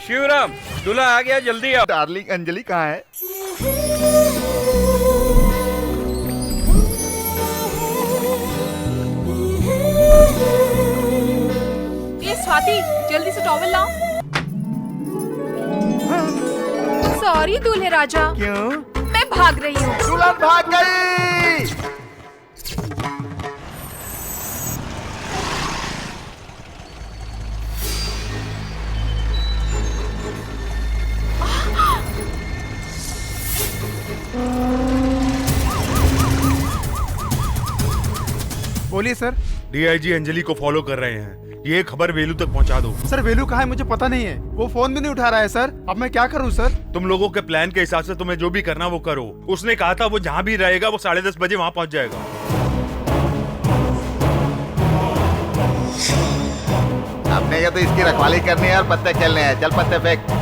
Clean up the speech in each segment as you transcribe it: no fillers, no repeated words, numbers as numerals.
शिवराम, दूल्हा आ गया, जल्दी आओ। डार्लिंग अंजलि कहाँ है? ये स्वाति, जल्दी से टॉवल लाओ। सॉरी दूल्हे राजा, क्यों? मैं भाग रही हूँ। दुल्हन भाग गई। बोलिए सर। डीआईजी अंजलि को फॉलो कर रहे हैं, ये खबर वेलू तक पहुंचा दो। सर वेलू कहाँ है मुझे पता नहीं है, वो फोन भी नहीं उठा रहा है सर। अब मैं क्या करूँ सर? तुम लोगों के प्लान के हिसाब से तुम्हें जो भी करना वो करो। उसने कहा था वो जहाँ भी रहेगा वो 10:30 बजे वहाँ पहुँच जाएगा। आपने क्या तो इसकी रखवाली करनी है और पत्ते खेलने हैं। चल पत्ते फेंक।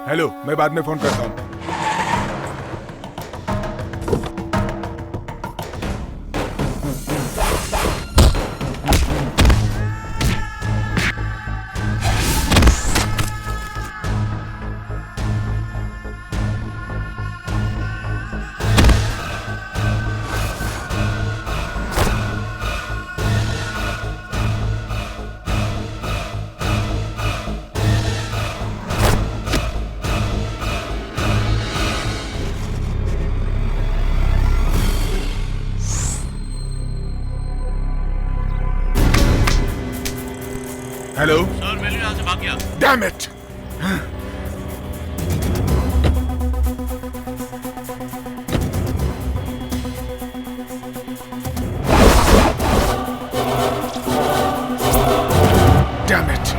हेलो, मैं बाद में फोन करता हूँ। हेलो सर, वेलू यहाँ से भाग गया। Damn it. Damn it.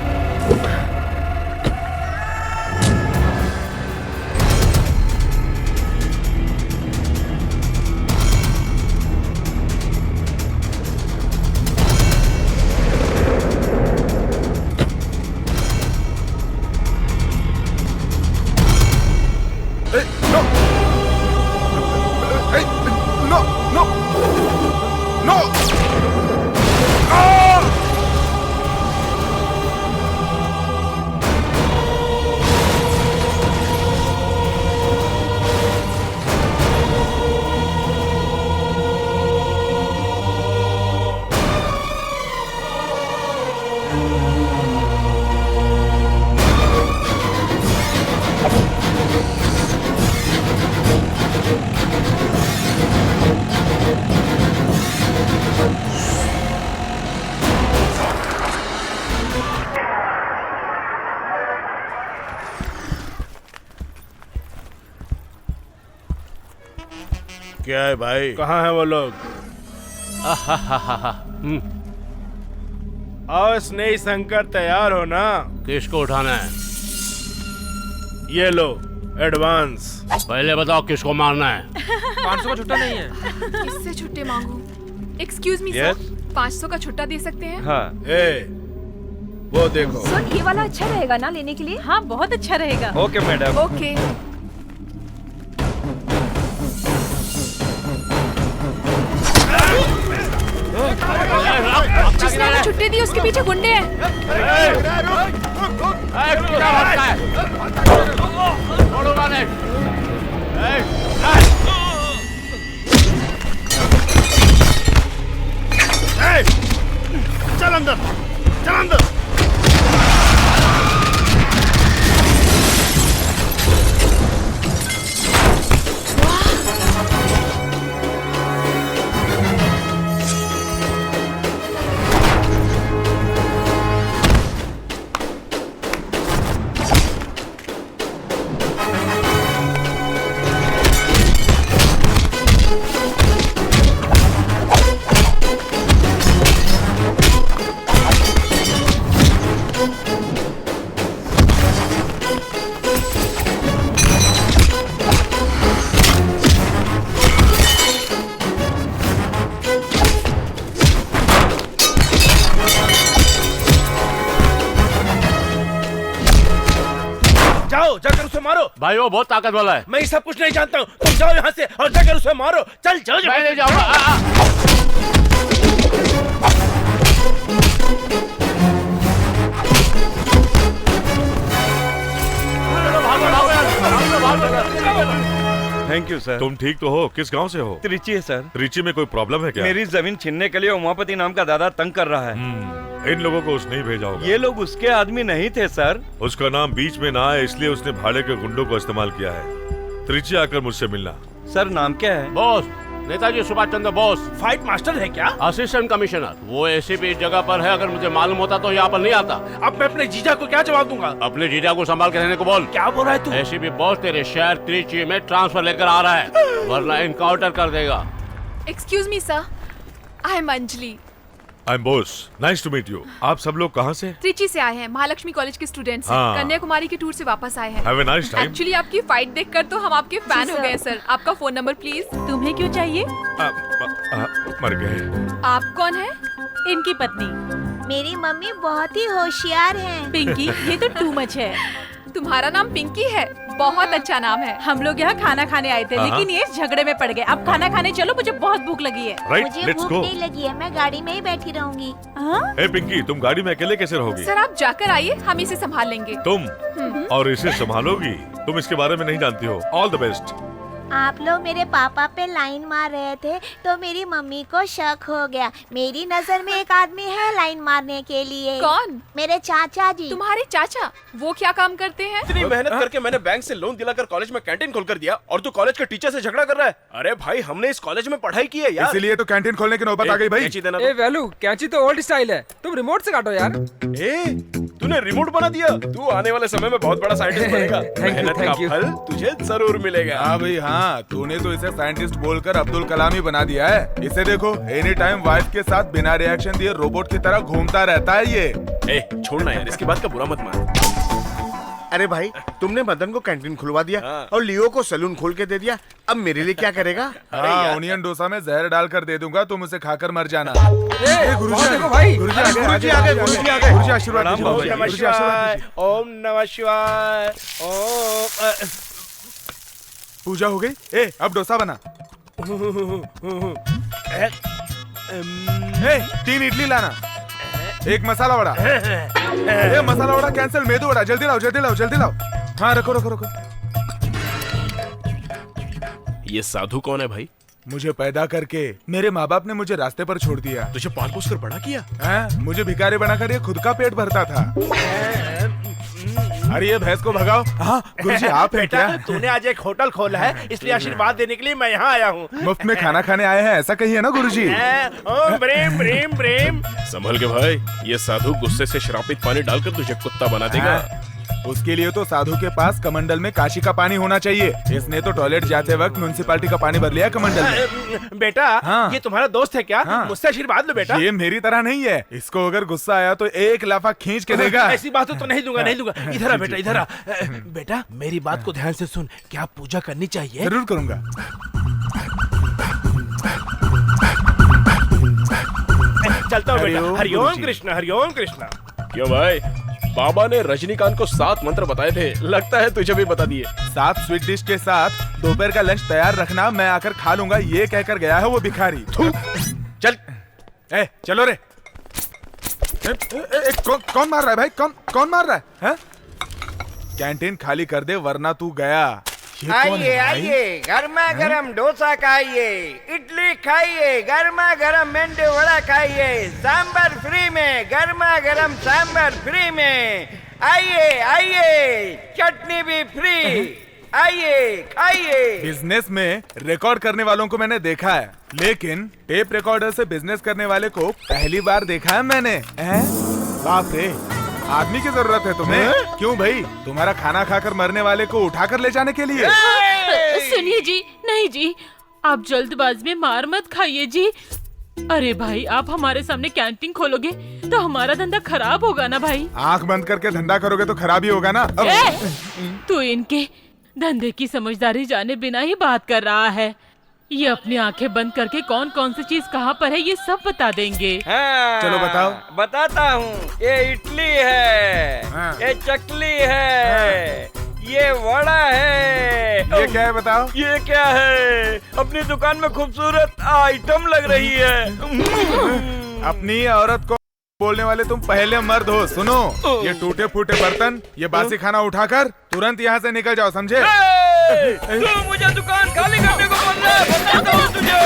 क्या है भाई? कहाँ है वो लोग? और स्नेही शंकर तैयार हो ना? किसको उठाना है? ये लो एडवांस। पहले बताओ किसको मारना है? 500 का छुट्टा नहीं है। किससे छुट्टे मांगू? Excuse me Yes? सर, 500 का छुट्टा दे सकते हैं? हाँ। ए, वो देखो। सर ये वाला अच्छा रहेगा ना लेने के लिए? हाँ बहुत अच्छा रहेगा। Okay madam. ओके। जिसने हमें छुट्टी दी उसके पीछे गुंडे हैं। चल अंदर, चल अंदर। जाओ जाकर उसे मारो। भाई वो बहुत ताकत वाला है। मैं ये सब कुछ नहीं जानता हूँ। तुम जाओ यहाँ से और जाकर उसे मारो। चल चल मैं नहीं जाऊंगा। Thank you sir. तुम ठीक तो हो? किस गांव से हो? त्रिची है सर। त्रिची में कोई प्रॉब्लम है क्या? मेरी जमीन छीनने के लिए उमापति नाम का दादा तंग कर रहा है। इन लोगों को उसने ही भेजा होगा। ये लोग उसके आदमी नहीं थे सर। उसका नाम बीच में ना आए इसलिए उसने भाड़े के गुंडों को इस्तेमाल किया है। त्रिची आकर मुझसे मिलना। सर नाम क्या है? Boss, Netaji Subhash Chandra Bose, fight master है क्या? Assistant commissioner. वो एसीपी इस जगह पर है, अगर मुझे मालूम होता तो यहाँ पर नहीं आता। अब मैं अपने जीजा को क्या जवाब दूंगा? अपने जीजा को संभाल के रहने को बोल। क्या बोल रहा है तू? एसीपी बॉस तेरे शहर त्रिची में ट्रांसफर लेकर आ रहा है, वरना इनकाउंटर कर देगा। Excuse me sir, I am Anjali. I am Bose, nice to meet you. आप सब लोग कहाँ से? त्रिची से आए हैं, महालक्ष्मी कॉलेज के स्टूडेंट्स हैं। हाँ। कन्याकुमारी की टूर से वापस आए हैं। Have a nice time. Actually आपकी फाइट देखकर तो हम आपके फैन हो गए सर। आपका फोन नंबर प्लीज। तुम्हें क्यों चाहिए? मर गए। आप कौन है? इनकी पत्नी। मेरी मम्मी बहुत ही होशियार हैं। पिंकी, ये तो टू मच है। तुम्हारा नाम पिंकी है? बहुत अच्छा नाम है। हम लोग यहाँ खाना खाने आए थे, हाँ। लेकिन ये झगड़े में पड़ गए। अब खाना खाने चलो, मुझे बहुत भूख लगी है। राइट, मुझे लेट्स भूख गो। नहीं लगी है, मैं गाड़ी में ही बैठी रहूंगी। हाँ? ए पिंकी, तुम गाड़ी में अकेले कैसे रहोगी? सर आप जाकर आइए, हम इसे संभाल लेंगे। तुम और इसे संभालोगी? तुम इसके बारे में नहीं जानती हो। All the best. आप लोग मेरे पापा पे लाइन मार रहे थे तो मेरी मम्मी को शक हो गया। मेरी नजर में एक आदमी है लाइन मारने के लिए। कौन? मेरे चाचा जी। तुम्हारे चाचा? वो क्या काम करते हैं? इतनी मेहनत करके मैंने बैंक से लोन दिलाकर कॉलेज में कैंटीन खोल कर दिया और तू कॉलेज के टीचर से झगड़ा कर रहा है? अरे भाई हमने इस कॉलेज में पढ़ाई की है यार। इसीलिए तो कैंटीन खोलने की नौबत आ गई भाई। कैंची देना ए वैल्यू, कैंची तो ओल्ड स्टाइल है, तुम रिमोट से काटो यार। तूने रिमोट बना दिया। तू आने वाले समय में बहुत बड़ा साइंटिस्ट बनेगा। मेहनत का thank you. फल तुझे जरूर मिलेगा। हाँ भाई हाँ, तूने तो इसे साइंटिस्ट बोलकर अब्दुल कलाम ही बना दिया है। इसे देखो, एनी टाइम वाइफ के साथ बिना रिएक्शन दिए रोबोट की तरह घूमता रहता है ये। छोड़ना यार, इसकी बात का बुरा मत मान। अरे भाई, तुमने मदन को कैंटीन खुलवा दिया और लियो को सलून खोल के दे दिया। अब मेरे लिए क्या करेगा? हाँ, ओनियन डोसा में जहर डालकर दे दूंगा, तुम उसे खाकर मर जाना। गुरुजी देखो भाई, गुरुजी आ गए, गुरुजी आ गए। गुरुजी आशीर्वाद दीजिए, ओम गुरुजी नमः आशीर्वाद शिवाय, दीजिए। ओम नमः शिवाय, ओम पूजा हो गई। ए, अब डोसा बना। ए, 3 इडली लाना, 1 मसाला वड़ा। ए, मसाला वड़ा कैंसिल, मेदू वड़ा। जल्दी लाओ, जल्दी लाओ, जल्दी लाओ। हाँ, रखो रखो रखो। ये साधु कौन है भाई? मुझे पैदा करके मेरे माँ बाप ने मुझे रास्ते पर छोड़ दिया। तुझे पाल पोस कर बड़ा किया। हैं? मुझे भिखारी बनाकर ये खुद का पेट भरता था। अरे ये भैंस को भगाओ। हाँ, गुरुजी आप हैं क्या? तूने आज एक होटल खोला है, इसलिए आशीर्वाद देने के लिए मैं यहाँ आया हूँ। मुफ्त में खाना खाने आए हैं, ऐसा कहिए ना गुरुजी। ओम ब्रीम ब्रीम ब्रीम। संभल के भाई, ये साधु गुस्से से श्रापित पानी डालकर तुझे कुत्ता बना देगा। उसके लिए तो साधु के पास कमंडल में काशी का पानी होना चाहिए। इसने तो टॉयलेट जाते वक्त म्युनिसिपैलिटी का पानी भर लिया कमंडल में। बेटा हाँ। ये तुम्हारा दोस्त है क्या? हाँ। मुझसे आशीर्वाद लो बेटा। ये मेरी तरह नहीं है, इसको अगर गुस्सा आया तो एक लाफा खींच के देगा। ऐसी बात तो नहीं दूंगा, नहीं दूंगा। इधर आ बेटा, इधर आ। बेटा मेरी बात को ध्यान से सुन, क्या पूजा करनी चाहिए? जरूर करूंगा। चलता हूँ बेटा। हरिओम हरिओम गुरुजी। कृष्ण, हरिओम कृष्ण। क्यों भाई, बाबा ने रजनीकांत को 7 मंत्र बताए थे, लगता है तुझे भी बता दिए। 7 स्वीट डिश के साथ दोपहर का लंच तैयार रखना, मैं आकर खा लूंगा, ये कहकर गया है वो भिखारी। थू। चल चलो रे। कौन मार रहा है भाई? कौन मार रहा है? हैं? कैंटीन खाली कर दे वरना तू गया। ये कौन है आइए भाई? आइए, गर्मा गर्म डोसा खाइए, इडली खाइए, गर्मा गर्म मेंदू वड़ा खाइए, सांबर फ्री में, गर्मा गर्म सांबर फ्री में। आइए आइए, चटनी भी फ्री। आइए खाइए। बिजनेस में रिकॉर्ड करने वालों को मैंने देखा है, लेकिन टेप रिकॉर्डर से बिजनेस करने वाले को पहली बार देखा है मैंने। हैं? बाप रे, आदमी की जरूरत है तुम्हें? क्यों भाई, तुम्हारा खाना खाकर मरने वाले को उठाकर ले जाने के लिए? सुनिए जी, नहीं जी, आप जल्दबाज में मार मत खाइए जी। अरे भाई, आप हमारे सामने कैंटीन खोलोगे तो हमारा धंधा खराब होगा ना भाई। आंख बंद करके धंधा करोगे तो खराब ही होगा ना। तू इनके धंधे की समझदारी जाने बिना ही बात कर रहा है। ये अपनी आंखें बंद करके कौन कौन सी चीज कहाँ पर है ये सब बता देंगे। हाँ, चलो बताओ। बताता हूँ। ये इडली है, हाँ। ये चकली है, ये वड़ा है। ये क्या है बताओ? ये क्या है? अपनी दुकान में खूबसूरत आइटम लग रही है। अपनी औरत को बोलने वाले तुम पहले मर्द हो। सुनो, ये टूटे फूटे बर्तन, ये बासी खाना उठाकर तुरंत यहाँ से निकल जाओ, समझे? तू मुझे दुकान खाली करने को बोल रहा है, बताता हूँ तुझे।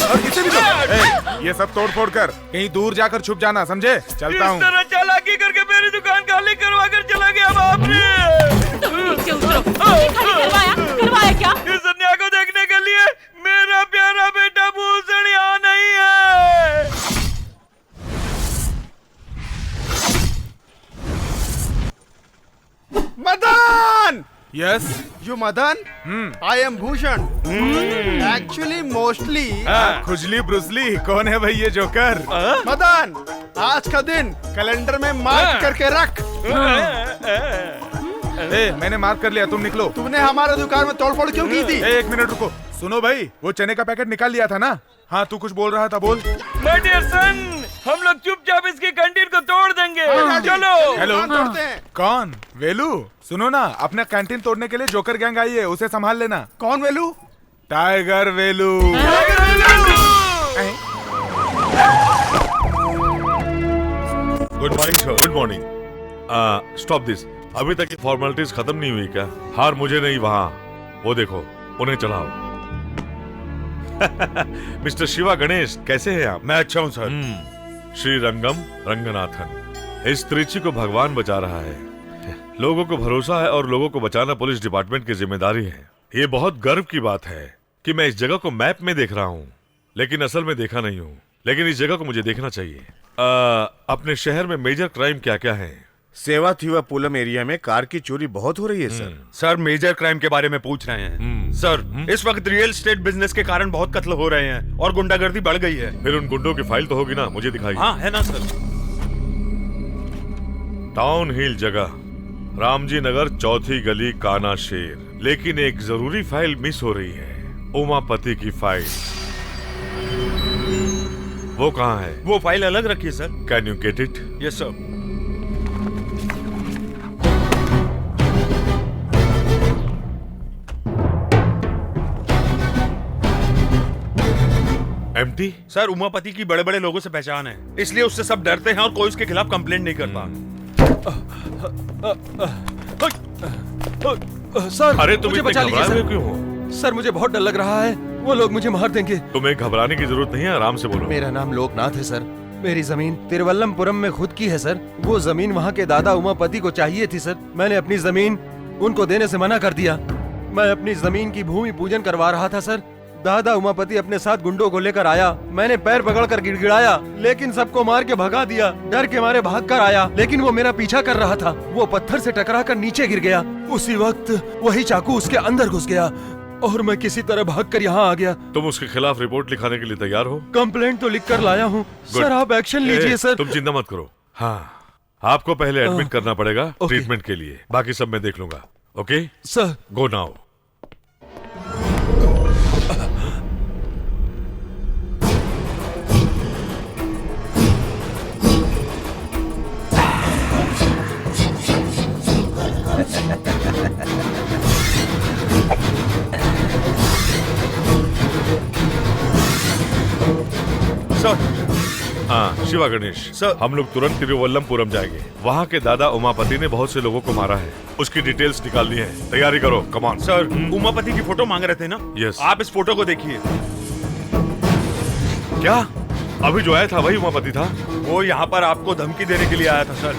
और इसे भी दो। ये सब तोड़ फोड़ कर कहीं दूर जाकर छुप जाना, समझे? चलता हूँ। इस तरह चालाकी करके मेरी दुकान खाली करवा कर चला गया बाप रे। तुम नीचे उतरो। करवाया क्या? इस अन्याय को देखने के लिए मेरा प्यारा बेटा भूषण यहाँ नहीं है। Madan! Yes. You Madan? I am Bhushan. Actually, mostly. खुजली ब्रुसली, कौन है भाई ये जोकर? मदन, आज का दिन कैलेंडर में मार्क करके रख। मैंने मार्क कर लिया, तुम निकलो। तुमने हमारे दुकान में तोड़फोड़ क्यों की थी? एक मिनट रुको। सुनो भाई, वो चने का पैकेट निकाल लिया था ना? हाँ, तू कुछ बोल रहा था, बोल। My dear son, हम लोग चुपचाप इसकी कैंटीन को तोड़ देंगे। चलो। हेलो। तोड़ते हैं। कौन? वेलू? सुनो ना, अपना कैंटीन तोड़ने के लिए जोकर गैंग आई है, उसे संभाल लेना। कौन Velu? Tiger Velu. Good morning sir. Good morning. Stop this. अभी तक ये फॉर्मेलिटीज खत्म नहीं हुई क्या? हार मुझे नहीं, वहाँ वो देखो, उन्हें चलाओ। मिस्टर शिवा गणेश, कैसे हैं आप? मैं अच्छा हूँ सर। श्री रंगम रंगनाथन, इस त्रिची को भगवान बचा रहा है। लोगों को भरोसा है और लोगों को बचाना पुलिस डिपार्टमेंट की जिम्मेदारी है। ये बहुत गर्व की बात है कि मैं इस जगह को मैप में देख रहा हूँ, लेकिन असल में देखा नहीं हूँ। लेकिन इस जगह को मुझे देखना चाहिए। अपने शहर में मेजर क्राइम क्या क्या है? सेवा थीवा पुलम एरिया में कार की चोरी बहुत हो रही है सर। सर, मेजर क्राइम के बारे में पूछ रहे हैं। सर, इस वक्त रियल एस्टेट बिजनेस के कारण बहुत कत्ल हो रहे हैं और गुंडागर्दी बढ़ गई है। फिर उन गुंडों की फाइल तो होगी ना, मुझे दिखाइए। हाँ, है ना सर। टाउन हिल जगह, रामजी नगर, चौथी गली, काना शेर। लेकिन एक जरूरी फाइल मिस हो रही है, उमापति की फाइल। वो कहाँ है? वो फाइल अलग रखिए sir. Can you get it? Yes sir. Empty? Sir, Umapati की बड़े बड़े लोगों से पहचान है, इसलिए उससे सब डरते हैं और कोई उसके खिलाफ कंप्लेंट नहीं करता। सर, अरे तुम मुझे इतने बचा लीजिए घबरा रहे सर। क्यों हो? सर, मुझे बहुत डर लग रहा है, वो लोग मुझे मार देंगे। तुम्हें घबराने की जरूरत नहीं है, आराम से बोलो। मेरा नाम लोकनाथ है सर। मेरी जमीन तिरुवल्लमपुरम में खुद की है सर। वो जमीन वहाँ के दादा उमापति को चाहिए थी सर। मैंने अपनी जमीन उनको देने से मना कर दिया। मैं अपनी जमीन की भूमि पूजन करवा रहा था सर। दादा उमापति अपने साथ गुंडों को लेकर आया। मैंने पैर पकड़कर गिड़गिड़ाया, लेकिन सबको मार के भगा दिया। डर के मारे भाग कर आया, लेकिन वो मेरा पीछा कर रहा था। वो पत्थर से टकराकर नीचे गिर गया। उसी वक्त वही चाकू उसके अंदर घुस गया और मैं किसी तरह भागकर यहाँ आ गया। तुम उसके खिलाफ रिपोर्ट लिखाने के लिए तैयार हो? कंप्लेंट तो लिख कर लाया हूँ सर, आप एक्शन लीजिए सर। तुम चिंता मत करो। हाँ, आपको पहले एडमिट करना पड़ेगा ट्रीटमेंट के लिए, बाकी सब मैं देख लूंगा। Okay sir, go now. Sir, हाँ शिवा गणेश सर, हम लोग तुरंत तिरुवल्लमपुरम जाएंगे। वहाँ के दादा उमापति ने बहुत से लोगों को मारा है, उसकी डिटेल्स निकालनी है। तैयारी करो, कम ऑन। सर, उमापति की फोटो मांग रहे थे ना? यस। आप इस फोटो को देखिए। क्या अभी जो आया था वही उमापति था? वो यहाँ पर आपको धमकी देने के लिए आया था सर।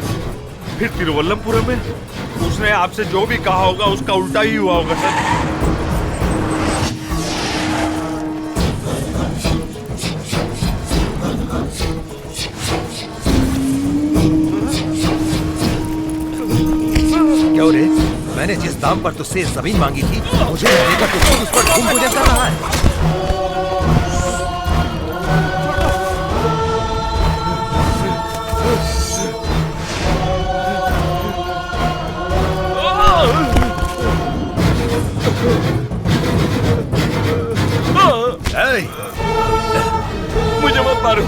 फिर तिरुवल्लमपुरम में उसने आपसे जो भी कहा होगा उसका उल्टा ही हुआ होगा सर। क्यों रे? मैंने जिस दाम पर तुझसे जमीन मांगी थी, मुझे देकर तू खुद उस पर घूम गुजर कर रहा है। मुझे मत मारो।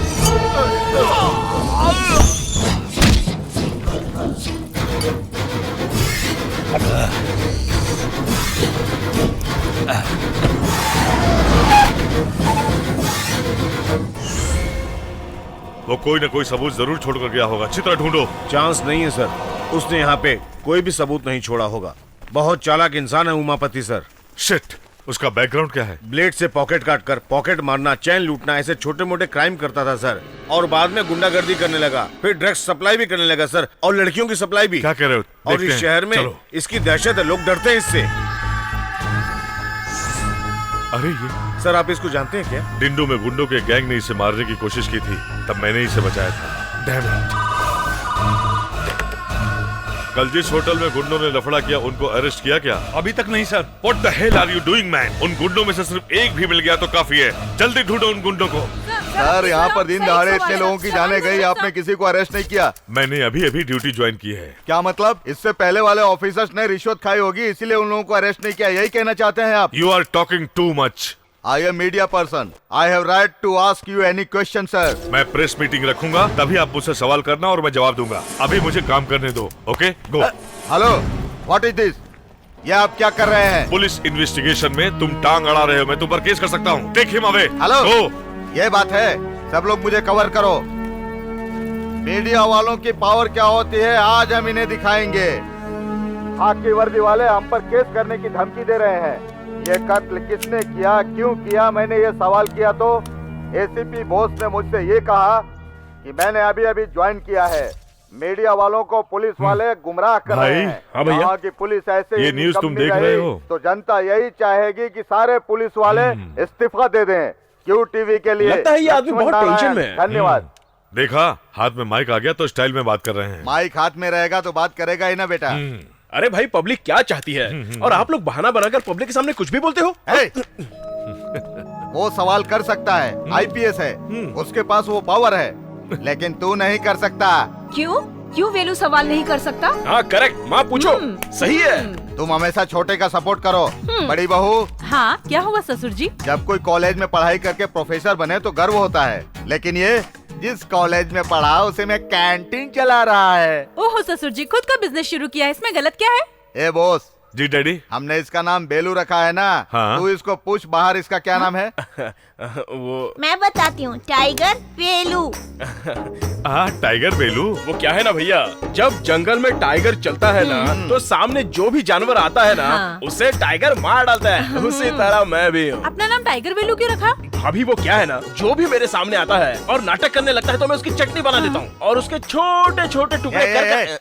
वो कोई न कोई सबूत जरूर छोड़कर गया होगा। चित्र ढूंढो। चांस नहीं है सर, उसने यहाँ पे कोई भी सबूत नहीं छोड़ा होगा। बहुत चालाक इंसान है उमापति सर। शिट, उसका बैकग्राउंड क्या है? ब्लेड से पॉकेट काटकर पॉकेट मारना, चैन लूटना, ऐसे छोटे मोटे क्राइम करता था सर। और बाद में गुंडागर्दी करने लगा, फिर ड्रग्स सप्लाई भी करने लगा सर, और लड़कियों की सप्लाई भी। क्या कह रहे हो? और इस शहर में इसकी दहशत है, लोग डरते हैं इससे। अरे ये सर, आप इसको जानते हैं क्या? डिंडो में गुंडों के गैंग ने इसे मारने की कोशिश की थी, तब मैंने इसे बचाया था। Damn it. कल जिस होटल में गुंडों ने लफड़ा किया, उनको अरेस्ट किया क्या? अभी तक नहीं sir. What the hell are you doing, man? उन गुंडों में से सिर्फ एक भी मिल गया तो काफी है। जल्दी ढूंढो उन गुंडों को। सर, यहाँ पर दिन दहाड़े इतने लोगों की जाने गई, आपने किसी को अरेस्ट नहीं किया? मैंने अभी अभी ड्यूटी ज्वाइन की है। क्या मतलब? इससे पहले वाले ऑफिसर्स ने रिश्वत खाई होगी, इसीलिए उन लोगों को अरेस्ट नहीं किया, यही कहना चाहते हैं आप? You are talking too much. I am media person. I have right to ask you any question, sir. मैं प्रेस मीटिंग रखूंगा, तभी आप मुझसे सवाल करना और मैं जवाब दूंगा। अभी मुझे काम करने दो। Okay, go. Hello, what is this? ये आप क्या कर रहे हैं? पुलिस इन्वेस्टिगेशन में तुम टांग अड़ा रहे हो, मैं तुम पर केस कर सकता हूँ। Take him away. Hello, go. ये बात है, सब लोग मुझे कवर करो। मीडिया वालों की पावर क्या होती है, आज हम इन्हें दिखाएंगे। आग की वर्दी वाले हम पर केस करने की धमकी दे रहे हैं। ये कत्ल किसने किया, क्यों किया, मैंने ये सवाल किया तो एसीपी बोस ने मुझसे ये कहा कि मैंने अभी अभी ज्वाइन किया है। मीडिया वालों को पुलिस वाले गुमराह कर रहे हैं। हाँ भैया, कहा कि पुलिस ऐसे ये न्यूज़ तुम देख रहे हो तो जनता यही चाहेगी कि सारे पुलिस वाले इस्तीफा दे दें। क्यू टीवी के लिए लगता है ये आदमी बहुत टेंशन में है। धन्यवाद। देखा, हाथ में माइक आ गया तो स्टाइल में बात कर रहे हैं। माइक हाथ में रहेगा तो बात करेगा ही ना बेटा। अरे भाई, पब्लिक क्या चाहती है और आप लोग बहाना बनाकर पब्लिक के सामने कुछ भी बोलते हो। वो सवाल कर सकता है, आईपीएस है, उसके पास वो पावर है, लेकिन तू नहीं कर सकता। क्यों? क्यों वेलू सवाल नहीं कर सकता? हाँ करेक्ट, माँ पूछो। सही है। तुम हमेशा छोटे का सपोर्ट करो। बड़ी बहू। हाँ, क्या हुआ ससुर जी? जब कोई कॉलेज में पढ़ाई करके प्रोफेसर बने तो गर्व होता है, लेकिन ये जिस कॉलेज में पढ़ा उसे में कैंटीन चला रहा है। ओहो ससुर जी, खुद का बिजनेस शुरू किया है, इसमें गलत क्या है? ए बॉस। जी डैडी। हमने इसका नाम बेलू रखा है ना। हाँ? तू इसको पूछ बाहर इसका क्या नाम है। वो मैं बताती हूँ, टाइगर बेलू। टाइगर बेलू। वो क्या है ना भैया, जब जंगल में टाइगर चलता है ना तो सामने जो भी जानवर आता है ना उसे टाइगर मार डालता है। उसी तरह मैं भी हूँ। अपना नाम टाइगर बेलू क्यों रखा? भाभी वो क्या है ना, जो भी मेरे सामने आता है और नाटक करने लगता है तो मैं उसकी चटनी बना देता हूँ और उसके छोटे छोटे टुकड़े करके।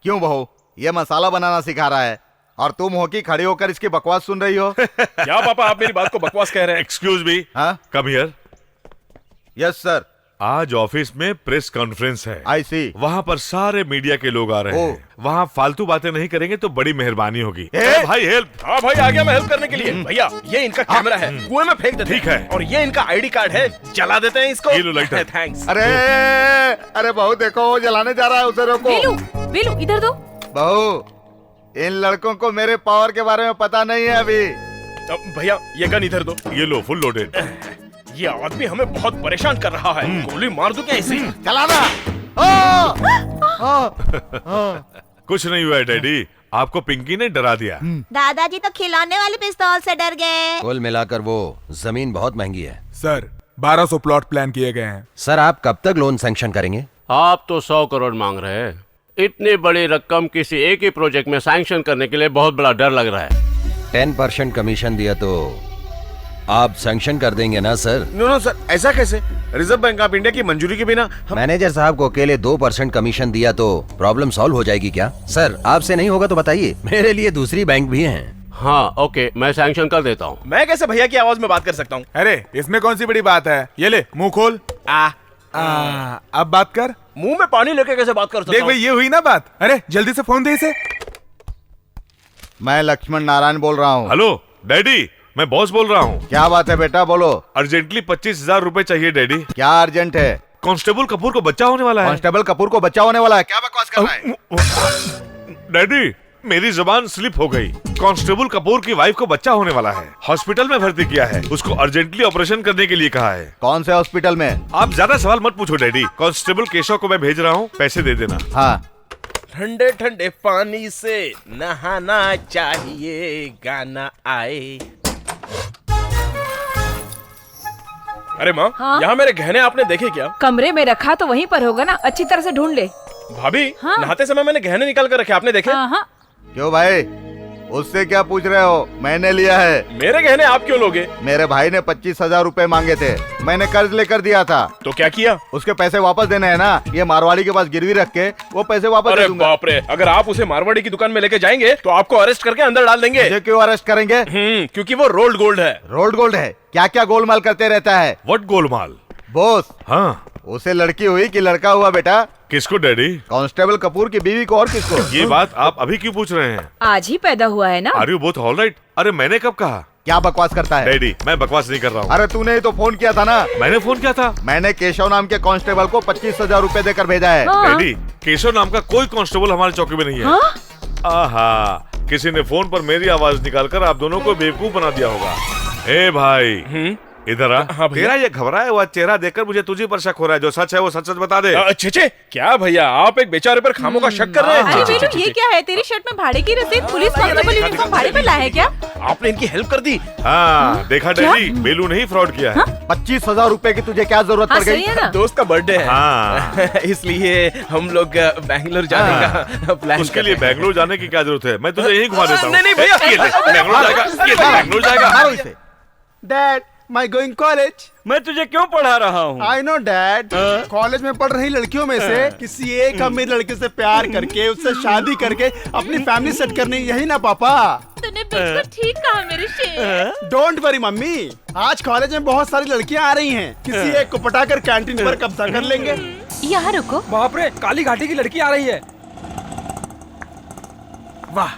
क्यों बहू, ये मसाला बनाना सिखा रहा है? और तुम हो कि खड़ी होकर इसकी बकवास सुन रही हो? क्या पापा आप मेरी बात को बकवास कह रहे हैं? एक्सक्यूज मी, हाँ? Come here. Yes sir. आज ऑफिस में प्रेस कॉन्फ्रेंस है। आई सी। वहाँ पर सारे मीडिया के लोग आ रहे हैं। वहाँ फालतू बातें नहीं करेंगे तो बड़ी मेहरबानी होगी। भाई हेल्प। हाँ भाई आ गया मैं हेल्प करने के लिए। भैया ये इनका कैमरा है, कुएं में फेंक देते हैं। ठीक है। और ये इनका आईडी कार्ड है, जला देते हैं इसको। ये लो लाइटर। थैंक्स। अरे अरे बहू देखो वो जलाने जा रहा है, उसे रोको। वेलू इधर दो। बहू इन लड़कों को मेरे पावर के बारे में पता नहीं है अभी। भैया ये गन इधर दो। ये लो फुल लोडेड। ये आदमी हमें बहुत परेशान कर रहा है। गोली मार दूं क्या इसे? चलाना। कुछ नहीं हुआ है डैडी, आपको पिंकी ने डरा दिया। दादाजी तो खिलौने वाली पिस्तौल से डर गए। कुल मिलाकर वो जमीन बहुत महंगी है। सर 1200 प्लॉट प्लान किए गए हैं। सर आप कब तक लोन सैंक्शन करेंगे? आप तो 100 करोड़ मांग रहे हैं। इतनी बड़ी रकम किसी एक ही प्रोजेक्ट में सैंक्शन करने के लिए बहुत बड़ा डर लग रहा है। 10% कमीशन दिया तो आप सैंक्शन कर देंगे ना सर? नो सर, ऐसा कैसे? रिजर्व बैंक ऑफ इंडिया की मंजूरी के बिना मैनेजर साहब को अकेले 2% कमीशन दिया तो प्रॉब्लम सॉल्व हो जाएगी क्या? सर आपसे नहीं होगा तो बताइए, मेरे लिए दूसरी बैंक भी हैं। हाँ ओके, मैं सैंक्शन कर देता हूँ। मैं कैसे भैया की आवाज में बात कर सकता हूँ? अरे इसमें कौन सी बड़ी बात है? ये ले मुंह खोल। अब बात कर। मुंह में पानी लेके कैसे बात कर सकता देख हूँ? भाई ये हुई ना बात। अरे जल्दी से फोन दे इसे। मैं लक्ष्मण नारायण बोल रहा हूँ। हेलो डैडी, मैं बॉस बोल रहा हूँ। क्या बात है बेटा, बोलो। अर्जेंटली 25,000 रुपए चाहिए डैडी। क्या अर्जेंट है? कांस्टेबल कपूर को बच्चा होने वाला है। कांस्टेबल कपूर को बच्चा होने वाला है? क्या बकवास कर रहा है? डैडी मेरी जुबान स्लिप हो गई। कांस्टेबल कपूर की वाइफ को बच्चा होने वाला है, हॉस्पिटल में भर्ती किया है, उसको अर्जेंटली ऑपरेशन करने के लिए कहा है। कौन से हॉस्पिटल में? आप ज्यादा सवाल मत पूछो डैडी। कांस्टेबल केशव को मैं भेज रहा हूँ, पैसे दे देना। हाँ। ठंडे ठंडे पानी से नहाना चाहिए, गाना आए। अरे माँ, हाँ? यहाँ मेरे गहने आपने देखे क्या? कमरे में रखा तो वहीं पर होगा ना, अच्छी तरह से ढूंढ ले। भाभी हाँ? नहाते समय मैंने गहने निकाल कर रखे, आपने देखे? हाँ। क्यों भाई, उससे क्या पूछ रहे हो? मैंने लिया है। मेरे गहने आप क्यों लोगे? मेरे भाई ने 25,000 रुपए मांगे थे, मैंने कर्ज लेकर दिया था। तो क्या किया? उसके पैसे वापस देने हैं ना, ये मारवाड़ी के पास गिरवी रख के वो पैसे वापस दे अरे दूंगा। बाप रे, अगर आप उसे मारवाड़ी की दुकान में लेके जाएंगे तो आपको अरेस्ट करके अंदर डाल देंगे। मुझे क्यों अरेस्ट करेंगे? क्योंकि वो रोल्ड गोल्ड है। रोल्ड गोल्ड है? क्या क्या गोलमाल करते रहता है? व्हाट गोलमाल? बॉस, हाँ उसे लड़की हुई कि लड़का हुआ बेटा? किसको डैडी? कांस्टेबल कपूर की बीवी को, और किसको? ये बात आप अभी क्यों पूछ रहे हैं? आज ही पैदा हुआ है ना। Are you both alright? अरे मैंने कब कहा? क्या बकवास करता है? डैडी मैं बकवास नहीं कर रहा हूँ। अरे तूने ही तो फोन किया था ना। मैंने फोन किया था? मैंने केशव नाम के कांस्टेबल को 25,000 रुपए देकर भेजा है। डैडी केशव नाम का कोई कांस्टेबल हमारे चौकी में नहीं है। आहा, किसी ने फोन पर मेरी आवाज निकालकर आप दोनों को बेवकूफ बना दिया होगा। ए भाई इधर आ। हाँ भैया। तेरा ये घबराया हुआ चेहरा देखकर मुझे तुझे पर शक हो रहा है। जो सच है वो सच सच बता दे। छे क्या भैया, आप एक बेचारे पर खामों का शक कर रहे हैं? अरे वेलू ये क्या है? तेरी शर्ट में भाड़े की रसीद, पुलिस कांस्टेबल यूनिफॉर्म भाड़े पे लाया है क्या? आपने इनकी हेल्प कर दी। हाँ देखा डैडी, बेलू ने ही फ्रॉड किया है। 25,000 रुपए की तुझे क्या जरूरत पड़ गई? दोस्त का बर्थडे है। हाँ। इसलिए हम लोग बैंगलोर जाने का प्लान। उसके लिए बैंगलोर जाने की क्या जरूरत है? मैं तुझे यहीं घुमा देता हूँ। नहीं भैया, बैंगलोर जाएगा, ये बैंगलोर जाएगा। Dad my going college. मैं तुझे क्यों पढ़ा रहा हूँ? I know dad. कॉलेज में पढ़ रही लड़कियों में से किसी एक अमीर लड़के से प्यार करके उससे शादी करके अपनी फैमिली सेट करनी, यही ना पापा? तूने बिल्कुल ठीक कहा मेरे शेर। डोंट वरी मम्मी, आज कॉलेज में बहुत सारी लड़कियाँ आ रही हैं, किसी एक को पटाकर कैंटीन पर कब्जा कर लेंगे। यहाँ रुको। बाप रे, काली घाटी की लड़की आ रही है। वाह,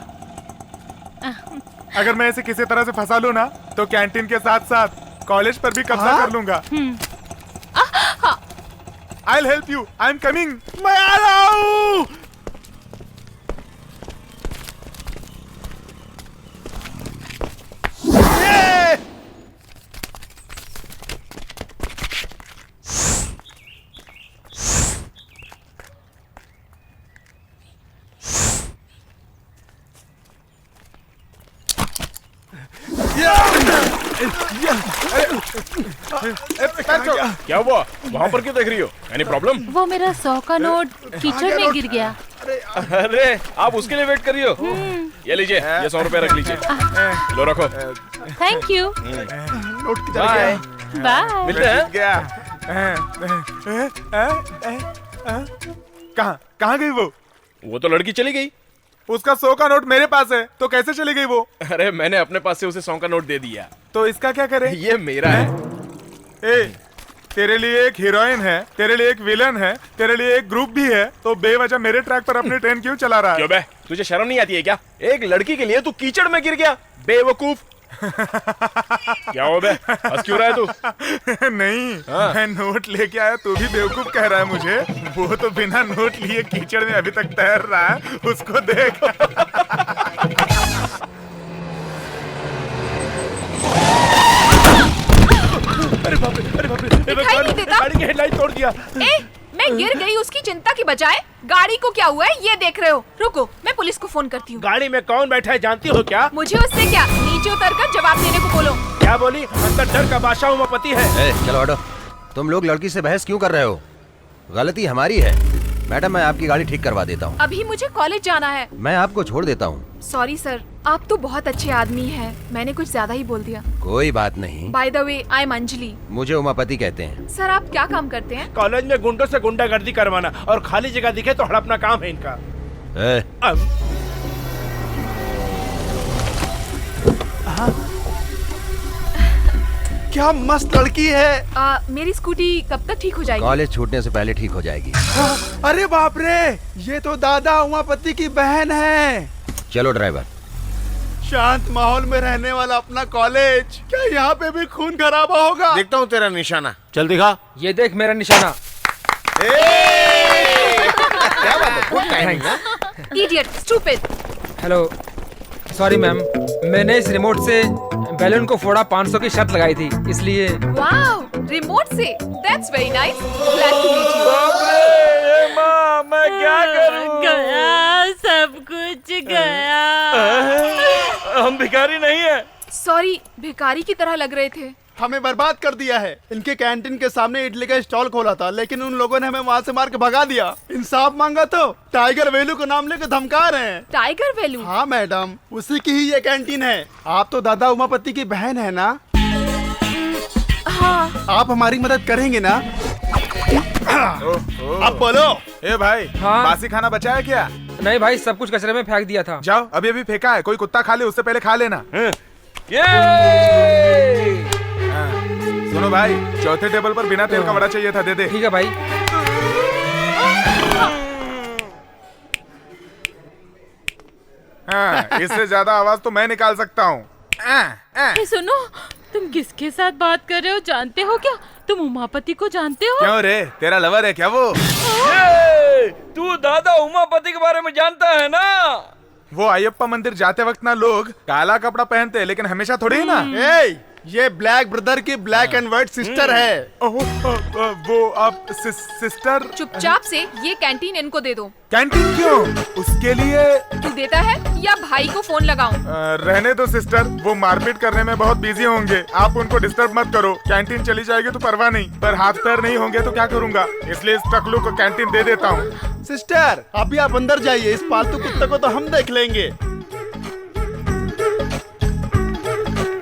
अगर मैं इसे किसी तरह से फंसा लूं ना तो कैंटीन के साथ साथ कॉलेज पर भी कब्जा कर लूंगा। I'll help you. I'm coming. मैं आ रहा हूँ। क्या हुआ? वहाँ पर क्यों देख रही हो? Any problem? वो मेरा 100 का नोट कीचड़ में गिर गया। अरे आप उसके लिए वेट कर रही हो? ये लीजिए, ये 100 रुपए रख लीजिए। लो रखो। Thank you. नोट किधर गया? बाय। मिलते हैं। कहाँ कहाँ गई वो? वो तो लड़की चली गई। उसका 100 का नोट मेरे पास है, तो कैसे चली गई वो? अरे मैंने अपने पास से उसे 100 का नोट दे दिया। तो इसका क्या करे? ये मेरा है। ए, तेरे लिए एक हीरोइन है, तेरे लिए एक विलन है, तेरे लिए एक ग्रुप भी है, तो बेवजह मेरे ट्रैक पर अपनी ट्रेन क्यों चला रहा है? क्यों बे? तुझे शर्म नहीं आती है क्या? एक लड़की के लिए तू कीचड़ में गिर गया, बेवकूफ। क्या हो बे? हंस क्यों रहा है तू? नहीं, मैं नोट लेके आया, तू भी बेवकूफ कह रहा है मुझे? वो तो बिना नोट लिए कीचड़ में अभी तक तैर रहा है, उसको देख। अरे बाप रे, दिखाई नहीं देता? गाड़ी की हेडलाइट तोड़ दिया। मैं गिर गई उसकी चिंता की बजाय गाड़ी को क्या हुआ है ये देख रहे हो। रुको, मैं पुलिस को फोन करती हूँ। गाड़ी में कौन बैठा है जानती हो क्या? मुझे उससे क्या, नीचे उतरकर जवाब देने को बोलो। क्या बोली? अंदर डर का बादशाह उमापति है। चलो हटो, तुम लोग लड़की से बहस क्यों कर रहे हो? गलती हमारी है। मैडम, मैं आपकी गाड़ी ठीक करवा देता हूँ। अभी मुझे कॉलेज जाना है। मैं आपको छोड़ देता हूँ। सॉरी सर, आप तो बहुत अच्छे आदमी हैं। मैंने कुछ ज्यादा ही बोल दिया। कोई बात नहीं। By the way, I am Anjali. मुझे उमापति कहते हैं। सर, आप क्या काम करते हैं? कॉलेज में गुंडों से गुंडागर्दी करवाना, और खाली जगह दिखे तो हड़पना काम है इनका। क्या मस्त लड़की है। मेरी स्कूटी कब तक ठीक हो जाएगी? कॉलेज छूटने से पहले ठीक हो जाएगी। अरे बाप रे, ये तो दादा उमापति की बहन है। चलो ड्राइवर। शांत माहौल में रहने वाला अपना कॉलेज, क्या यहाँ पे भी खून खराबा होगा? देखता हूँ तेरा निशाना। चल दिखा। ये देख मेरा निशाना। क्या बात है, गुड टाइमिंग है। Idiot, stupid. Hello, sorry ma'am, मैंने इस रिमोट से बैलून को फोड़ा, 500 की शर्त लगाई थी, इसलिए। वाओ, रिमोट से? That's very nice. Glad to meet you. माँ, मैं क्या करूँ? गया, सब कुछ गया। हम भिखारी नहीं है। सॉरी, भिखारी की तरह लग रहे थे। हमें बर्बाद कर दिया है। इनके कैंटीन के सामने इडली का स्टॉल खोला था, लेकिन उन लोगों ने हमें वहाँ से मार के भगा दिया। इंसाफ मांगा तो टाइगर वैल्यू का नाम लेकर धमका रहे हैं। Tiger value? हाँ मैडम, उसी की ही ये कैंटीन है। आप तो दादा उमापति की बहन है ना? हाँ। आप हमारी मदद करेंगे ना? अब बोलो। ए भाई, हाँ? बासी खाना बचा है क्या? नहीं भाई, सब कुछ कचरे में फेंक दिया था। जाओ, अभी अभी फेंका है, कोई कुत्ता खा ले, उससे पहले खा लेना। सुनो भाई, चौथे टेबल पर बिना तेल का वड़ा चाहिए था, दे दे। ठीक है भाई। हाँ, इससे ज्यादा आवाज तो मैं निकाल सकता हूँ। सुनो, तुम किसके साथ बात कर रहे हो जानते हो क्या? तुम उमापति को जानते हो? क्यों रे, तेरा लवर है क्या वो? तू दादा उमापति के बारे में जानता है ना? वो अयप्पा मंदिर जाते वक्त ना लोग काला कपड़ा पहनते हैं, लेकिन हमेशा थोड़ी ही ना। ये ब्लैक ब्रदर की ब्लैक एंड व्हाइट सिस्टर है। वो आप सिस्टर? चुपचाप से ये कैंटीन इनको दे दो। कैंटीन क्यों? उसके लिए तू देता है या भाई को फोन लगाऊं? रहने दो सिस्टर, वो मारपीट करने में बहुत बिजी होंगे, आप उनको डिस्टर्ब मत करो। कैंटीन चली जाएगी तो परवाह नहीं, पर हाथ पैर नहीं होंगे तो क्या करूँगा, इसलिए इस टकलू को कैंटीन दे देता हूँ। सिस्टर, अभी आप अंदर जाइए, इस पालतू कुत्ते को तो हम देख लेंगे।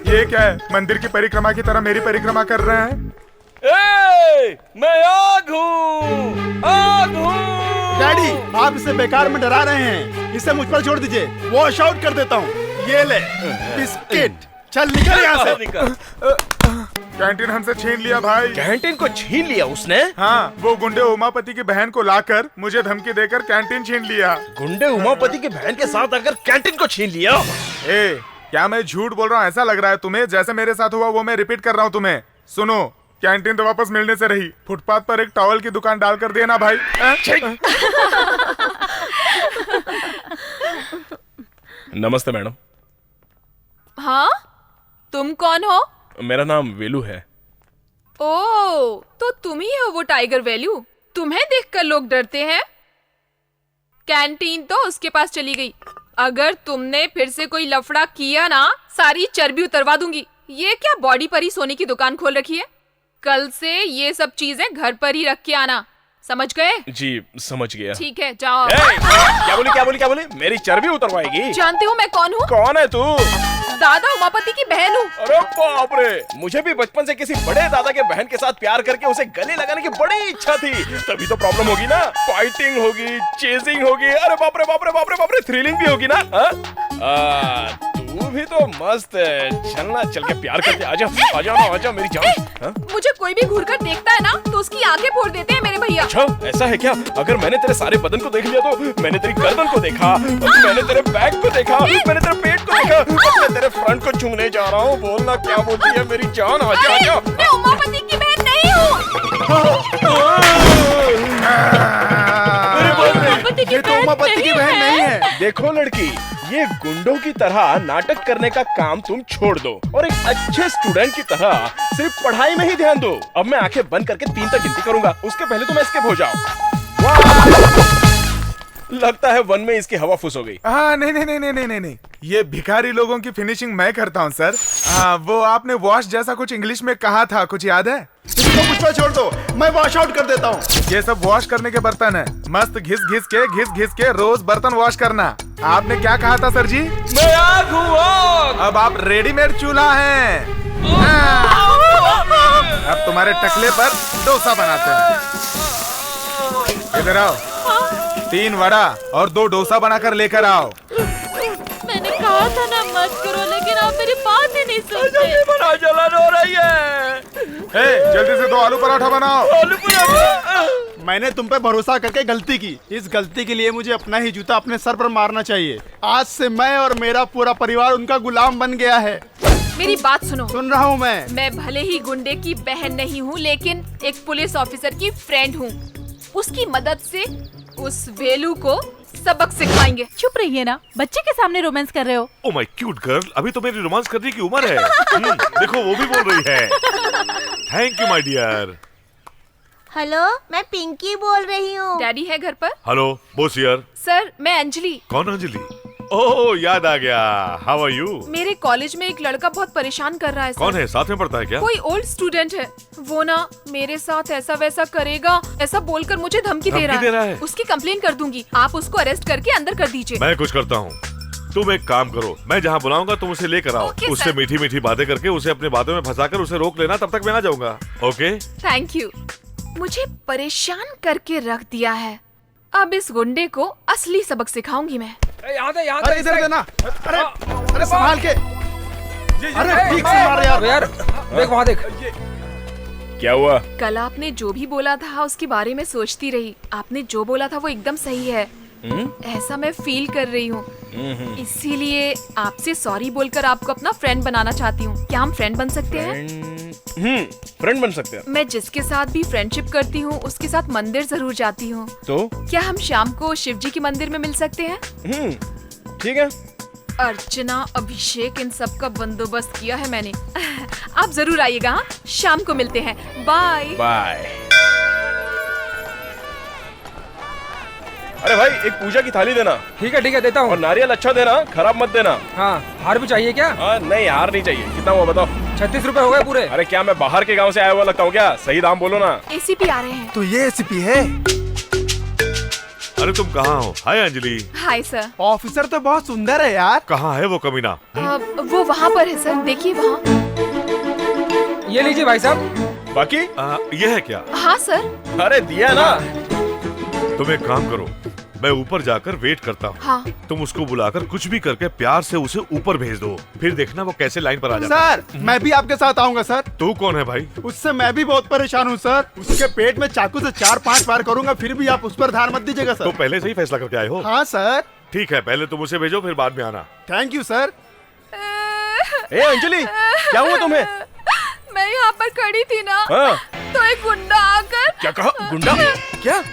ये क्या है, मंदिर की परिक्रमा की तरह मेरी परिक्रमा कर रहे हैं? मैं आग हूँ, आग हूँ। डैडी, आप इसे बेकार में डरा रहे हैं, इसे मुझ पर छोड़ दीजिए, वॉश आउट कर देता हूँ। ये ले बिस्किट, चल निकल यहाँ से। कैंटीन हमसे छीन लिया भाई। कैंटीन को छीन लिया उसने? हाँ, वो गुंडे उमापति की बहन को लाकर मुझे धमकी देकर कैंटीन छीन लिया। गुंडे उमापति की बहन के साथ आकर कैंटीन को छीन लिया? क्या मैं झूठ बोल रहा हूँ ऐसा लग रहा है तुम्हें? जैसे मेरे साथ हुआ वो मैं रिपीट कर रहा हूँ तुम्हें। सुनो, कैंटीन तो वापस मिलने से रही, फुटपाथ पर एक टॉवल की दुकान डालकर देना भाई। नमस्ते मैडम। हाँ, तुम कौन हो? मेरा नाम वेलू है। ओह, तो तुम ही हो वो टाइगर वैल्यू? तुम्हें देखकर लोग डरते हैं। कैंटीन तो उसके पास चली गई। अगर तुमने फिर से कोई लफड़ा किया ना, सारी चर्बी उतरवा दूंगी। ये क्या बॉडी पर ही सोने की दुकान खोल रखी है? कल से ये सब चीजें घर पर ही रख के आना, समझ गए? जी समझ गया। ठीक है, जाओ। क्या बोली? मेरी चर्बी उतरवाएगी? जानते हो मैं कौन हूँ? कौन है तू? दादा उमापति की बहन हूँ। अरे बाप रे, मुझे भी बचपन से किसी बड़े दादा के बहन के साथ प्यार करके उसे गले लगाने की बड़ी इच्छा थी। तभी तो प्रॉब्लम होगी ना, फाइटिंग होगी, चेजिंग होगी, अरे बाप रे बाप रे बाप रे बाप रे, थ्रिलिंग भी होगी ना। तू भी तो मस्त है, चलना चल के प्यार करके आजा आजा ना, आजा मेरी जान। मुझे कोई भी घूर कर देखता है ना तो उसकी आंखें फोड़ देते हैं मेरे भैया। अच्छा ऐसा है क्या? अगर मैंने तेरे सारे बदन को देख लिया तो मैंने तेरी गर्दन को देखा, मैंने तेरे बैक को देखा, मैंने तेरे पेट को देखा, मैं तेरे फ्रंट को चूमने जा रहा हूँ। बोलना क्या बोलती है मेरी जान, आजा आजा। मैं उमापति की बहन नहीं हूँ। ये तो उमापति की बहन नहीं है। देखो लड़की, ये गुंडों की तरह नाटक करने का काम तुम छोड़ दो और एक अच्छे स्टूडेंट की तरह सिर्फ पढ़ाई में ही ध्यान दो। अब मैं आंखें बंद करके 3 तक गिनती करूंगा, उसके पहले तुम एस्केप हो जाओ। लगता है 1 में इसकी हवा फुस हो गई। हाँ नहीं नहीं नहीं नहीं नहीं नहीं, ये भिखारी लोगों की फिनिशिंग मैं करता हूँ सर। वो आपने वॉश जैसा कुछ इंग्लिश में कहा था, कुछ याद है? इसको मुझ पे छोड़ दो, मैं वॉश आउट कर देता हूँ। ये सब वॉश करने के बर्तन है, मस्त घिस घिस के रोज बर्तन वॉश करना। आपने क्या कहा था सर जी? मैं आग हूँ आग। अब आप रेडीमेड चूल्हा हैं। अब तुम्हारे टकले पर डोसा बनाते हैं। इधर आओ, 3 वड़ा और 2 डोसा बनाकर लेकर आओ। मैंने कहा था ना मत करो, लेकिन आप मेरी बात ही नहीं सुनते। बना, जलन हो रही है। जल्दी से 2 आलू पराठा बनाओ। आलू पराठा। मैंने तुम पे भरोसा करके गलती की, इस गलती के लिए मुझे अपना ही जूता अपने सर पर मारना चाहिए। आज से मैं और मेरा पूरा परिवार उनका गुलाम बन गया है। मेरी बात सुनो। सुन रहा हूँ मैं भले ही गुंडे की बहन नहीं हूँ, लेकिन एक पुलिस ऑफिसर की फ्रेंड हूँ। उसकी मदद से उस वेलू को सबक सिखाएंगे। चुप रहिए ना, बच्चे के सामने रोमांस कर रहे हो। ओ माय क्यूट गर्ल, अभी तो मेरी रोमांस करने की उम्र है। देखो वो भी बोल रही है। Thank you my dear. Hello, मैं पिंकी बोल रही हूँ। डैडी है घर पर? Hello Bose here. सर मैं अंजलि। कौन अंजलि? ओह याद आ गया। How are you? मेरे कॉलेज में एक लड़का बहुत परेशान कर रहा है सर। कौन है? साथ में पढ़ता है क्या? कोई ओल्ड स्टूडेंट है। वो ना मेरे साथ ऐसा वैसा करेगा, ऐसा बोलकर मुझे धमकी दे रहा है। उसकी कंप्लेन कर दूंगी, आप उसको अरेस्ट करके अंदर कर दीजिए। मैं कुछ करता हूँ, तुम एक काम करो, मैं जहाँ बुलाऊंगा तुम उसे लेकर आओ। उससे मीठी मीठी बातें करके उसे अपने बातों में फंसाकर उसे रोक लेना, तब तक मैं आ जाऊंगा। Okay thank you. मुझे परेशान करके रख दिया है, अब इस गुंडे को असली सबक सिखाऊंगी मैं। अरे इधर देना। अरे संभाल के। अरे ठीक से मार यार। देख वहाँ देख। क्या हुआ? कल आपने जो भी बोला था उसके बारे में सोचती रही। आपने जो बोला था वो एकदम सही है। ऐसा मैं फील कर रही हूँ, इसीलिए आपसे सॉरी बोलकर आपको अपना फ्रेंड बनाना चाहती हूँ। क्या हम फ्रेंड बन सकते हैं? फ्रेंड बन सकते हैं। मैं जिसके साथ भी फ्रेंडशिप करती हूँ उसके साथ मंदिर जरूर जाती हूँ। तो क्या हम शाम को शिव जी के मंदिर में मिल सकते हैं? ठीक है। अर्चना, अभिषेक, इन सब का बंदोबस्त किया है मैंने। आप जरूर आइएगा। हाँ, शाम को मिलते हैं। Bye bye. अरे भाई एक पूजा की थाली देना। ठीक है देता हूँ। और नारियल अच्छा देना, खराब मत देना। हाँ, हार भी चाहिए क्या? नहीं हार नहीं चाहिए। कितना हुआ बताओ? 36 रुपए हो गए पूरे। अरे क्या मैं बाहर के गांव से आया हुआ लगता हूँ क्या? सही दाम बोलो ना। एसीपी आ रहे हैं। तो ये एसीपी है? अरे तुम कहाँ हो? Hi Anjali. Hi sir. Officer तो बहुत सुंदर है यार। कहाँ है वो कमीना? वो वहाँ पर है सर, देखिए वहाँ। ये लीजिए भाई साहब। बाकी ये है क्या? हाँ सर। अरे दिया ना। तुम एक काम करो, मैं ऊपर जाकर वेट करता हूँ। हाँ। तुम उसको बुलाकर कुछ भी करके प्यार से उसे ऊपर भेज दो, फिर देखना वो कैसे लाइन पर आ जाता है। सर मैं भी आपके साथ आऊंगा सर। तू कौन है भाई? उससे मैं भी बहुत परेशान हूँ सर। उसके पेट में चाकू से 4-5 बार करूंगा, फिर भी आप उस पर ध्यान मत दीजिएगा सर। तो पहले से ही फैसला करके आए हो? हाँ सर। ठीक है, पहले तुम उसे भेजो, फिर बाद में आना। Thank you sir. ए अंजलि, क्या हुआ तुम्हें? मैं यहाँ पर खड़ी थी ना, तो एक गुंडा आकर। क्या कहा? गुंडा? क्या?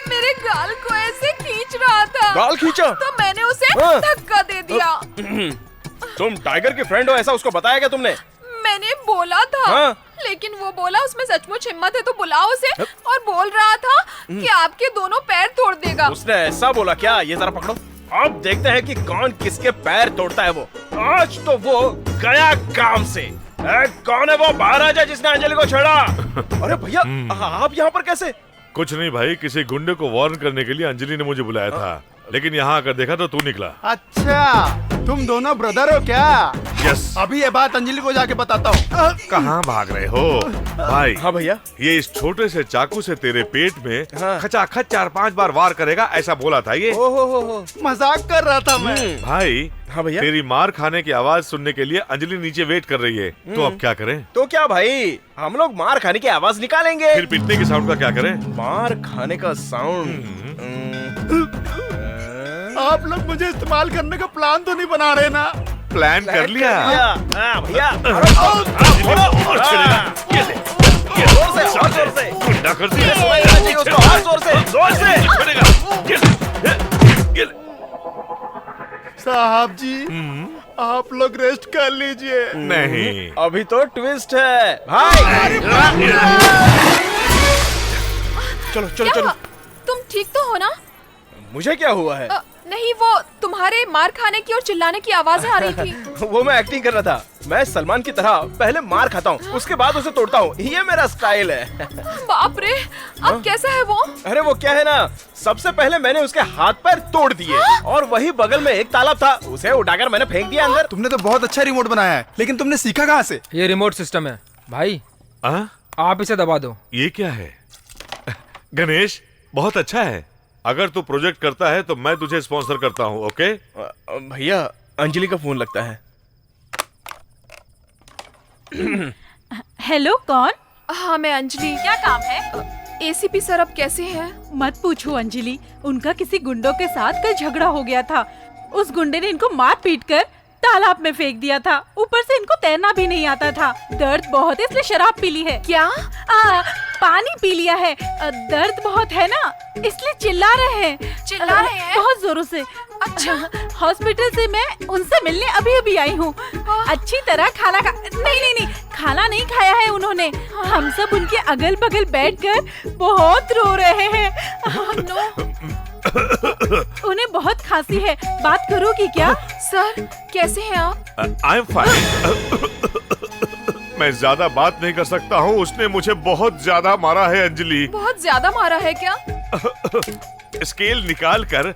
मेरे गाल को ऐसे खींच रहा था। गाल खींचा? तो मैंने उसे धक्का दे दिया। तुम टाइगर की फ्रेंड हो, ऐसा उसको बताया क्या तुमने? मैंने बोला था। लेकिन वो बोला उसमें सचमुच हिम्मत है तो बुलाओ उसे, और बोल रहा था कि आपके दोनों पैर तोड़ देगा। उसने ऐसा बोला क्या? ये जरा पकड़ो, अब देखते हैं कि कौन किसके पैर तोड़ता है। वो आज तो वो गया काम से। कौन है वो? बाहर आ जाए जिसने अंजलि को छेड़ा। अरे भैया आप यहाँ पर कैसे? कुछ नहीं भाई, किसी गुंडे को वार्न करने के लिए अंजलि ने मुझे बुलाया था। लेकिन यहाँ आकर देखा तो तू निकला। अच्छा, तुम दोनों ब्रदर हो क्या? यस। अभी ये बात अंजलि को जाके बताता हूँ। कहाँ भाग रहे हो भाई? हाँ भैया। ये इस छोटे से चाकू से तेरे पेट में खचाखच 4-5 बार वार करेगा ऐसा बोला था ये। ओहो, मजाक कर रहा था मैं। भाई हाँ भैया। तेरी मार खाने की आवाज सुनने के लिए अंजलि नीचे वेट कर रही है, तो अब क्या करें? तो क्या भाई, हम लोग मार खाने की आवाज निकालेंगे। फिर पीटने के साउंड का क्या करें? मार खाने का साउंड। आप लोग मुझे इस्तेमाल करने का प्लान तो नहीं बना रहे ना? प्लान कर लिया। भैया गुंडा कर दिया। साहब जी, आप लोग रेस्ट कर लीजिए। नहीं, अभी तो ट्विस्ट है भाई। चलो चलो चलो। तुम ठीक तो हो ना? मुझे क्या हुआ है? नहीं, वो तुम्हारे मार खाने की और चिल्लाने की आवाजें आ रही थी। वो मैं एक्टिंग कर रहा था। मैं सलमान की तरह पहले मार खाता हूँ, उसके बाद उसे तोड़ता हूँ। ये मेरा स्टाइल है। बाप रे, अब कैसा है वो? अरे वो क्या है ना, सबसे पहले मैंने उसके हाथ पैर तोड़ दिए और वही बगल में एक तालाब था, उसे उठाकर मैंने फेंक दिया अंदर। तुमने तो बहुत अच्छा रिमोट बनाया है, लेकिन तुमने सीखा कहाँ से? ये रिमोट सिस्टम है भाई। आप इसे दबा दो। ये क्या है? गणेश, बहुत अच्छा है। अगर तू प्रोजेक्ट करता है तो मैं तुझे स्पॉन्सर करता हूँ। ओके भैया, अंजलि का फोन लगता है। हेलो, कौन? हाँ, मैं अंजलि। क्या काम है? एसीपी सर अब कैसे हैं? मत पूछो अंजलि, उनका किसी गुंडों के साथ कल झगड़ा हो गया था। उस गुंडे ने इनको मार पीट कर तालाब में फेंक दिया था। ऊपर से इनको तैरना भी नहीं आता था। दर्द बहुत है इसलिए शराब पी ली है। क्या? पानी पी लिया है। दर्द बहुत है ना, इसलिए चिल्ला रहे हैं। चिल्ला रहे हैं? बहुत जोरों से। अच्छा। हॉस्पिटल से मैं उनसे मिलने अभी अभी आई हूँ। अच्छी तरह खाना नहीं, खाना नहीं खाया है उन्होंने। हम सब उनके अगल बगल बैठकर बहुत रो रहे हैं। उन्हें बहुत खांसी है, बात करोगी क्या? सर, कैसे हैं आप? I am fine. मैं ज्यादा बात नहीं कर सकता हूँ। उसने मुझे बहुत ज्यादा मारा है अंजलि। बहुत ज्यादा मारा है क्या? स्केल निकाल कर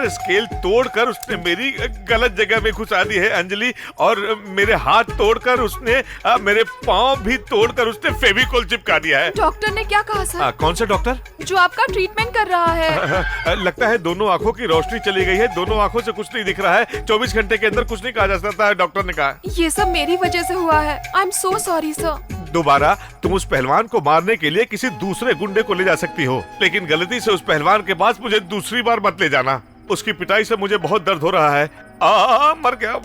स्केल तोड़कर उसने मेरी गलत जगह में घुसा दी है अंजलि, और मेरे हाथ तोड़कर उसने मेरे पाँव भी तोड़कर उसने फेविकोल चिपका दिया है। डॉक्टर ने क्या कहा सर? कौन सा डॉक्टर? जो आपका ट्रीटमेंट कर रहा है। लगता है दोनों आंखों की रोशनी चली गई है, दोनों आंखों से कुछ नहीं दिख रहा है। 24 घंटे के अंदर कुछ नहीं कहा जा सकता है, डॉक्टर ने कहा। ये सब मेरी वजह से हुआ है। I am so sorry sir. दोबारा तुम उस पहलवान को मारने के लिए किसी दूसरे गुंडे को ले जा सकती हो, लेकिन गलती से उस पहलवान के पास मुझे दूसरी बार मत ले जाना। उसकी पिटाई से मुझे बहुत दर्द हो रहा है। मर गया।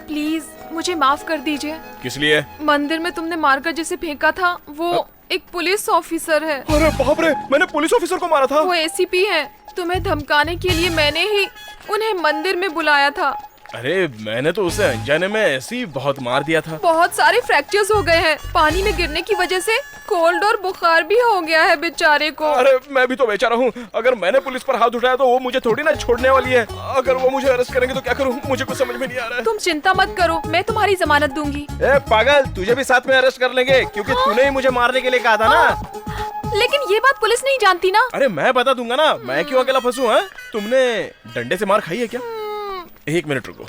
प्लीज मुझे माफ कर दीजिए। किस लिए? मंदिर में तुमने मारकर जिसे फेंका था वो एक पुलिस ऑफिसर है। अरे बाप रे, मैंने पुलिस ऑफिसर को मारा था। वो एसीपी है। तुम्हें धमकाने के लिए मैंने ही उन्हें मंदिर में बुलाया था। अरे मैंने तो उसे अनजाने में ऐसे ही बहुत मार दिया था। बहुत सारे फ्रैक्चर्स हो गए हैं। पानी में गिरने की वजह से कोल्ड और बुखार भी हो गया है बेचारे को। अरे मैं भी तो बेचारा हूँ। अगर मैंने पुलिस पर हाथ उठाया तो वो मुझे थोड़ी ना छोड़ने वाली है। अगर वो मुझे अरेस्ट करेंगे तो क्या करूँ, मुझे कुछ समझ में नहीं आ रहा है। तुम चिंता मत करो, मैं तुम्हारी जमानत दूंगी। ए पागल, तुझे भी साथ में अरेस्ट कर लेंगे, क्योंकि तूने ही मुझे मारने के लिए कहा था ना। लेकिन ये बात पुलिस नहीं जानती ना। अरे मैं बता दूंगा ना, मैं क्यों अकेला फंसूं? हाँ, तुमने डंडे से मार खाई है क्या? 1 मिनट रुको।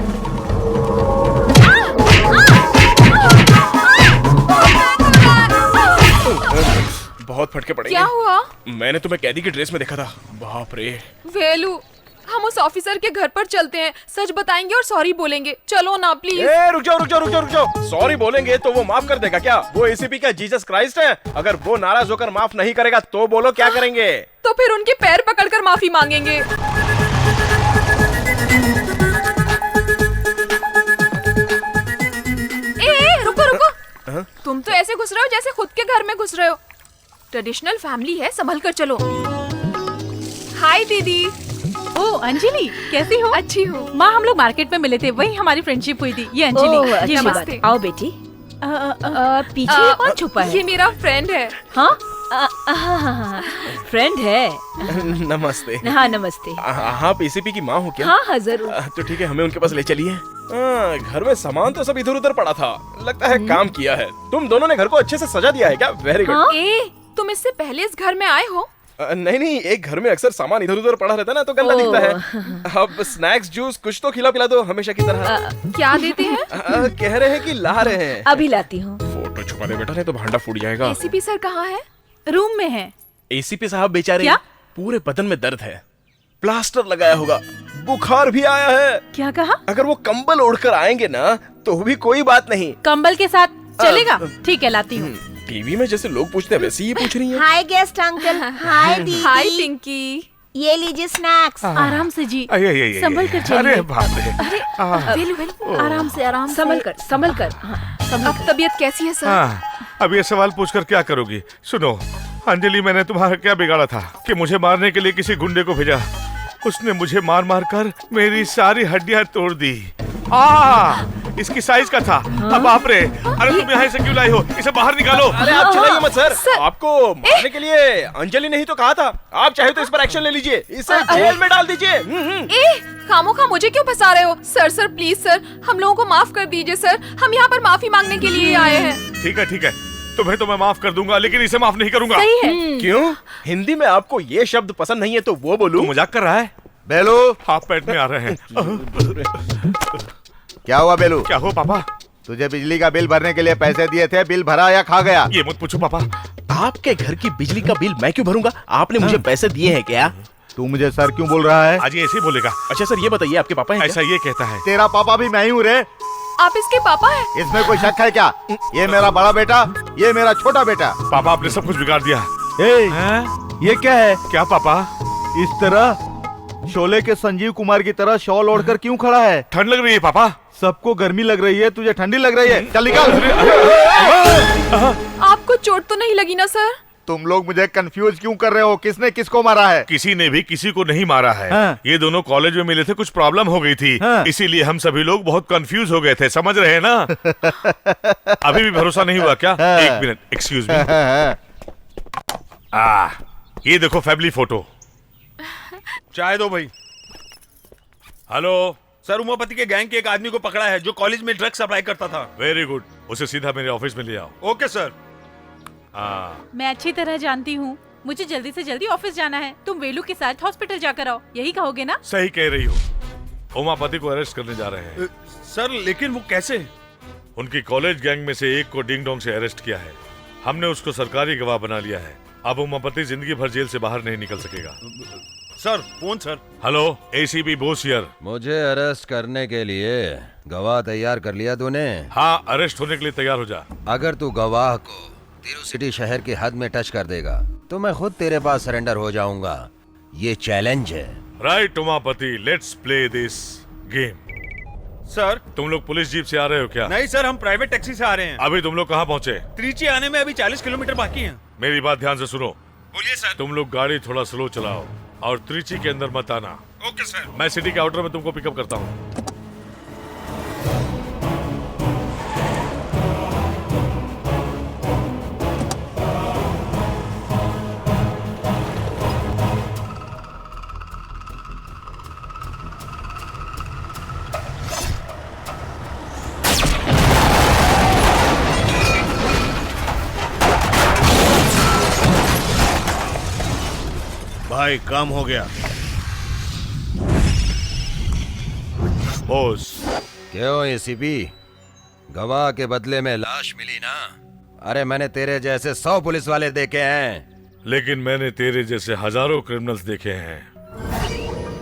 बहुत फटके पड़ेंगे। क्या हुआ? मैंने तुम्हें कैदी की ड्रेस में देखा था। बाप रे। वेलू, हम उस ऑफिसर के घर पर चलते हैं, सच बताएंगे और सॉरी बोलेंगे। चलो ना प्लीज। रुक जाओ। सॉरी बोलेंगे तो वो माफ कर देगा क्या? वो एसीपी का जीसस क्राइस्ट है? अगर वो नाराज होकर माफ नहीं करेगा तो बोलो क्या करेंगे? तो फिर उनके पैर पकड़कर माफी मांगेंगे। रुको। तुम तो ऐसे घुस रहे हो जैसे खुद के घर में घुस रहे हो। ट्रेडिशनल फैमिली है, संभल कर चलो। हाय दीदी। ओ अंजलि, कैसी हो? अच्छी हूँ। माँ, हम लोग मार्केट में मिले थे, वही हमारी फ्रेंडशिप हुई थी। ये अंजलि। नमस्ते। आओ बेटी। पीछे कौन छुपा है? ये मेरा फ्रेंड है। हाँ, फ्रेंड है। नमस्ते। हाँ नमस्ते। आप एसीपी की माँ हो क्या? हाँ जरूर। तो ठीक है, हमें उनके पास ले चलिए। घर में सामान तो सब इधर उधर पड़ा था, लगता है काम किया है। तुम दोनों ने घर को अच्छे से सजा दिया है क्या? Very good. तुम इससे पहले इस घर में आए हो? नहीं नहीं, एक घर में अक्सर सामान इधर उधर पड़ा रहता है ना, तो गंदा दिखता है। अब स्नैक्स जूस कुछ तो खिला पिला दो हमेशा की तरह। क्या देते हैं? कह रहे हैं कि ला रहे हैं। अभी लाती हूँ। फोटो छुपा दे बेटा, नहीं तो भांडा फूट जाएगा। एसीपी सर कहाँ है? रूम में है। एसीपी साहब बेचारे क्या? पूरे बदन में दर्द है, प्लास्टर लगाया होगा, बुखार भी आया है। क्या कहा? अगर वो कंबल ओढ़कर आएंगे ना तो भी कोई बात नहीं। कंबल के साथ चलेगा? ठीक है, लाती हूँ। टीवी में जैसे लोग पूछते हैं वैसे ये पूछ रही है। हाय गेस्ट अंकल। हाय दीदी। हाय पिंकी। ये लीजिए स्नैक्स। आराम से जी, संभल कर चलिए। अरे बाप रे। अरे वेलू वेलू, आराम से संभल कर, संभल कर। अब तबीयत कैसी है सर? हाँ, अब ये सवाल पूछकर क्या करोगी? सुनो अंजलि, मैंने तुम्हारा क्या बिगाड़ा था कि मुझे मारने के लिए किसी गुंडे को भेजा? उसने मुझे मार मार कर मेरी सारी हड्डियां तोड़ दी। इसकी साइज का था। अब बाप रे, अरे तुम यहाँ से क्यों लाई हो? इसे बाहर निकालो। अरे आप चलाइए मत सर, आपको मारने के लिए अंजलि नहीं तो कहा था। आप चाहे तो इस पर एक्शन ले लीजिए, इसे जेल में डाल दीजिए। खामोखा मुझे क्यों फंसा रहे हो? सर प्लीज सर, हम लोगों को माफ कर दीजिए सर, हम यहाँ पर माफी मांगने के लिए आए हैं। ठीक है, तुम्हें तो मैं माफ कर दूंगा, लेकिन इसे माफ नहीं करूंगा। सही है। क्यों? हिंदी में आपको ये शब्द पसंद नहीं है तो वो बोलूं? मजाक कर रहा है? बेलू, हाथ पेट में आ रहे हैं। क्या हुआ बेलू? क्या हो पापा? तुझे बिजली का बिल भरने के लिए पैसे दिए थे, बिल भरा या खा गया? ये मत पूछो पापा। आपके घर की बिजली का बिल मैं क्यों भरूंगा? आपने मुझे पैसे दिए हैं क्या? तू मुझे सर क्यों बोल रहा है? आज ये ऐसे ही बोलेगा। अच्छा सर, ये बताइए आपके पापा हैं? ऐसा ये कहता है। तेरा पापा भी मैं ही हूँ रे। आप इसके पापा हैं? इसमें कोई शक है क्या? ये मेरा बड़ा बेटा, ये मेरा छोटा बेटा। पापा आपने सब कुछ बिगाड़ दिया। ये क्या है? क्या पापा? इस तरह शोले के संजीव कुमार की तरह शॉल ओढ़कर क्यों खड़ा है? ठंड लग रही है पापा। सबको गर्मी लग रही है, तुझे ठंडी लग रही है। चल निकल। आपको चोट तो नहीं लगी ना सर? तुम लोग मुझे कंफ्यूज क्यों कर रहे हो? किसने किसको मारा है? किसी ने भी किसी को नहीं मारा है। ये दोनों कॉलेज में मिले थे, कुछ प्रॉब्लम हो गई थी, इसीलिए हम सभी लोग बहुत कंफ्यूज हो गए थे, समझ रहे हैं ना? अभी भी भरोसा नहीं हुआ क्या? एक मिनट, एक्सक्यूज मी। ये देखो फैमिली फोटो। चाय दो भाई। हेलो सर, उमापति के गैंग के एक आदमी को पकड़ा है जो कॉलेज में ड्रग्स सप्लाई करता था। वेरी गुड, उसे सीधा मेरे ऑफिस में ले आओ। Okay sir. मैं अच्छी तरह जानती हूँ, मुझे जल्दी से जल्दी ऑफिस जाना है। तुम वेलू के साथ हॉस्पिटल जाकर आओ, यही कहोगे ना? सही कह रही हो। उमापति को अरेस्ट करने जा रहे हैं। सर लेकिन वो कैसे? उनकी कॉलेज गैंग में से एक को डिंग डोंग से अरेस्ट किया है। हमने उसको सरकारी गवाह बना लिया है। अब उमापति जिंदगी भर जेल से बाहर नहीं निकल सकेगा। Sir phone sir. Hello, ACP Bose here. मुझे अरेस्ट करने के लिए गवाह तैयार कर लिया तूने? हाँ, अरेस्ट होने के लिए तैयार हो जा। अगर तू गवाह को तिरुसिटी शहर की हद में टच कर देगा तो मैं खुद तेरे पास सरेंडर हो जाऊंगा। ये चैलेंज है। Right Umapati, let's play this game. Sir, तुम लोग पुलिस जीप से आ रहे हो क्या? नहीं सर, हम प्राइवेट टैक्सी से आ रहे हैं। अभी तुम लोग कहाँ पहुँचे? त्रिची आने में अभी 40 किलोमीटर बाकी है। मेरी बात ध्यान से सुनो। बोलिए सर। तुम लोग गाड़ी थोड़ा स्लो चलाओ और त्रिची के अंदर मत आना। Okay sir. मैं सिटी के आउटर में तुमको पिकअप करता हूँ। भाई काम हो गया। बॉस। क्यों एसीपी, गवाह के बदले में लाश मिली ना? अरे मैंने तेरे जैसे 100 पुलिस वाले देखे हैं, लेकिन मैंने तेरे जैसे हजारों क्रिमिनल्स देखे हैं।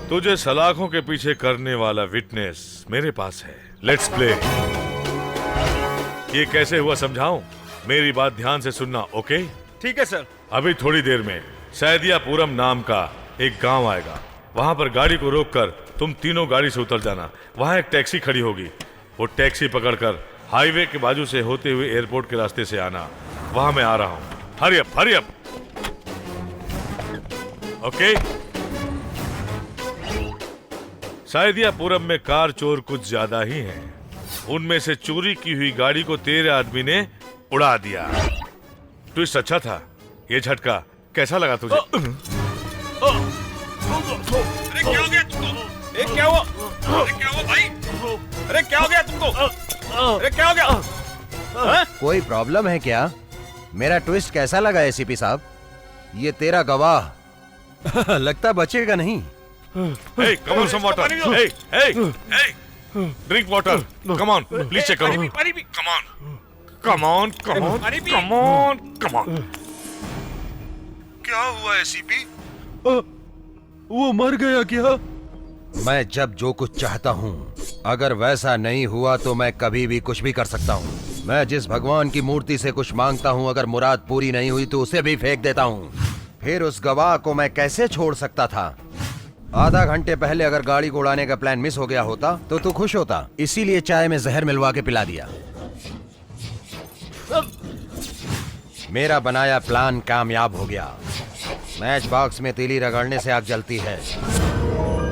तुझे सलाखों के पीछे करने वाला विटनेस मेरे पास है। Let's play. ये कैसे हुआ समझाऊं? मेरी बात ध्यान से सुनना, ओके? ठीक है सर। अभी थोड़ी देर में सैदियापुरम नाम का एक गांव आएगा। वहां पर गाड़ी को रोककर तुम तीनों गाड़ी से उतर जाना। वहां एक टैक्सी खड़ी होगी, वो टैक्सी पकड़कर हाईवे के बाजू से होते हुए एयरपोर्ट के रास्ते से आना। वहां मैं आ रहा हूं। Hurry up, hurry up. Okay? Saidiyapuram में कार चोर कुछ ज्यादा ही हैं। उनमें से चोरी की हुई गाड़ी को तेरे आदमी ने उड़ा दिया। ट्विस्ट अच्छा था। ये झटका कैसा लगा तुझे? अरे क्या हो गया तुमको? क्या हुआ? अरे क्या हुआ भाई? अरे क्या हो गया तुमको? अरे क्या हो गया? कोई प्रॉब्लम है क्या? मेरा ट्विस्ट कैसा लगा एसीपी साहब? ये तेरा गवाह लगता बचेगा नहीं। Hey, come on, some water. Hey, drink water. Come on, please check out. Come on. Come on. क्या हुआ एसीपी? वो मर गया क्या? मैं जब जो कुछ चाहता हूँ, अगर वैसा नहीं हुआ तो मैं कभी भी कुछ भी कर सकता हूँ। मैं जिस भगवान की मूर्ति से कुछ मांगता हूँ, अगर मुराद पूरी नहीं हुई तो उसे भी फेंक देता हूँ। फिर उस गवाह को मैं कैसे छोड़ सकता था? आधा घंटे पहले अगर गाड़ी को उड़ाने का प्लान मिस हो गया होता तो तू खुश होता, इसीलिए चाय में जहर मिलवा के पिला दिया। मेरा बनाया प्लान कामयाब हो गया। मैच बॉक्स में तीली रगड़ने से आग जलती है।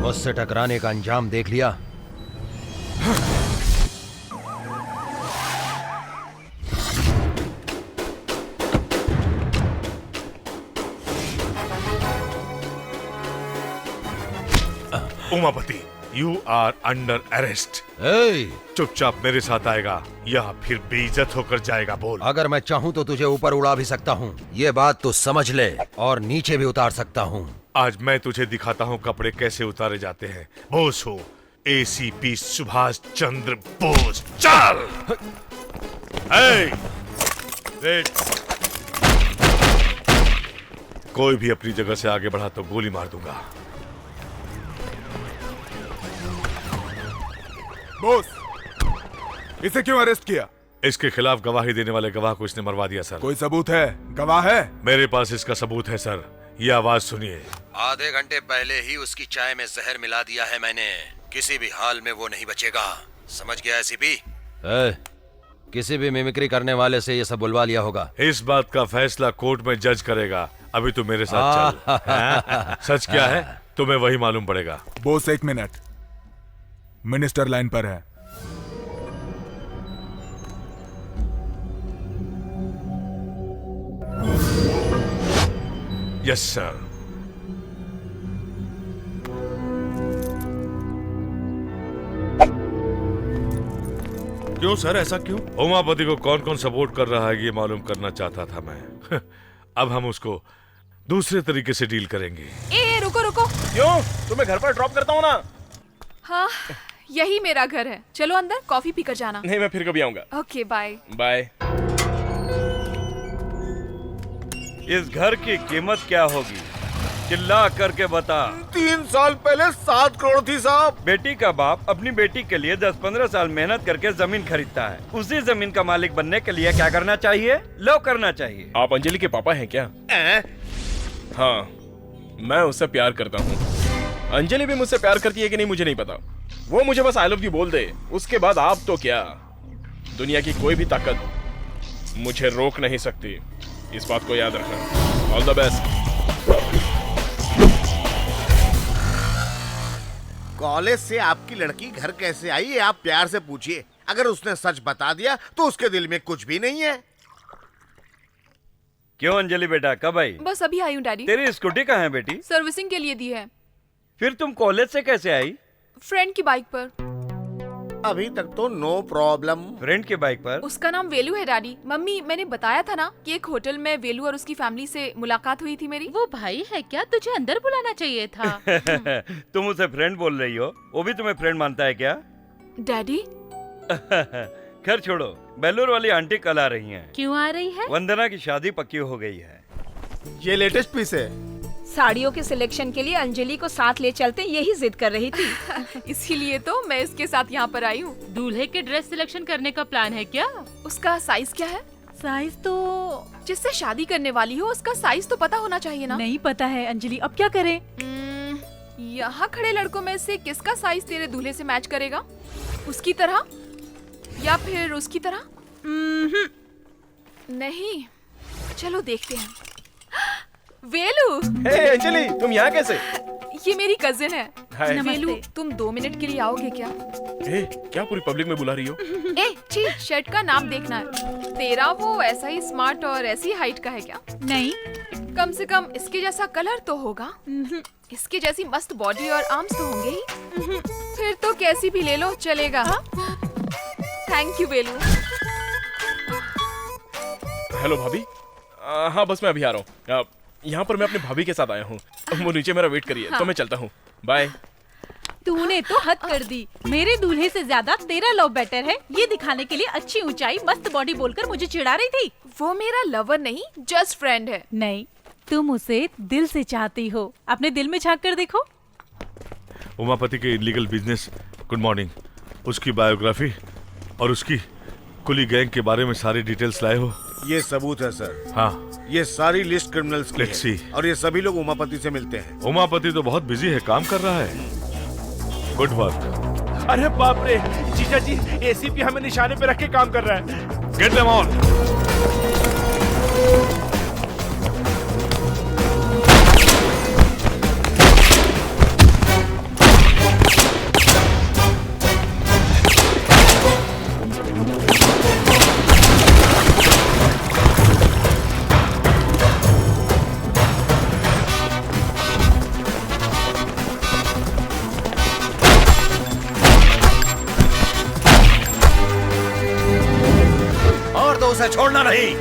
मुझसे टकराने का अंजाम देख लिया। Umapati, you are under arrest. चुपचाप मेरे साथ आएगा या फिर बेइज्जत होकर जाएगा। बोल। अगर मैं चाहूँ तो तुझे ऊपर उड़ा भी सकता हूँ, ये बात तो समझ ले, और नीचे भी उतार सकता हूँ। आज मैं तुझे दिखाता हूँ कपड़े कैसे उतारे जाते हैं। बोस हो एसीपी सुभाष चंद्र बोस। चल। वेट। कोई भी अपनी जगह से आगे बढ़ा तो गोली मार दूंगा। बॉस, इसे क्यों अरेस्ट किया? इसके खिलाफ गवाही देने वाले गवाह को इसने मरवा दिया सर। कोई सबूत है? गवाह है? मेरे पास इसका सबूत है सर। ये आवाज सुनिए। आधे घंटे पहले ही उसकी चाय में जहर मिला दिया है मैंने। किसी भी हाल में वो नहीं बचेगा, समझ गया एसीपी? किसी भी मिमिक्री करने वाले से ये सब बुलवा लिया होगा। इस बात का फैसला कोर्ट में जज करेगा। अभी तू मेरे साथ चल। सच क्या है तुम्हें वही मालूम पड़ेगा। Boss, 1 minute. मिनिस्टर लाइन पर है। Yes sir. क्यों सर, ऐसा क्यों? उमापति को कौन कौन सपोर्ट कर रहा है ये मालूम करना चाहता था मैं। अब हम उसको दूसरे तरीके से डील करेंगे। ए रुको। क्यों? तुम्हें घर पर ड्रॉप करता हूँ ना। हाँ, यही मेरा घर है। चलो अंदर कॉफी पीकर जाना। नहीं, मैं फिर कभी आऊंगा। Okay, bye. बाय। इस घर की कीमत क्या होगी? चिल्ला करके बता। 3 साल पहले 7 करोड़ थी साहब। बेटी का बाप अपनी बेटी के लिए 10-15 साल मेहनत करके जमीन खरीदता है। उसी जमीन का मालिक बनने के लिए क्या करना चाहिए? लो करना चाहिए। आप अंजलि के पापा हैं क्या? हाँ, मैं उससे प्यार करता हूँ। अंजलि भी मुझसे प्यार करती है कि नहीं मुझे नहीं पता। वो मुझे बस आई लव यू बोल दे, उसके बाद आप तो क्या, दुनिया की कोई भी ताकत मुझे रोक नहीं सकती। इस बात को याद रखना। All the best. कॉलेज से आपकी लड़की घर कैसे आई ये आप प्यार से पूछिए। अगर उसने सच बता दिया तो उसके दिल में कुछ भी नहीं है। क्यों अंजलि बेटा, कब आई? बस अभी आई हूँ डैडी। तेरी स्कूटी कहाँ है बेटी? सर्विसिंग के लिए दी है। फिर तुम कॉलेज से कैसे आई? फ्रेंड की बाइक पर। अभी तक तो नो प्रॉब्लम। फ्रेंड की बाइक पर? उसका नाम वेलू है डैडी। मम्मी, मैंने बताया था ना कि एक होटल में वेलू और उसकी फैमिली से मुलाकात हुई थी मेरी। वो भाई है क्या? तुझे अंदर बुलाना चाहिए था। तुम उसे फ्रेंड बोल रही हो, वो भी तुम्हें फ्रेंड मानता है क्या? डैडी। खैर छोड़ो, बेलूर वाली आंटी कल आ रही हैं। क्यों आ रही है? वंदना की शादी पक्की हो गई है। ये लेटेस्ट पीस है। साड़ियों के सिलेक्शन के लिए अंजलि को साथ ले चलते, यही जिद कर रही थी। इसीलिए तो मैं इसके साथ यहाँ पर आई हूँ। दूल्हे के ड्रेस सिलेक्शन करने का प्लान है क्या? उसका साइज क्या है? साइज तो जिससे शादी करने वाली हो उसका साइज तो पता होना चाहिए ना। नहीं पता है अंजलि, अब क्या करें? यहाँ खड़े लड़कों में से किसका साइज तेरे दूल्हे से मैच करेगा? उसकी तरह या फिर उसकी तरह? नहीं, चलो देखते हैं। वेलू। हे अंजलि, तुम यहाँ कैसे? ये मेरी कजिन है। हाय। वेलू, तुम 2 मिनट के लिए आओगे क्या? क्या पूरी पब्लिक में बुला रही हो? छी, शर्ट का नाम देखना है। तेरा वो ऐसा ही स्मार्ट और ऐसी हाइट का है क्या? नहीं, कम से कम इसके जैसा कलर तो होगा। इसके जैसी मस्त बॉडी और आर्म्स तो होंगे ही। फिर तो कैसी भी ले लो चलेगा। Thank you Velu. हेलो भाभी। हाँ बस मैं अभी आ रहा हूँ। यहाँ पर मैं अपनी भाभी के साथ आया हूँ। वो नीचे मेरा वेट करिए। तो मैं चलता हूँ। बाय। तूने तो हद कर दी। मेरे दूल्हे से ज्यादा तेरा लव बेटर है, ये दिखाने के लिए अच्छी ऊंचाई मस्त बॉडी बोलकर मुझे चिढ़ा रही थी। वो मेरा लवर नहीं, जस्ट फ्रेंड है। नहीं, तुम उसे दिल से चाहती हो। अपने दिल में झांक कर देखो। उमापति के इलीगल बिजनेस, गुड मॉर्निंग, उसकी बायोग्राफी और उसकी कुली गैंग के बारे में सारी डिटेल्स लाए हो? ये सबूत है सर। हाँ, ये सारी लिस्ट क्रिमिनल्स की Let's है see. और ये सभी लोग उमापति से मिलते हैं। उमापति तो बहुत बिजी है, काम कर रहा है। Good work. अरे बाप रे, जीजा जी, एसीपी हमें निशाने पे रख के काम कर रहा है। Get them on. उसे छोड़ना नहीं।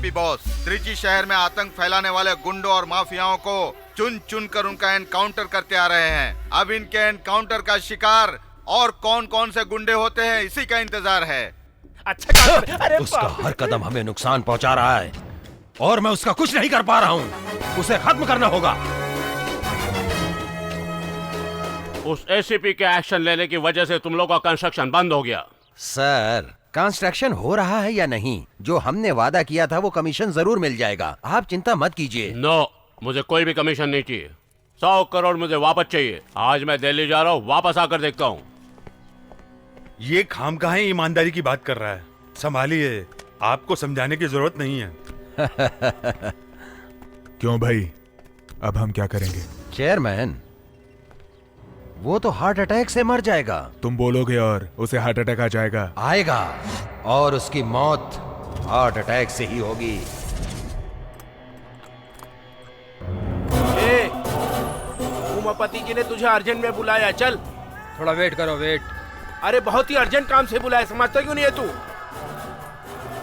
बॉस, त्रिची शहर में आतंक फैलाने वाले गुंडों और माफियाओं को चुन चुन कर उनका एनकाउंटर करते आ रहे हैं। अब इनके एनकाउंटर का शिकार और कौन कौन से गुंडे होते हैं, इसी का इंतजार है। अच्छा, अरे उसका हर कदम हमें नुकसान पहुंचा रहा है और मैं उसका कुछ नहीं कर पा रहा हूं। उसे खत्म करना होगा। उस एसीपी के एक्शन लेने की वजह से तुम लोग का कंस्ट्रक्शन बंद हो गया। सर, कंस्ट्रक्शन हो रहा है या नहीं, जो हमने वादा किया था वो कमीशन जरूर मिल जाएगा। आप चिंता मत कीजिए। नो, मुझे कोई भी कमीशन नहीं चाहिए। 100 करोड़ मुझे वापस चाहिए। आज मैं दिल्ली जा रहा हूँ, वापस आकर देखता हूँ। ये खामखा ईमानदारी की बात कर रहा है। संभालिए, आपको समझाने की जरूरत नहीं है। क्यों भाई, अब हम क्या करेंगे? चेयरमैन, वो तो हार्ट अटैक से मर जाएगा। तुम बोलोगे और उसे हार्ट अटैक आ जाएगा? आएगा, और उसकी मौत हार्ट अटैक से ही होगी। उमापति जी ने तुझे अर्जेंट में बुलाया, चल। थोड़ा वेट करो, वेट। अरे बहुत ही अर्जेंट काम से बुलाया, समझता क्यों नहीं है तू?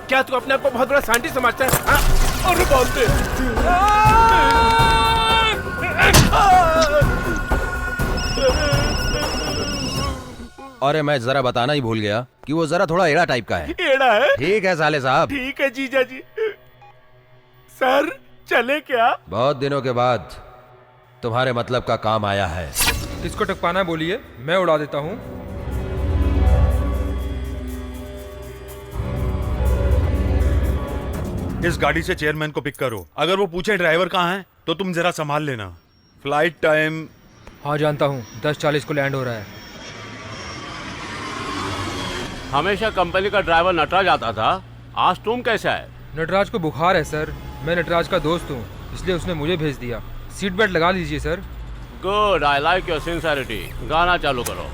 क्या तू अपने आप को बहुत बड़ा साइंटिस्ट समझता है? अरे बाप रे! अरे मैं जरा बताना ही भूल गया कि वो जरा थोड़ा एड़ा टाइप का है। एड़ा है? ठीक है साले साहब। ठीक है जीजा जी। सर, चले क्या? बहुत दिनों के बाद तुम्हारे मतलब का काम आया है। किसको टपकाना बोलिए, मैं उड़ा देता हूँ। इस गाड़ी से चेयरमैन को पिक करो। अगर वो पूछे ड्राइवर कहाँ है तो तुम जरा संभाल लेना। Flight time? हाँ जानता हूँ, 10:40 को लैंड हो रहा है। हमेशा कंपनी का ड्राइवर नटराज आता था, आज तुम कैसे आए? नटराज को बुखार है सर। मैं नटराज का दोस्त हूँ, इसलिए उसने मुझे भेज दिया। सीट बेल्ट लगा लीजिए sir. Good, I like your sincerity. गाना चालू करो।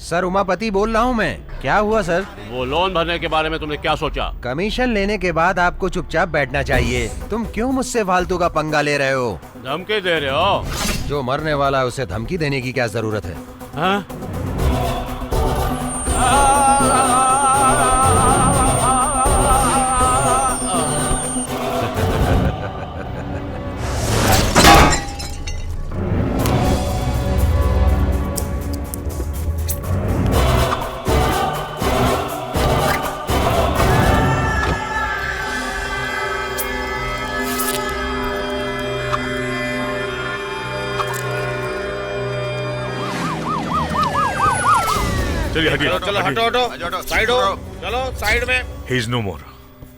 सर, उमापति बोल रहा हूँ मैं। क्या हुआ सर? वो लोन भरने के बारे में तुमने क्या सोचा? कमीशन लेने के बाद आपको चुपचाप बैठना चाहिए। तुम क्यों मुझसे फालतू का पंगा ले रहे हो? धमकी दे रहे हो? जो मरने वाला है उसे धमकी देने की क्या जरूरत है? हाँ? चलिए हटिए चलो हटो हटो साइड हो चलो साइड में। ही इज नो मोर।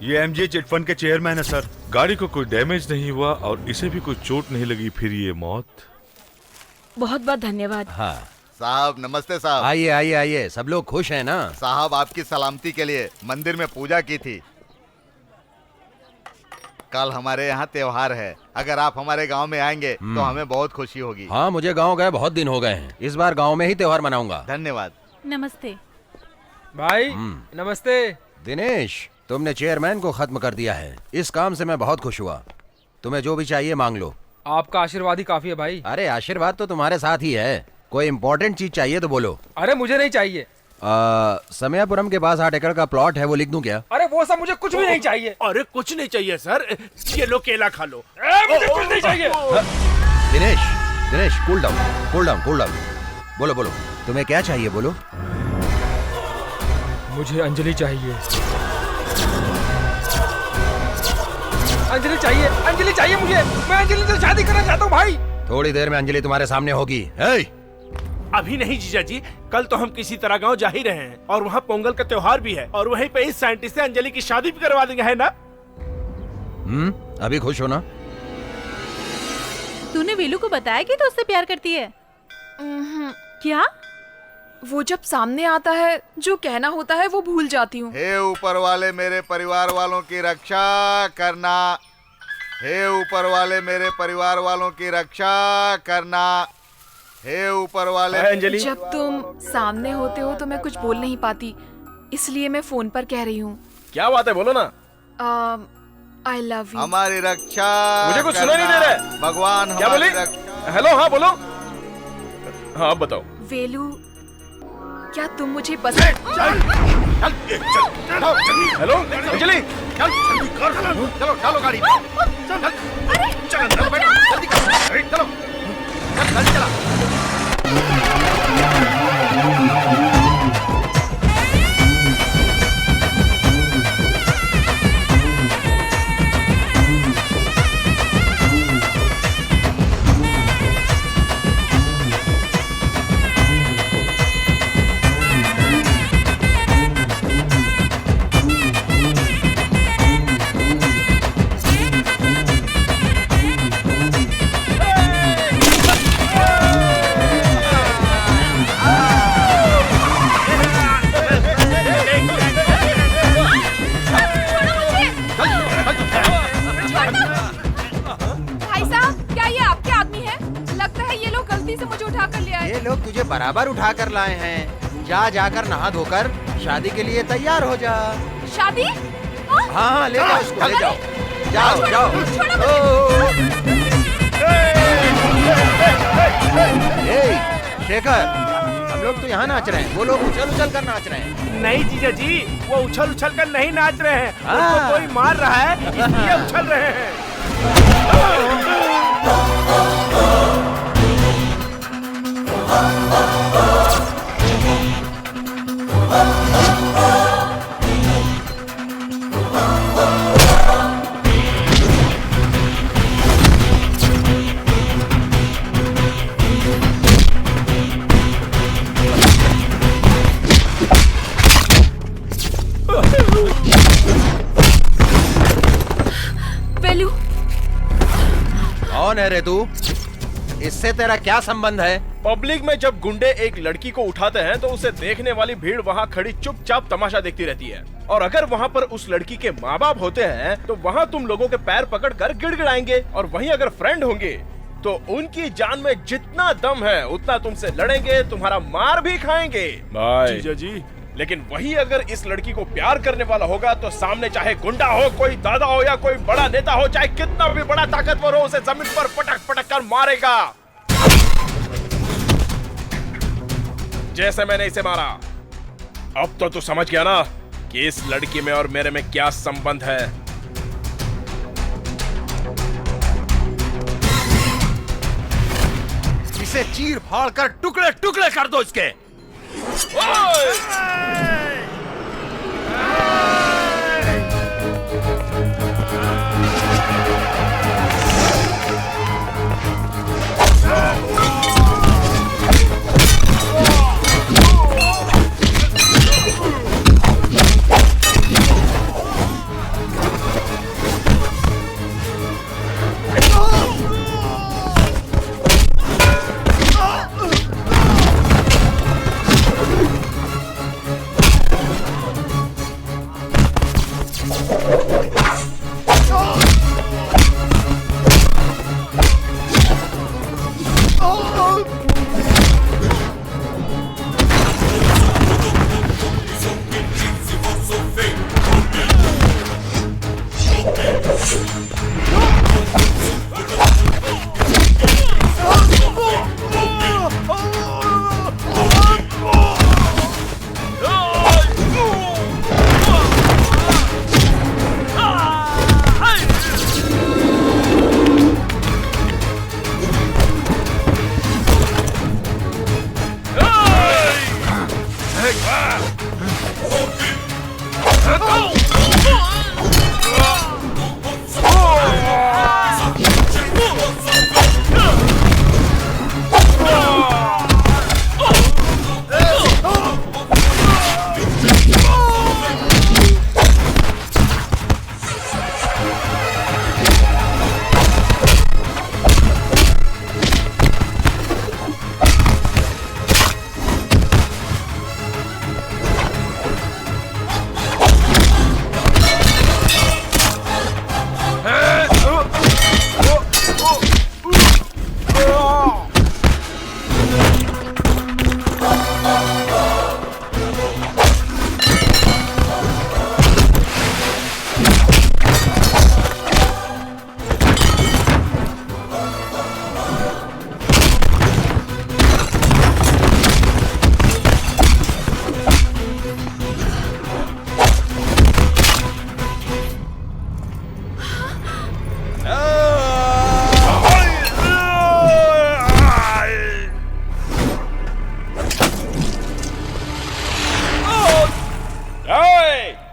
ये एमजे चिटफंड के चेयरमैन है सर। गाड़ी को कोई डैमेज नहीं हुआ और इसे भी कोई चोट नहीं लगी, फिर ये मौत। बहुत बहुत धन्यवाद। हाँ साहब नमस्ते साहब। आइए आइए आइए, सब लोग खुश हैं ना? साहब आपकी सलामती के लिए मंदिर में पूजा की थी। कल हमारे यहाँ त्योहार है, अगर आप हमारे गांव में आएंगे तो हमें बहुत खुशी होगी। हाँ, मुझे गांव गए बहुत दिन हो गए हैं। इस बार गांव में ही त्योहार मनाऊंगा। धन्यवाद। नमस्ते भाई नमस्ते। दिनेश, तुमने चेयरमैन को खत्म कर दिया है। इस काम से मैं बहुत खुश हुआ। तुम्हें जो भी चाहिए मांग लो। आपका आशीर्वाद ही काफी है भाई। अरे आशीर्वाद तो तुम्हारे साथ ही है। कोई इम्पोर्टेंट चीज चाहिए तो बोलो। अरे मुझे नहीं चाहिए। समयापुरम के पास 8 एकड़ का प्लॉट है, वो लिख दूं क्या? अरे वो सब मुझे कुछ भी नहीं चाहिए। अरे कुछ नहीं चाहिए सर, ये लो केला खा लो। मुझे कुछ नहीं चाहिए। Dinesh, Dinesh cool down, cool down, cool down. बोलो बोलो, तुम्हें क्या चाहिए बोलो। मुझे अंजलि चाहिए। अंजलि चाहिए, अंजलि चाहिए मुझे। मैं अंजलि से शादी करना चाहता हूँ भाई। थोड़ी देर में अंजलि तुम्हारे सामने होगी। अभी नहीं जीजा जी, कल तो हम किसी तरह गांव जा ही रहे हैं और वहाँ पोंगल का त्योहार भी है और वहीं पे इस साइंटिस्ट से अंजलि की शादी भी करवा देंगे, है ना? अभी खुश हो ना? तूने वेलू को बताया कि तू उससे प्यार करती है? क्या? वो जब सामने आता है जो कहना होता है वो भूल जाती हूँ। हे ऊपर वाले मेरे परिवार वालों की रक्षा करना। हे ऊपर वाले मेरे परिवार वालों की रक्षा करना। हे ऊपर वाले। अंजलि, जब तुम सामने होते हो तो मैं कुछ बोल नहीं पाती, इसलिए मैं फोन पर कह रही हूँ। क्या बात है, बोलो ना। I love you. हमारी रक्षा। मुझे कुछ सुना नहीं दे रहा। भगवान क्या बोली? हेलो, हाँ बोलो। हाँ बताओ। वेलू, क्या तुम मुझे पसंद? हेलो अंजलि, चलो चलो गाड़ी में। चल अंदर बैठो, जल्दी करो, चलो जल्दी चला। बराबर उठा कर लाए हैं। जा जाकर नहा धोकर शादी के लिए तैयार हो जा। शादी? हाँ ले जाओ उसको, ले जाओ। जाओ जाओ। शेखर, हम लोग तो यहाँ नाच रहे हैं, वो लोग उछल उछल कर नाच रहे हैं। नहीं जीजा जी, वो उछल उछल कर नहीं नाच रहे हैं, उनको कोई मार रहा है इसलिए उछल रहे हैं। वेलू, कौन है रे तू? इससे तेरा क्या संबंध है? पब्लिक में जब गुंडे एक लड़की को उठाते हैं तो उसे देखने वाली भीड़ वहाँ खड़ी चुपचाप तमाशा देखती रहती है, और अगर वहाँ पर उस लड़की के माँ बाप होते हैं तो वहाँ तुम लोगों के पैर पकड़ कर गिड़गिड़ाएंगे, और वहीं अगर फ्रेंड होंगे तो उनकी जान में जितना दम है उतना तुमसे लड़ेंगे, तुम्हारा मार भी खाएंगे। जीजा जी, लेकिन वही अगर इस लड़की को प्यार करने वाला होगा तो सामने चाहे गुंडा हो, कोई दादा हो या कोई बड़ा नेता हो, चाहे कितना भी बड़ा ताकतवर हो, उसे जमीन पर पटक पटक कर मारेगा जैसे मैंने इसे मारा। अब तो तू समझ गया ना कि इस लड़की में और मेरे में क्या संबंध है। इसे चीर फाड़ कर टुकड़े टुकड़े कर दो इसके।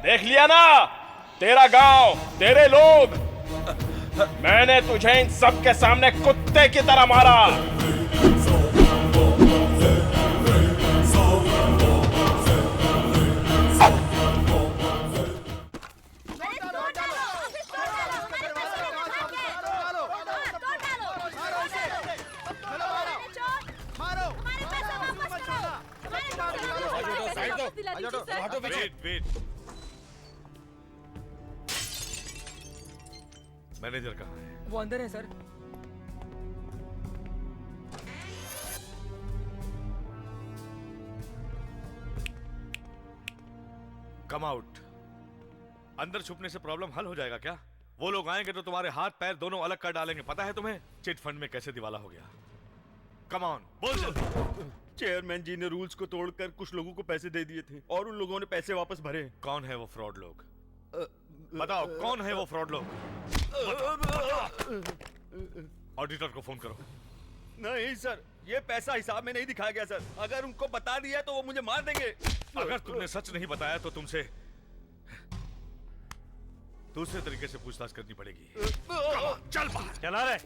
देख लिया ना, तेरा गांव, तेरे लोग, मैंने तुझे इन सब के सामने कुत्ते की तरह मारा। वेट, मैनेजर कहाँ है? वो अंदर है सर। Come out. अंदर छुपने से प्रॉब्लम हल हो जाएगा क्या? वो लोग आएंगे तो तुम्हारे हाथ पैर दोनों अलग कर डालेंगे। पता है तुम्हें चिट फंड में कैसे दिवाला हो गया? कम ऑन, बोल जल्दी। चेयरमैन जी ने रूल्स को तोड़कर कुछ लोगों को पैसे दे दिए थे और उन लोगों ने पैसे वापस भरे। कौन है वो फ्रॉड लोग? बताओ कौन है वो फ्रॉड लोग? ऑडिटर को फोन करो। नहीं सर, ये पैसा हिसाब में नहीं दिखाया गया सर। अगर उनको बता दिया तो वो मुझे मार देंगे। अगर तुमने सच नहीं बताया तो तुमसे दूसरे तरीके से पूछताछ करनी पड़ेगी। चल बाहर। चला रहे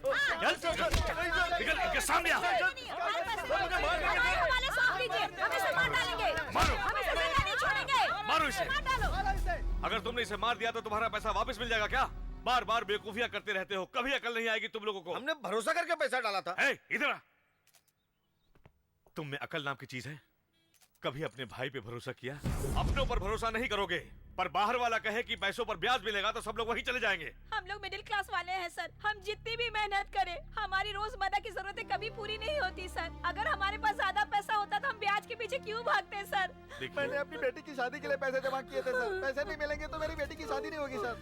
निकल इनके सामने आ। मारो इसे। अगर तुमने इसे मार दिया तो तुम्हारा पैसा वापस मिल जाएगा क्या? बार बार बेवकूफियां करते रहते हो, कभी अकल नहीं आएगी तुम लोगों को। हमने भरोसा करके पैसा डाला था। इधर आ। तुम में अकल नाम की चीज है? कभी अपने भाई पे भरोसा किया? अपनों पर भरोसा नहीं करोगे, पर बाहर वाला कहे कि पैसों पर ब्याज मिलेगा तो सब लोग वहीं चले जाएंगे। हम लोग मिडिल क्लास वाले हैं सर। हम जितनी भी मेहनत करें, हमारी रोजमर्रा की जरूरतें कभी पूरी नहीं होती सर। अगर हमारे पास ज्यादा पैसा होता तो हम ब्याज के पीछे क्यों भागते सर? मैंने अपनी बेटी की शादी के लिए पैसे जमा किए थे सर। पैसे नहीं मिलेंगे तो मेरी बेटी की शादी नहीं होगी सर।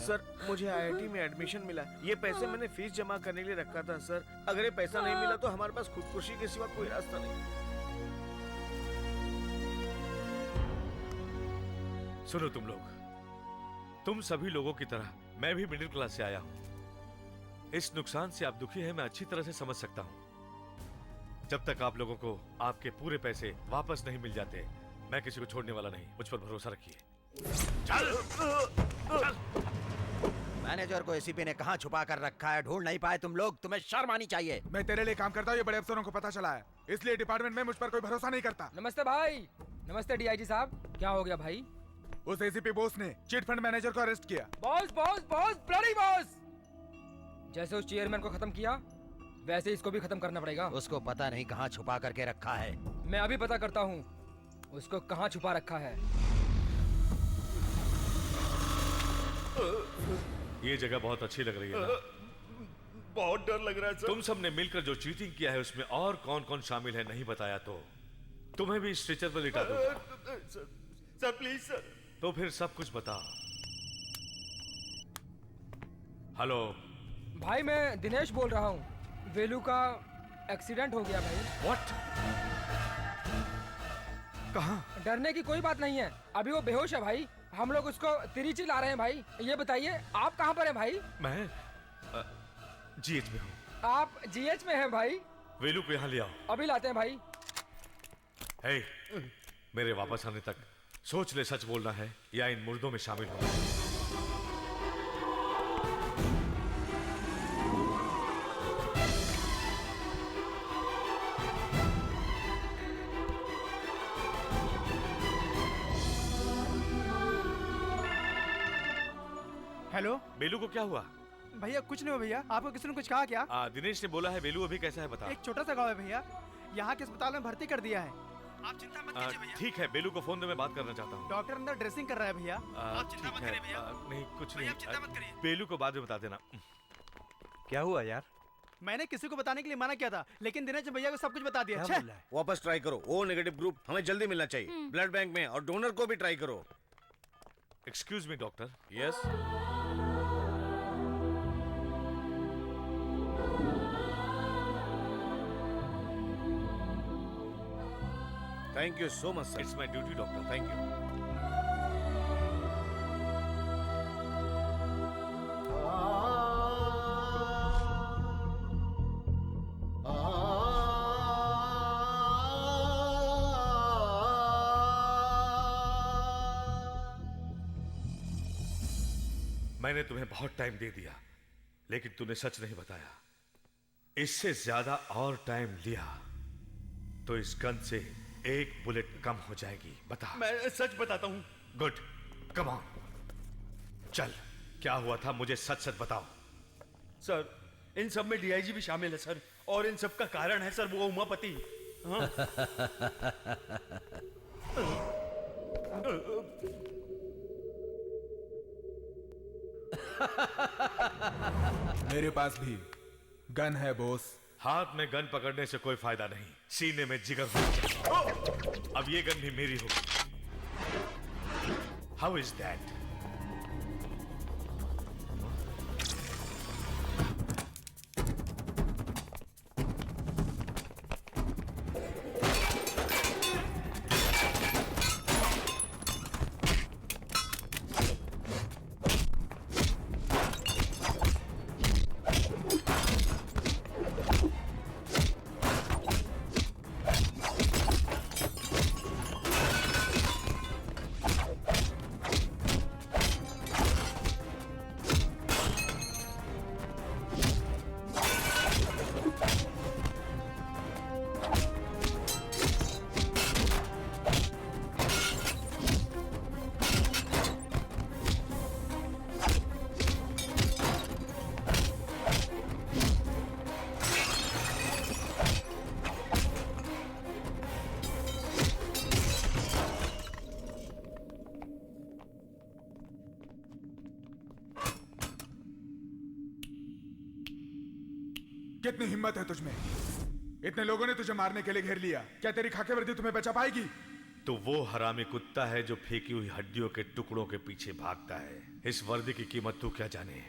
सर मुझे IIT में एडमिशन मिला। ये पैसे मैंने फीस जमा करने के लिए रखा था सर। अगर ये पैसा नहीं मिला तो हमारे पास खुदकुशी के सिवा कोई रास्ता नहीं। सुनो तुम लोग, तुम सभी लोगों की तरह मैं भी मिडिल क्लास से आया हूं। इस नुकसान से आप दुखी हैं, मैं अच्छी तरह से समझ सकता हूं। जब तक आप लोगों को आपके पूरे पैसे वापस नहीं मिल जाते, मैं किसी को छोड़ने वाला नहीं। मुझ पर भरोसा रखिए। चल। मैनेजर को एसीपी ने कहां छुपा कर रखा है? ढूंढ नहीं पाए तुम लोग? तुम्हें शर्म आनी चाहिए। मैं तेरे लिए काम करता हूँ, ये बड़े अफसरों को पता चला है, इसलिए डिपार्टमेंट में मुझ पर कोई भरोसा नहीं करता। नमस्ते भाई। नमस्ते DIG साहब। क्या हो गया भाई? उस ACP बॉस ने चिट फंड मैनेजर को अरेस्ट किया। Boss boss boss bloody boss. जैसे उस चेयरमैन को खत्म किया वैसे इसको भी खत्म करना पड़ेगा। उसको पता नहीं कहां छुपा करके रखा है। मैं अभी पता करता हूँ उसको कहां छुपा रखा है। ये जगह बहुत अच्छी लग रही है ना? बहुत डर लग रहा है सर। तुम सब ने मिलकर जो चीटिंग किया है उसमें और कौन कौन शामिल है नहीं बताया तो तुम्हें भी स्ट्रेचर पर लिटा दूंगा। Sir please sir. तो फिर सब कुछ बताओ। हेलो भाई, मैं दिनेश बोल रहा हूँ। वेलू का एक्सीडेंट हो गया भाई। व्हाट? कहाँ? डरने की कोई बात नहीं है, अभी वो बेहोश है भाई। हम लोग उसको तिरुचि ला रहे हैं भाई। ये बताइए आप कहाँ पर हैं भाई? मैं GH में हूँ। आप GH में हैं भाई? वेलू को यहाँ ले आओ। अभी लाते हैं भाई। हे, मेरे वापस आने तक सोच ले सच बोलना है या इन मुर्दों में शामिल होना है। हेलो बेलू को क्या हुआ? भैया कुछ नहीं हुआ भैया। आपको किसी ने कुछ कहा क्या? दिनेश ने बोला है बेलू अभी कैसा है बता। एक छोटा सा गाँव है भैया, यहाँ के अस्पताल में भर्ती कर दिया है। आप चिंता मत कीजिए भैया। ठीक है, बेलू को फोन दे, मैं बात करना चाहता हूँ। डॉक्टर अंदर ड्रेसिंग कर रहा है भैया। आप चिंता मत करिए भैया। नहीं कुछ नहीं, चिंता मत करिए। बेलू को बाद में बता देना। क्या हुआ यार? मैंने किसी को बताने के लिए मना किया था, लेकिन दिनेश भैया को सब कुछ बता दिया। वापस ट्राई करो, ओ नेगेटिव ग्रुप हमें जल्दी मिलना चाहिए ब्लड बैंक में, और डोनर को भी ट्राई करो। Excuse me doctor. Yes. Thank you so much sir. It's my duty doctor. Thank you. मैंने तुम्हें बहुत टाइम दे दिया, लेकिन तूने सच नहीं बताया। इससे ज्यादा और टाइम लिया तो इस गन से एक बुलेट कम हो जाएगी। बता। मैं सच बताता हूँ। गुड, कम ऑन, चल। क्या हुआ था, मुझे सच सच बताओ। सर, इन सब में डीआईजी भी शामिल है सर, और इन सब का कारण है सर वो उमापति। मेरे पास भी गन है बॉस। हाथ में गन पकड़ने से कोई फायदा नहीं, सीने में जिगर होना चाहिए। अब ये गन भी मेरी होगी। How is that? कितनी हिम्मत है तुझमें? इतने लोगों ने तुझे मारने के लिए घेर लिया, क्या तेरी खाकी वर्दी तुम्हें बचा पाएगी? तो वो हरामी कुत्ता है जो फेंकी हुई हड्डियों के टुकड़ों के पीछे भागता है। इस वर्दी की कीमत तू क्या जाने?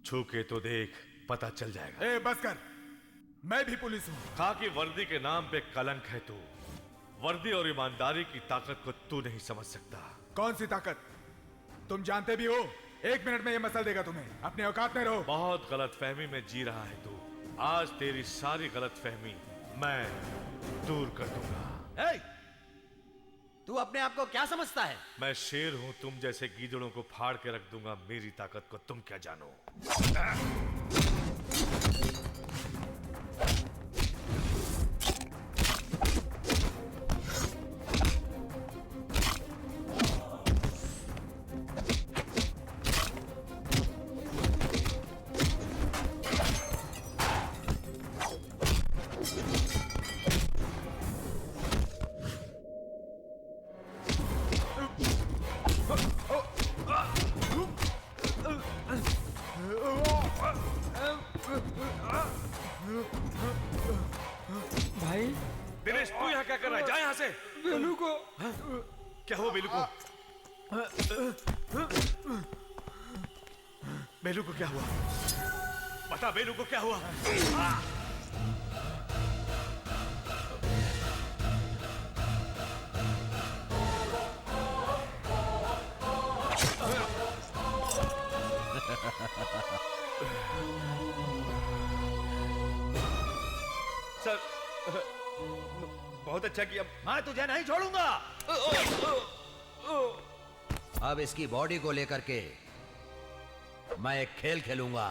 छू के तो देख, पता चल जाएगा। ए बस कर, मैं भी पुलिस हूँ। खाकी वर्दी के नाम पे कलंक है तू। वर्दी और ईमानदारी की ताकत को तू नहीं समझ सकता। कौन सी ताकत? तुम जानते भी हो, 1 मिनट में ये मसल देगा तुम्हें। अपने औकात में रहो। बहुत गलत फहमी में जी रहा है तू। आज तेरी सारी गलत फहमी मैं दूर कर दूंगा। तू अपने आप को क्या समझता है? मैं शेर हूं, तुम जैसे गीदड़ों को फाड़ के रख दूंगा। मेरी ताकत को तुम क्या जानो? भाई दिनेश, तू यहाँ क्या कर रहा है? जा यहाँ से। बेलू को। हाँ? क्या हुआ बेलू को? बेलू को क्या हुआ? बता, बेलू को क्या हुआ? सर, बहुत अच्छा किया। मैं तुझे नहीं छोड़ूंगा। अब इसकी बॉडी को लेकर के मैं एक खेल खेलूंगा।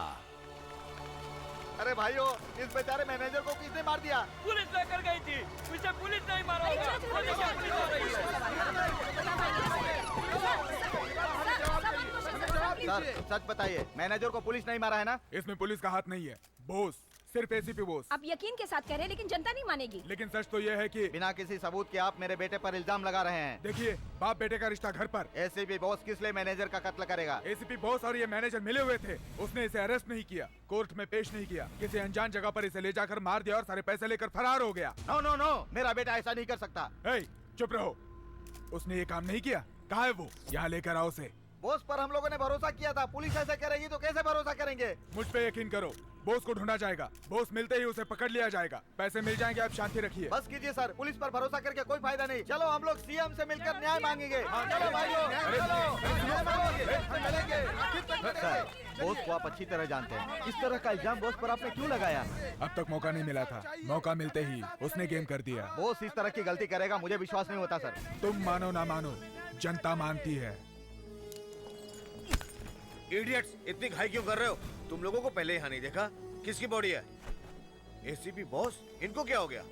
अरे भाइयों, इस बेचारे मैनेजर को किसने मार दिया? पुलिस लेकर गई थी, मुझे पुलिस नहीं मारा होगा। सर सच बताइए, मैनेजर को पुलिस नहीं मारा है ना? इसमें पुलिस का हाथ नहीं है बॉस, सिर्फ एसीपी बॉस। आप यकीन के साथ कह रहे हैं, लेकिन जनता नहीं मानेगी। लेकिन सच तो यह है कि बिना किसी सबूत के आप मेरे बेटे पर इल्जाम लगा रहे हैं। देखिए, बाप बेटे का रिश्ता घर पर। एसीपी बॉस किस लिए मैनेजर का कत्ल करेगा? एसीपी बॉस और ये मैनेजर मिले हुए थे। उसने इसे अरेस्ट नहीं किया, कोर्ट में पेश नहीं किया, किसी अनजान जगह पर इसे ले जाकर मार दिया और सारे पैसे लेकर फरार हो गया। नो नो नो, मेरा बेटा ऐसा नहीं कर सकता। चुप रहो, उसने ये काम नहीं किया। कहाँ है वो? यहाँ लेकर आओ उसे। बॉस पर हम लोगों ने भरोसा किया था, पुलिस ऐसे करेगी तो कैसे भरोसा करेंगे? मुझ पे यकीन करो, बॉस को ढूंढा जाएगा। बॉस मिलते ही उसे पकड़ लिया जाएगा, पैसे मिल जाएंगे। आप शांति रखिए। बस कीजिए सर, पुलिस पर भरोसा करके कोई फायदा नहीं। चलो हम लोग सीएम से मिलकर न्याय मांगेंगे। चलो भाइयों, सर, बॉस को आप अच्छी तरह जानते हैं, इस तरह का इल्जाम बॉस पर आपने क्यों लगाया? अब तक मौका नहीं मिला था, मौका मिलते ही उसने गेम कर दिया। बॉस इस तरह की गलती करेगा मुझे विश्वास नहीं होता सर। तुम मानो ना मानो, जनता मानती है। इडियट्स, इतनी घाई क्यों कर रहे हो? तुम लोगों को पहले यहाँ नहीं देखा? किसकी बॉडी है? एसीपी बॉस, इनको क्या हो गया?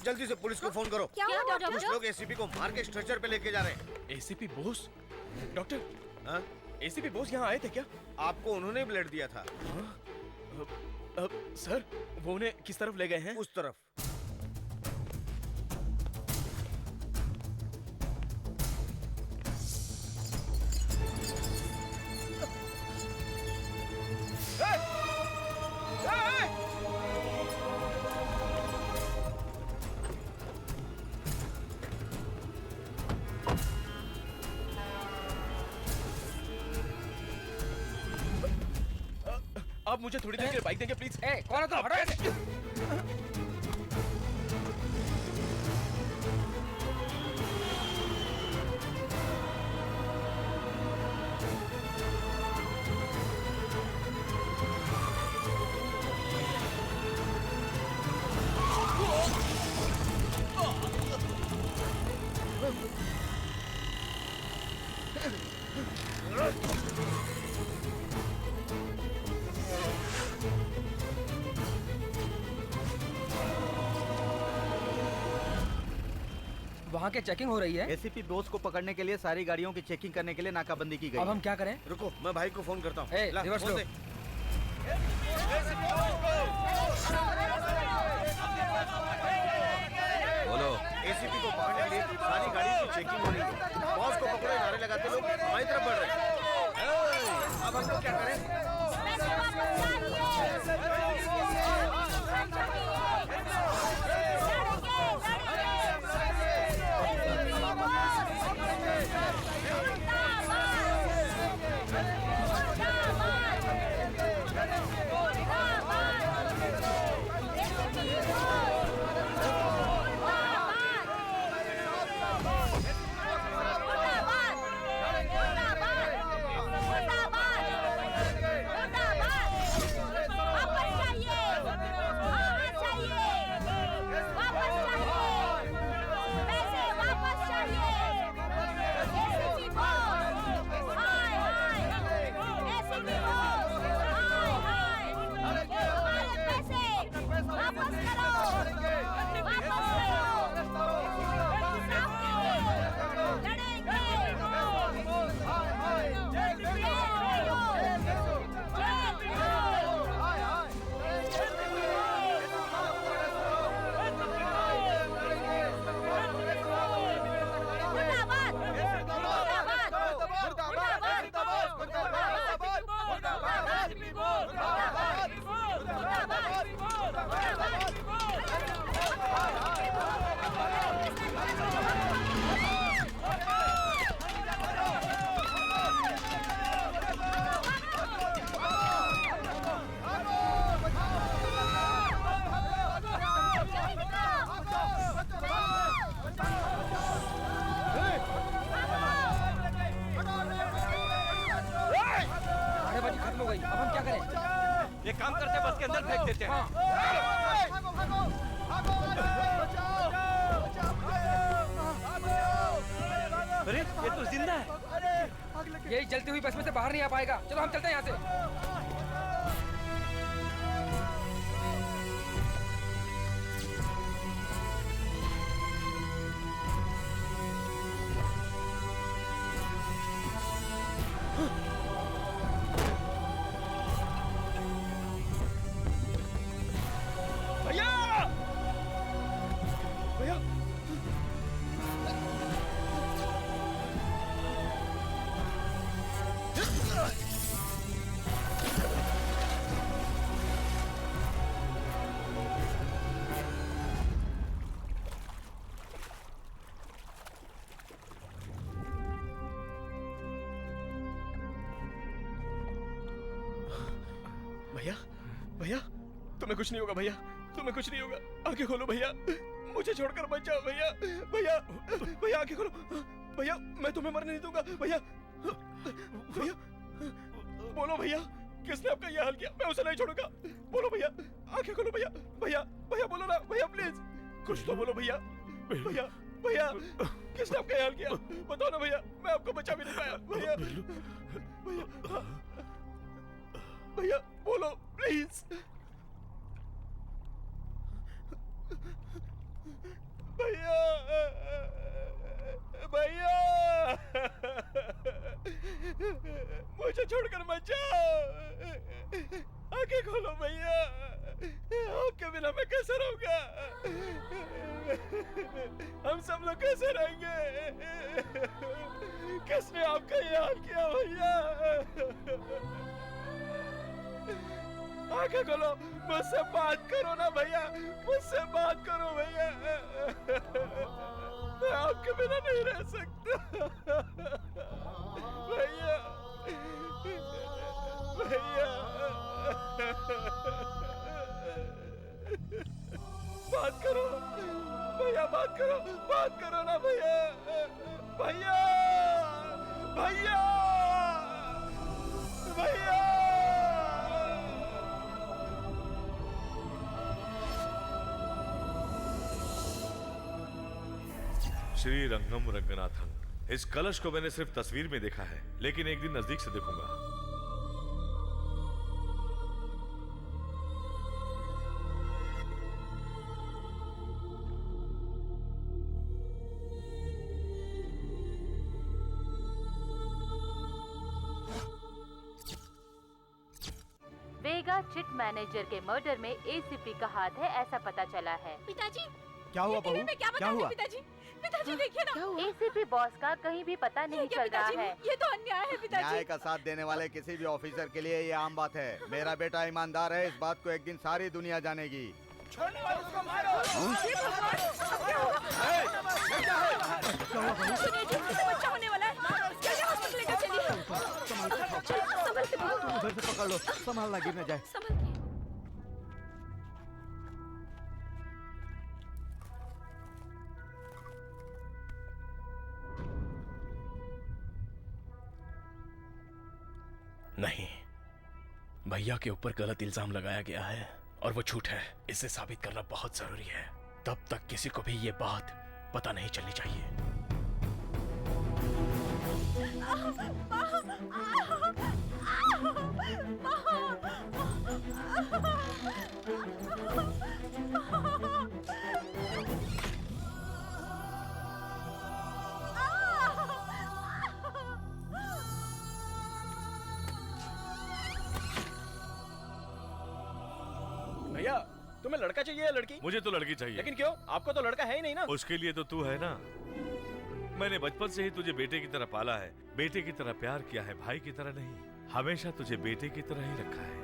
जल्दी से पुलिस को फोन करो। क्या हुआ डॉक्टर? कुछ लोग एसीपी को मार के स्ट्रेचर पे लेके जा रहे हैं। एसीपी बोस? डॉक्टर, हाँ? एसीपी बोस यहाँ आए थे क्या? आपको उन्होंने ब्लड दिया था। सर, वो उन्हें किस तरफ ले गए हैं? उस तरफ। आप मुझे थोड़ी देर के लिए बाइक देंगे प्लीज? कौन है तुम? हटो। वहाँ के चेकिंग हो रही है। एसीपी बॉस को पकड़ने के लिए सारी गाड़ियों की चेकिंग करने के लिए नाकाबंदी की गई। अब हम क्या करें? रुको, मैं भाई को फोन करता हूँ। रिवर्स लो। बोलो। एसीपी को पकड़ने के लिए सारी गाड़ियों की चेकिंग हो रही है। बॉस को पकड़ो, नारे लगाते लोग हमारी तरफ बढ़ रहे हैं। अब हम लोग क्या करें? खत्म हो गई, अब हम क्या करें? एक काम करते हैं, बस के अंदर फेंक देते हैं। भागो भागो भागो। ये जलती हुई बस में से बाहर नहीं आ पाएगा। चलो हम चलते हैं यहाँ से। भैया भैया भैया भैया तुम्हें कुछ नहीं होगा भैया, तुम्हें कुछ नहीं होगा। आंखें खोलो भैया, मुझे छोड़कर मत जाओ भैया। भैया भैया आंखें खोलो भैया, मैं तुम्हें मरने नहीं दूंगा भैया। भैया बोलो भैया, किसने आपका यह हाल किया? मैं उसे नहीं छोड़ूंगा। बोलो भैया, आंखें खोलो भैया। भैया भैया बोलो ना भैया, प्लीज कुछ तो बोलो भैया। भैया भैया किसने आपका यह हाल किया? बताओ ना भैया, मैं आपको बचा भी नहीं पाया भैया। भैया भैया बोलो प्लीज। भैया भैया मुझे छोड़कर मत जाओ, आंखें खोलो भैया। आपके बिना मैं कैसे रहूंगा? हम सब लोग कैसे रहेंगे? किसने आपका ये हाल किया भैया? आंखें खोलो, मुझसे बात करो ना भैया, मुझसे बात करो भैया। मैं आपके बिना नहीं रह सकता भैया। भैया बात करो भैया, बात करो, बात करो ना भैया। भैया भैया भैया श्री रंगम रंगनाथन। इस कलश को मैंने सिर्फ तस्वीर में देखा है, लेकिन एक दिन नजदीक से देखूंगा। वेगा चिट मैनेजर के मर्डर में एसीपी का हाथ है, ऐसा पता चला है। पिताजी क्या हुआ बहू? क्या हुआ? पिताजी पिताजी देखिए ना, एसीपी बॉस का कहीं भी पता नहीं चल रहा है। ये तो अन्याय है पिताजी। न्याय का साथ देने वाले किसी भी ऑफिसर के लिए ये आम बात है। मेरा बेटा ईमानदार है, इस बात को एक दिन सारी दुनिया जानेगी। छोड़ने वालों को मारो। ये भगवान, अब क्या होगा? सुनिए जी, इसे बच्चा होने वाला है। जल्दी हॉस्पिटल लेकर चलिए। संभल के तुम उधर से पकड़ लो, संभालना गिर न जाए। संभल के। नहीं, भैया के ऊपर गलत इल्जाम लगाया गया है और वो झूठ है। इसे साबित करना बहुत जरूरी है। तब तक किसी को भी ये बात पता नहीं चलनी चाहिए। भैया तुम्हें लड़का चाहिए या लड़की? मुझे तो लड़की चाहिए। लेकिन क्यों? आपको तो लड़का है ही नहीं ना। उसके लिए तो तू है ना। मैंने बचपन से ही तुझे बेटे की तरह पाला है, बेटे की तरह प्यार किया है, भाई की तरह नहीं। हमेशा तुझे बेटे की तरह ही रखा है।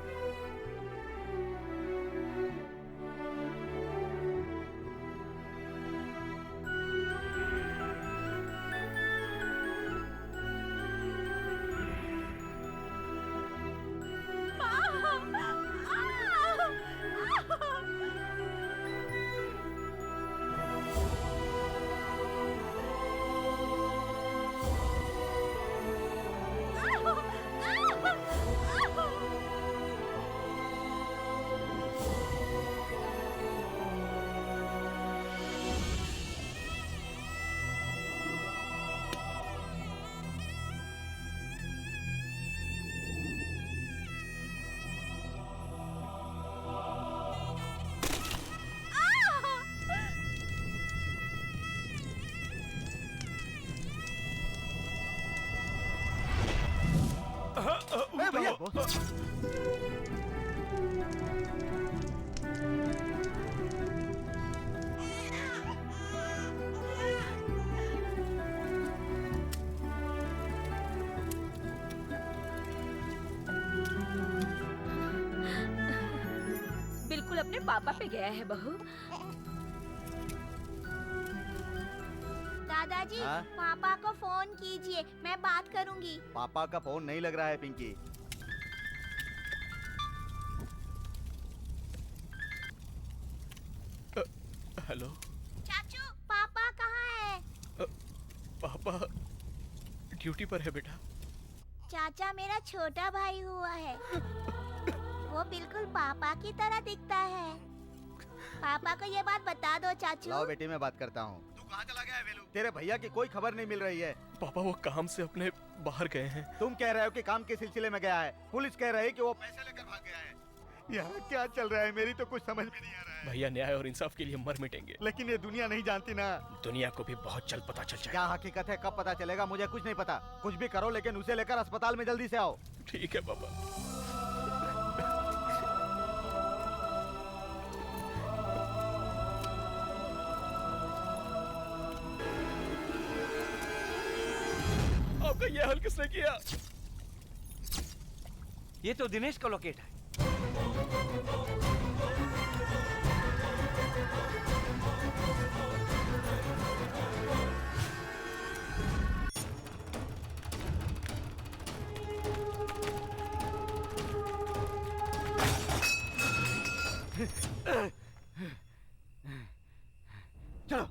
अपने पापा पे गया है बहू। दादाजी हाँ? पापा को फोन कीजिए, मैं बात करूंगी। पापा का फोन नहीं लग रहा है पिंकी। हेलो चाचू पापा कहाँ है? पापा ड्यूटी पर है बेटा। चाचा मेरा छोटा भाई हुआ है। वो बिल्कुल पापा की तरह दिखता है। पापा को ये बात बता दो चाचू। लाओ बेटी मैं बात करता हूँ। तू कहाँ चला गया है वेलू? तेरे भैया की कोई खबर नहीं मिल रही है। पापा वो काम से अपने बाहर गए हैं। तुम कह रहे हो कि काम के सिलसिले में गया है, पुलिस कह रही है कि वो पैसे लेकर भाग गया है। यहाँ क्या चल रहा है मेरी तो कुछ समझ में नहीं आ रहा है। भैया न्याय और इंसाफ के लिए मर मिटेंगे। लेकिन ये दुनिया नहीं जानती ना। दुनिया को भी बहुत जल्द पता चल जाएगा। क्या हकीकत है कब पता चलेगा मुझे कुछ नहीं पता। कुछ भी करो लेकिन उसे लेकर अस्पताल में जल्दी से आओ। ठीक है पापा। आपका ये हल किसने किया? ये तो दिनेश का लोकेट है। चलो।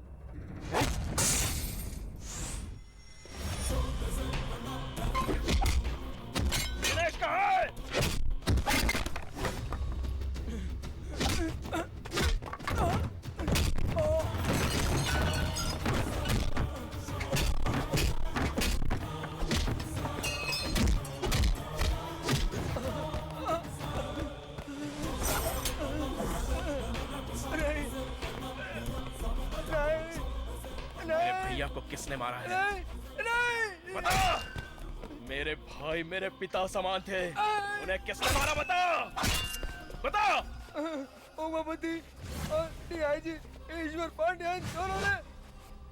दिनेश कहाँ है? मेरे भैया को किसने मारा है? नहीं, बता। मेरे भाई मेरे पिता समान थे, उन्हें किसने मारा? बता बता। उमापति और डीआईजी ईश्वर पांड्यन दोनों ने।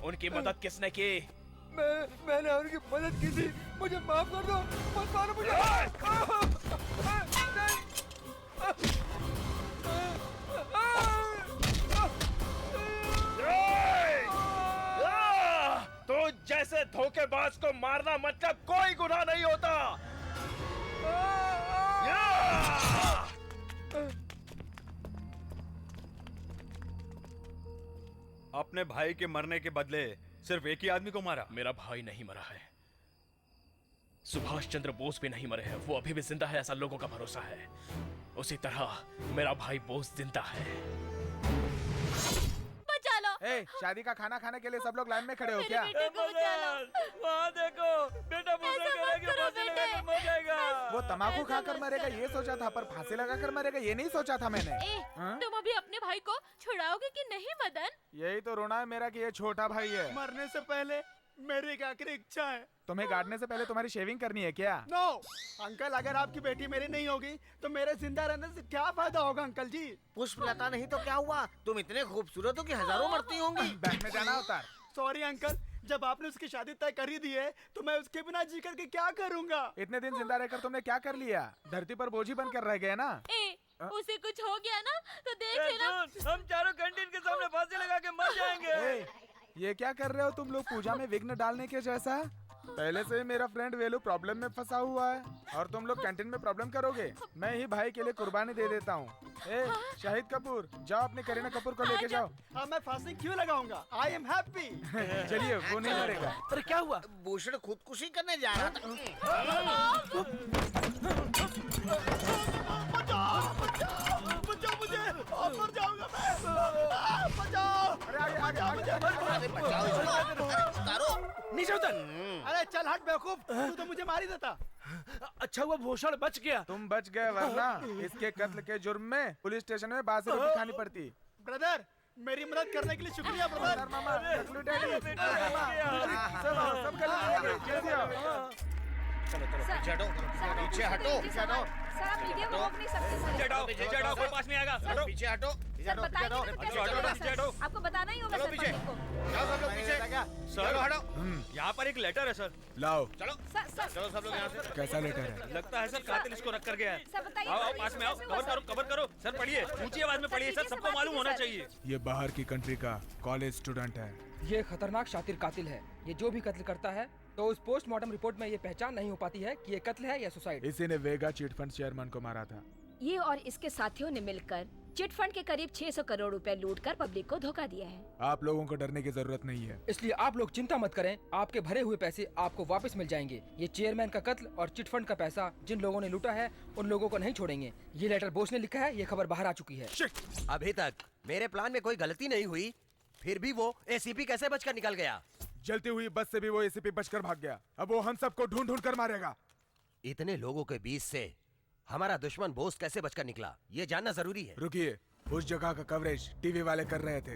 उनकी मदद किसने की? मैंने उनकी मदद की थी। मुझे माफ कर दो, मत मारो मुझे। तो जैसे धोखेबाज को मारना मतलब कोई गुनाह नहीं होता। अपने भाई के मरने के बदले सिर्फ एक ही आदमी को मारा। मेरा भाई नहीं मरा है। सुभाष चंद्र बोस भी नहीं मरे हैं, वो अभी भी जिंदा है, ऐसा लोगों का भरोसा है। उसी तरह मेरा भाई बोस जिंदा है। बचा लो। शादी का खाना खाने के लिए सब लोग लाइन में खड़े हो क्या? वहाँ देखो बेटा मर जाएगा। वो तम्बाकू खाकर मरेगा ये सोचा था, पर फांसी लगाकर मरेगा ये नहीं सोचा था मैंने। तुम अभी अपने भाई को छुड़ाओगे कि नहीं मदन? यही तो रोना है मेरा कि ये छोटा भाई है। मरने से पहले मेरी एक आखिरी इच्छा है। तुम्हें गाड़ने से पहले तुम्हारी शेविंग करनी है क्या? नो अंकल, अगर आपकी बेटी मेरी नहीं होगी तो मेरे जिंदा रहने से क्या फायदा होगा अंकल जी? पुष्पलता नहीं तो क्या हुआ? तुम इतने खूबसूरत हो कि हजारों मरती होंगी। बैंक में जाना होता है। सॉरी अंकल, जब आपने उसकी शादी तय कर ही दी है तो मैं उसके बिना जी करके क्या करूँगा? इतने दिन जिंदा रहकर तुमने क्या कर लिया? धरती पर बोझी बनकर रह गए ना। उसे कुछ हो गया ना तो देख लेना। हम चारों कैंटीन के सामने फांसी लगा के मर जाएंगे। ये क्या कर रहे हो तुम लोग? पूजा में विघ्न डालने के जैसा। पहले से ही मेरा फ्रेंड वेलू प्रॉब्लम में फंसा हुआ है और तुम लोग कैंटीन में प्रॉब्लम करोगे। मैं ही भाई के लिए कुर्बानी दे देता हूँ। शाहिद कपूर, जाओ अपने करीना कपूर को लेके जाओ। अब मैं फांसी क्यों लगाऊंगा? I am happy. चलिए, वो नहीं मरेगा। अरे क्या हुआ? भूषण खुदकुशी करने जा रहा था। बचाओ मुझे, मर जाऊंगा मैं। बचाओ। नीचे उतर। अरे चल हट बेवकूफ, तू तो मुझे मार ही देता। अच्छा हुआ भूषण बच गया। तुम बच गए, वरना इसके कत्ल के जुर्म में पुलिस स्टेशन में बासी रोटी खानी पड़ती। ब्रदर, मेरी मदद करने के लिए शुक्रिया ब्रदर। मामा, सब जल्दी आओ। चलो पीछे हटो, पीछे हटो, पीछे हटो। सर आप वीडियो को रोक नहीं सकते सर। पीछे हटो, कोई पास नहीं आएगा। पीछे हटो, सर बताइए तो कैसे चलेगा सर? आपको बताना ही होगा सर पब्लिक को। जाओ सब लोग पीछे। क्या? सर यहाँ पर एक लेटर है सर। लाओ। चलो चलो सब लोग यहाँ से। कैसा लेटर है? लगता है सर कातिल इसको रख कर गया है। सर बताइए, आओ पास में आओ, कवर करो सर, पढ़िए ऊंची आवाज में पढ़िए सर, सबको मालूम होना चाहिए। ये बाहर की कंट्री का कॉलेज स्टूडेंट है। ये खतरनाक शातिर कातिल है। ये जो भी कत्ल करता है तो उस पोस्टमार्टम रिपोर्ट में ये पहचान नहीं हो पाती है कि ये कत्ल है या सुसाइड। इसी ने वेगा चिट फंड चेयरमैन को मारा था। ये और इसके साथियों ने मिलकर चिट फंड के करीब 600 करोड़ रुपए लूटकर पब्लिक को धोखा दिया है। आप लोगों को डरने की जरूरत नहीं है। इसलिए आप लोग चिंता मत करें, आपके भरे हुए पैसे आपको वापस मिल जाएंगे। ये चेयरमैन का कत्ल और चिट फंड का पैसा जिन लोगों ने लूटा है उन लोगों को नहीं छोड़ेंगे। ये लेटर बोस ने लिखा है, ये खबर बाहर आ चुकी है। अभी तक मेरे प्लान में कोई गलती नहीं हुई, फिर भी वो एसीपी कैसे बचकर निकल गया? जलती हुई बस से भी वो एसीपी बचकर भाग गया। अब वो हम सबको ढूंढ ढूंढ कर मारेगा। इतने लोगों के बीच से हमारा दुश्मन बोस कैसे बचकर निकला, ये जानना जरूरी है। रुकिए, उस जगह का कवरेज टीवी वाले कर रहे थे।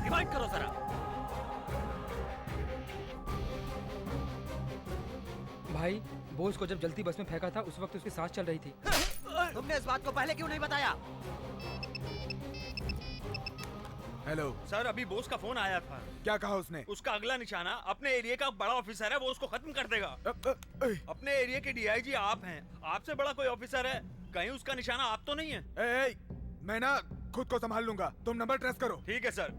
रिवाइंड करो जरा। भाई, बोस को जब जलती बस में फेंका था उस वक्त उसकी सांस चल रही थी। तुमने इस बात को पहले क्यों नहीं बताया? हेलो सर, अभी बोस का फोन आया था। क्या कहा उसने? उसका अगला निशाना अपने एरिया का बड़ा ऑफिसर है, वो उसको खत्म कर देगा। अपने एरिया के डीआईजी आप हैं, आपसे बड़ा कोई ऑफिसर है? कहीं उसका निशाना आप तो नहीं है? मैं ना खुद को संभाल लूंगा, तुम नंबर ट्रेस करो। ठीक है सर।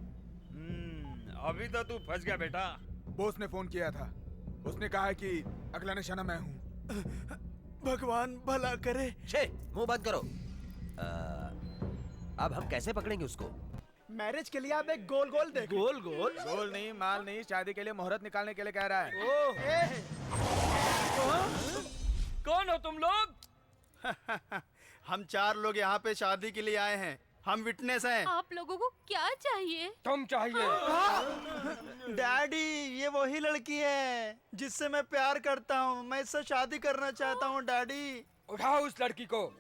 अभी तो तू फंस गया बेटा। बोस ने फोन किया था, उसने कहा है कि अगला निशाना मैं हूँ। भगवान भला करे। मुंह बंद करो। अब हम कैसे पकड़ेंगे उसको? मैरिज के लिए आप एक गोल गोल देखो। गोल गोल? गोल नहीं, माल नहीं, शादी के लिए मुहूर्त निकालने के लिए कह रहा है। कौन हो तुम लोग? हम 4 लोग यहाँ पे शादी के लिए आए हैं, हम विटनेस हैं। आप लोगों को क्या चाहिए? तुम चाहिए। डैडी, ये वही लड़की है जिससे मैं प्यार करता हूँ, मैं इससे शादी करना चाहता हूँ। डैडी उठाओ उस लड़की को।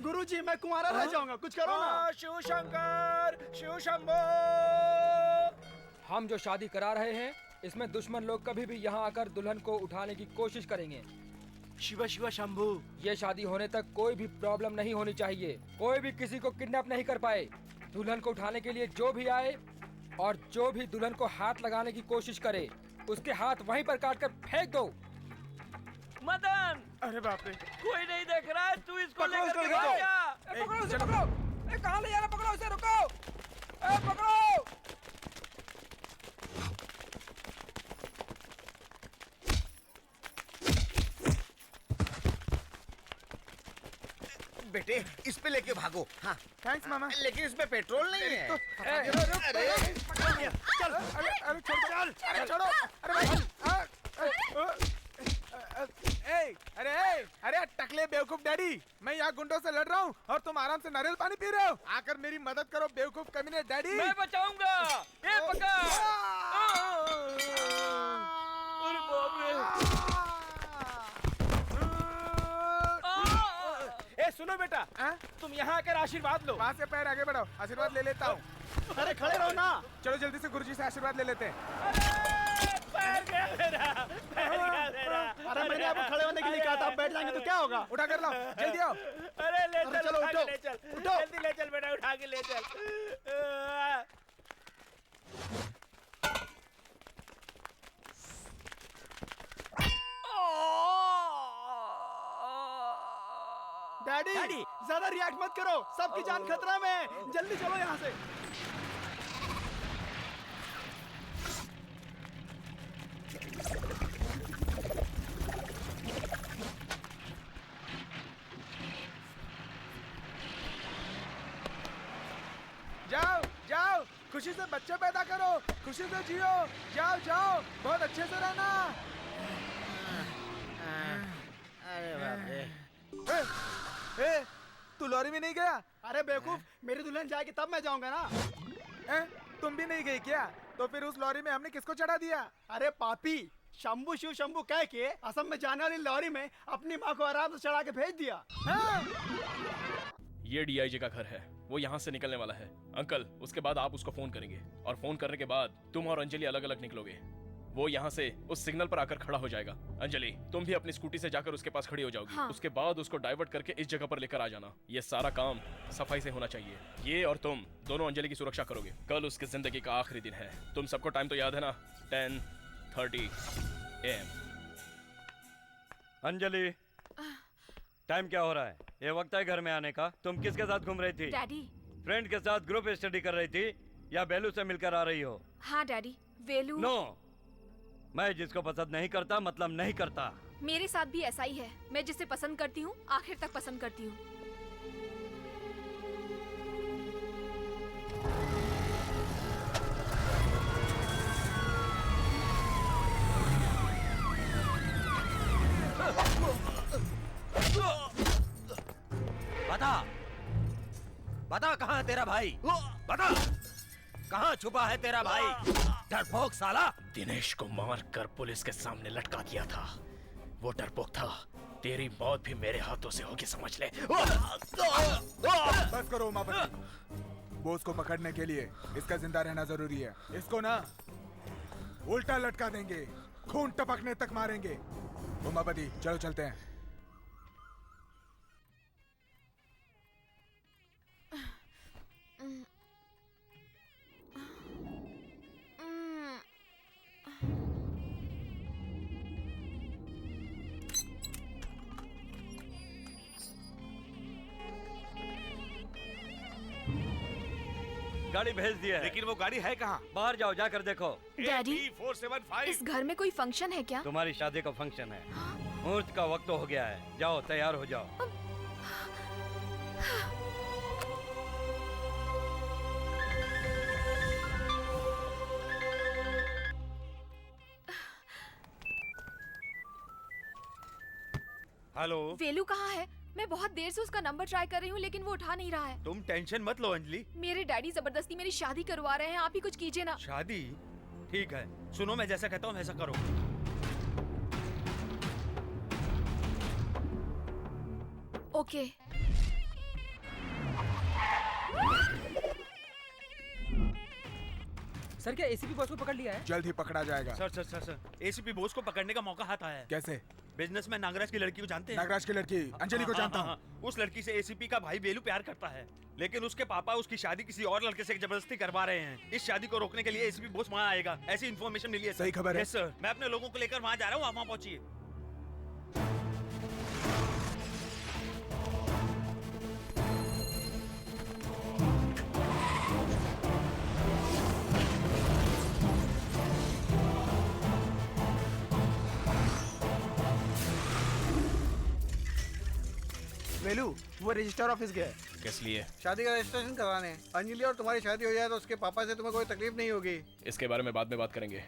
गुरुजी, मैं कुंवारा रह जाऊंगा, कुछ करो ना। शिव शंकर, शिव शंभो। हम जो शादी करा रहे हैं इसमें दुश्मन लोग कभी भी यहाँ आकर दुल्हन को उठाने की कोशिश करेंगे। शिवा शिवा शंभू। ये शादी होने तक कोई भी प्रॉब्लम नहीं होनी चाहिए, कोई भी किसी को किडनैप नहीं कर पाए। दुल्हन को उठाने के लिए जो भी आए और जो भी दुल्हन को हाथ लगाने की कोशिश करे उसके हाथ वहीं पर काट कर फेंक दो। मदन, अरे बाप रे, कोई नहीं देख रहा है, तू इसको लेकर के जाओ। भाग जा। पकड़ो उसे, पकड़ो। कहाँ ले जा रहा? पकड़ो उसे, रुको। पकड़ो। बेटे, इस पे लेके भागो। हाँ थैंक्स मामा। लेकिन इसमें पेट्रोल नहीं है। चल, अरे छोड़ो, अरे भाई। अरे टकले बेवकूफ डैडी, मैं यहाँ गुंडों से लड़ रहा हूँ और तुम आराम से नारियल पानी पी रहे हो। आकर मेरी मदद करो बेवकूफ कमीने डैडी। मैं बचाऊंगा। ये पकड़। अरे बाप रे। सुनो बेटा, तुम यहाँ आकर आशीर्वाद लो। वहाँ से पैर आगे बढ़ाओ, आशीर्वाद ले लेता हूँ। अरे खड़े रहो ना। चलो जल्दी से गुरुजी से आशीर्वाद ले लेते हैं। पैर गया मेरा। अरे मैंने आपको खड़े होने के लिए कहा था, आप बैठ जाएंगे तो क्या होगा? उठा कर लाओ, जल्दी आओ। अरे ले चल, चलो उठा उठो, के ले चल, उठो। जल्दी ले चल बेटा, उठा के ले चल। डैडी, ज्यादा रिएक्ट मत करो, सबकी जान खतरा में है। जल्दी चलो यहाँ से। जाओ जाओ, खुशी से बच्चे पैदा करो, खुशी से जियो। जाओ जाओ, बहुत अच्छे से रहना। अरे बाप रे। तू लॉरी में नहीं गया? अरे बेवकूफ, मेरी दुल्हन जाएगी तब मैं जाऊंगा ना। तुम भी नहीं गई क्या? तो फिर उस लॉरी में हमने किसको चढ़ा दिया? अरे पापी, शंभू शिव शंभू कह के असम में जाने वाली लॉरी में अपनी माँ को आराम से चढ़ा के भेज दिया। ये डीआईजी का घर है, वो यहाँ से निकलने वाला है। अंकल, उसके बाद आप उसको फोन करेंगे और फोन करने के बाद तुम और अंजलि अलग अलग निकलोगे। वो यहाँ से उस सिग्नल पर आकर खड़ा हो जाएगा। अंजलि, तुम भी अपनी स्कूटी से जाकर उसके पास खड़ी हो जाओगी। हाँ। उसके बाद उसको डाइवर्ट करके इस जगह पर लेकर आ जाना। ये सारा काम सफाई से होना चाहिए। ये और तुम दोनों अंजलि की सुरक्षा करोगे। कल उसकी जिंदगी का आखिरी दिन है। तुम सबको टाइम तो याद है ना? 10:30 AM। अंजलि, टाइम क्या हो रहा है? ये वक्त है घर में आने का। तुम किसके साथ घूम रही थी? डैडी। फ्रेंड के साथ ग्रुप स्टडी कर रही थी या बेलू से मिलकर आ रही हो? हाँ डैडी, वेलू। नो, मैं जिसको पसंद नहीं करता मतलब नहीं करता। मेरे साथ भी ऐसा ही है। मैं जिसे पसंद करती हूँ आखिर तक पसंद करती हूँ। बता कहाँ है तेरा भाई? बता कहाँ छुपा है तेरा भाई? डरपोक साला। दिनेश को मार कर पुलिस के सामने लटका दिया था। वो डरपोक था। तेरी मौत भी मेरे हाथों से होगी, समझ ले। बस करो उमापति। बोस को पकड़ने के लिए इसका जिंदा रहना जरूरी है। इसको ना उल्टा लटका देंगे, खून टपकने तक मारेंगे। उमापति, चलो चलते हैं। गाड़ी भेज दिया है। लेकिन वो गाड़ी है कहाँ? बाहर जाओ, जाकर देखो। डैडी, 475। इस घर में कोई फंक्शन है क्या? तुम्हारी शादी का फंक्शन है। मुहूर्त का वक्त हो गया है। जाओ, तैयार हो जाओ। हेलो, वेलू कहाँ है? मैं बहुत देर से उसका नंबर ट्राई कर रही हूँ लेकिन वो उठा नहीं रहा है। तुम टेंशन मत लो अंजलि। मेरे डैडी जबरदस्ती मेरी शादी करवा रहे हैं। आप ही कुछ कीजिए ना। शादी? ठीक है, सुनो, मैं जैसा कहता हूँ वैसा करो। ओके। सर, क्या एसीपी बॉस को पकड़ लिया है? जल्द ही पकड़ा जाएगा। Sir sir sir sir, ACP Bose को पकड़ने का मौका हाथ आया है। कैसे? बिजनेसमैन नागराज की लड़की को जानते हैं? नागराज की लड़की अंजलि को जानता हूँ। उस लड़की से एसीपी का भाई वेलू प्यार करता है, लेकिन उसके पापा उसकी शादी किसी और लड़के से जबरदस्ती करवा रहे हैं। इस शादी को रोकने के लिए एसीपी बोस वहाँ आएगा, ऐसी इन्फॉर्मेशन मिली है। सही खबर है? यस सर, मैं अपने लोगों को लेकर वहाँ जा रहा हूँ, आप वहाँ पहुँचिए। वेलू, वो रजिस्टर ऑफिस गया। किस लिए? शादी का रजिस्ट्रेशन करवाने। अंजलि और तुम्हारी शादी हो जाए तो उसके पापा से तुम्हें कोई तकलीफ नहीं होगी। इसके बारे में बाद में बात करेंगे।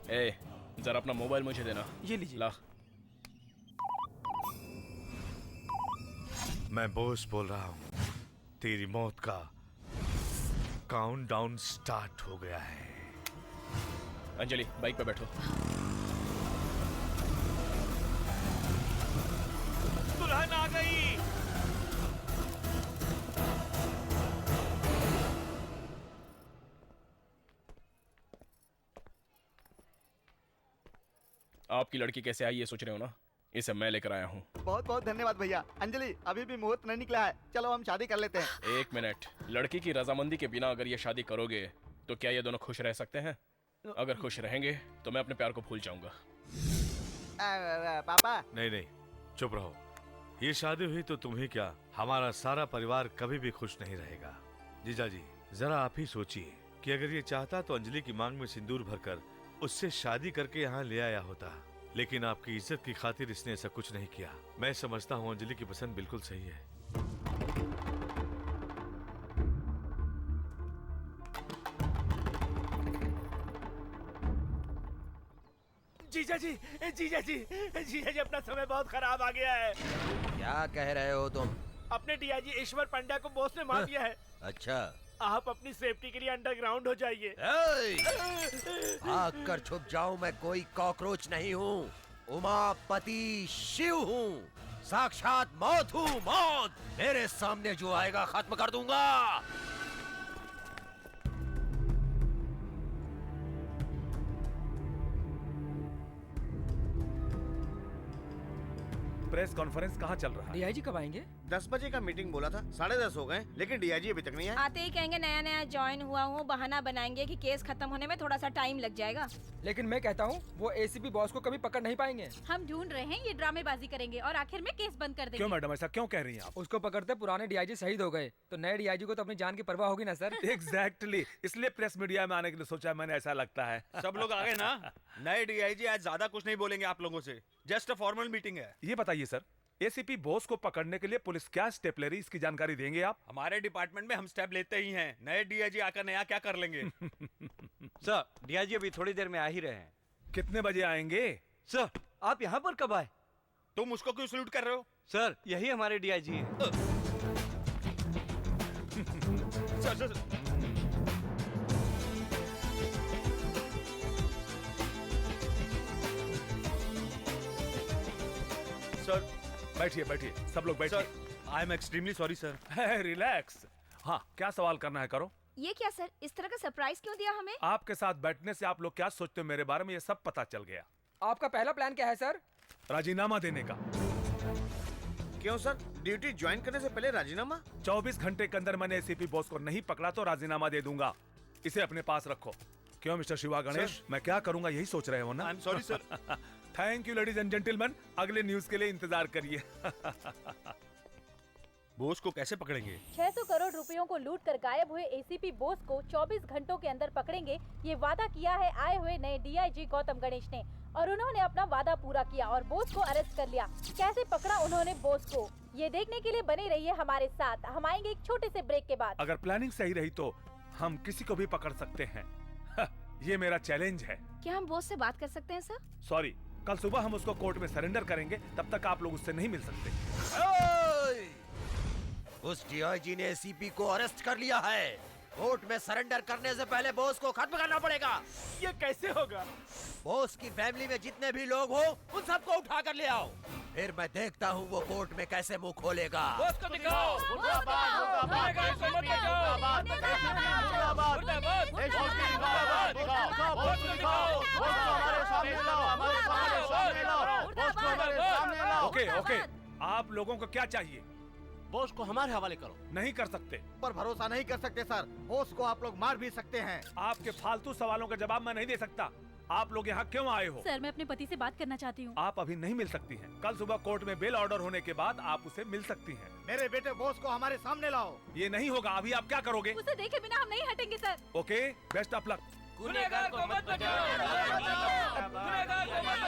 ए, जरा अपना मोबाइल मुझे देना। ये लीजिए। ला। मैं बोस बोल रहा हूँ। तेरी मौत का काउंटडाउन स्टार्ट हो गया है। अंजलि, बाइक पे बैठो। दुल्हन आ गई। आपकी लड़की कैसे आई ये सोच रहे हो ना? इसे मैं लेकर आया हूँ। बहुत बहुत धन्यवाद भैया। अंजलि, अभी भी मुहूर्त नहीं निकला है, चलो हम शादी कर लेते हैं। 1 मिनट। लड़की की रजामंदी के बिना अगर ये शादी करोगे तो क्या ये दोनों खुश रह सकते हैं? अगर खुश रहेंगे तो मैं अपने प्यार को भूल जाऊंगा। पापा। नहीं, चुप रहो। ये शादी हुई तो तुम ही क्या, हमारा सारा परिवार कभी भी खुश नहीं रहेगा। जीजा जी, जरा आप ही सोचिए कि अगर ये चाहता तो अंजलि की मांग में सिंदूर भरकर उससे शादी करके यहाँ ले आया होता, लेकिन आपकी इज्जत की खातिर इसने ऐसा कुछ नहीं किया। मैं समझता हूँ अंजलि की पसंद बिल्कुल सही है। जीजा जी, जीजा जी, जीजा जी, अपना समय बहुत खराब आ गया है। क्या कह रहे हो तुम? अपने डीआईजी ईश्वर पांड्या को बॉस ने मार दिया है। अच्छा, आप अपनी सेफ्टी के लिए अंडरग्राउंड हो जाइए। भाग कर छुप जाऊं, मैं कोई कॉकरोच नहीं हूँ। उमापति शिव हूँ। साक्षात मौत हूँ, मौत। मेरे सामने जो आएगा खत्म कर दूंगा। प्रेस कॉन्फ्रेंस कहाँ चल रहा है? डीआईजी कब आएंगे? 10 बजे का मीटिंग बोला था, 10:30 हो गए, लेकिन डीआईजी अभी तक नहीं आया। आते ही कहेंगे नया नया ज्वाइन हुआ हूँ, बहाना बनाएंगे कि केस खत्म होने में थोड़ा सा टाइम लग जाएगा। लेकिन मैं कहता हूँ वो एसीपी बॉस को कभी पकड़ नहीं पाएंगे। हम ढूंढ रहे हैं, ये ड्रामेबाजी करेंगे और आखिर में केस बंद कर देंगे। क्यों मैडम, ऐसा क्यों कह रही हैं आप? उसको पकड़ते पुराने डीआईजी शहीद हो गए, तो नए डीआईजी को तो अपनी जान की परवाह होगी ना सर। एग्जैक्टली, इसलिए प्रेस मीडिया में आने के लिए सोचा मैंने, ऐसा लगता है। सब लोग आ गए ना? नए डीआईजी आज ज्यादा कुछ नहीं बोलेंगे आप लोगों से, जस्ट अ फॉर्मल मीटिंग है। ये बताइए सर, एसीपी बोस को पकड़ने के लिए पुलिस क्या स्टेप ले रही है, इसकी जानकारी देंगे आप? हमारे डिपार्टमेंट में हम स्टेप लेते ही हैं, नए डीआईजी आकर नया क्या कर लेंगे? सर, डीआईजी अभी थोड़ी देर में आ ही रहे हैं। कितने बजे आएंगे? सर, आप यहाँ पर कब आए? तुम उसको क्यों सल्यूट कर रहे हो? सर, यही हमारे डीआईजी हैं। सर, सर, बैठिए बैठिए, सब लोग बैठिए। I am extremely sorry sir. Relax. हाँ, क्या सवाल करना है करो। ये क्या सर, इस तरह का सरप्राइज क्यों दिया हमें? आपके साथ बैठने से आप लोग क्या सोचते हो मेरे बारे में, ये सब पता चल गया। आपका पहला प्लान क्या है सर? राजीनामा देने का। क्यों सर, ड्यूटी ज्वाइन करने से पहले राजीनामा? 24 घंटे के अंदर मैंने एसीपी बॉस को नहीं पकड़ा तो राजीनामा दे दूंगा। इसे अपने पास रखो। क्यों मिस्टर शिवा गणेश, मैं क्या करूंगा यही सोच रहे हो ना? I am sorry sir. Thank you ladies and gentleman, अगले न्यूज के लिए इंतजार करिए। बोस को कैसे पकड़ेंगे? 600 करोड़ रुपयों को लूट कर गायब हुए एसीपी बोस को 24 घंटों के अंदर पकड़ेंगे, ये वादा किया है आए हुए नए डीआईजी गौतम गणेश ने, और उन्होंने अपना वादा पूरा किया और बोस को अरेस्ट कर लिया। कैसे पकड़ा उन्होंने बोस को, ये देखने के लिए बने रहिए हमारे साथ। हम आएंगे एक छोटे से ब्रेक के बाद। अगर प्लानिंग सही रही तो हम किसी को भी पकड़ सकते हैं। ये मेरा चैलेंज है। क्या हम बोस से बात कर सकते हैं सर? सॉरी, कल सुबह हम उसको कोर्ट में सरेंडर करेंगे, तब तक आप लोग उससे नहीं मिल सकते। उस डीआईजी ने एसीपी को अरेस्ट कर लिया है। कोर्ट में सरेंडर करने से पहले बॉस को खत्म करना पड़ेगा। ये कैसे होगा? बॉस की फैमिली में जितने भी लोग हो उन सबको उठा कर ले आओ, फिर मैं देखता हूँ वो कोर्ट में कैसे मुंह खोलेगा। बॉस को दिखाओ। ओके ओके, आप लोगों को क्या चाहिए? बॉस को हमारे हवाले करो। नहीं कर सकते। पर भरोसा नहीं कर सकते सर, बॉस को आप लोग मार भी सकते हैं। आपके फालतू सवालों का जवाब मैं नहीं दे सकता। आप लोग यहाँ क्यों आए हो? सर, मैं अपने पति से बात करना चाहती हूँ। आप अभी नहीं मिल सकती हैं। कल सुबह कोर्ट में बेल ऑर्डर होने के बाद आप उसे मिल सकती हैं। मेरे बेटे बॉस को हमारे सामने लाओ। ये नहीं होगा। अभी आप क्या करोगे? उसे देखे बिना हम नहीं हटेंगे sir. Okay, best of luck. गुनहगार को मत बचाओ। गुनहगार को मत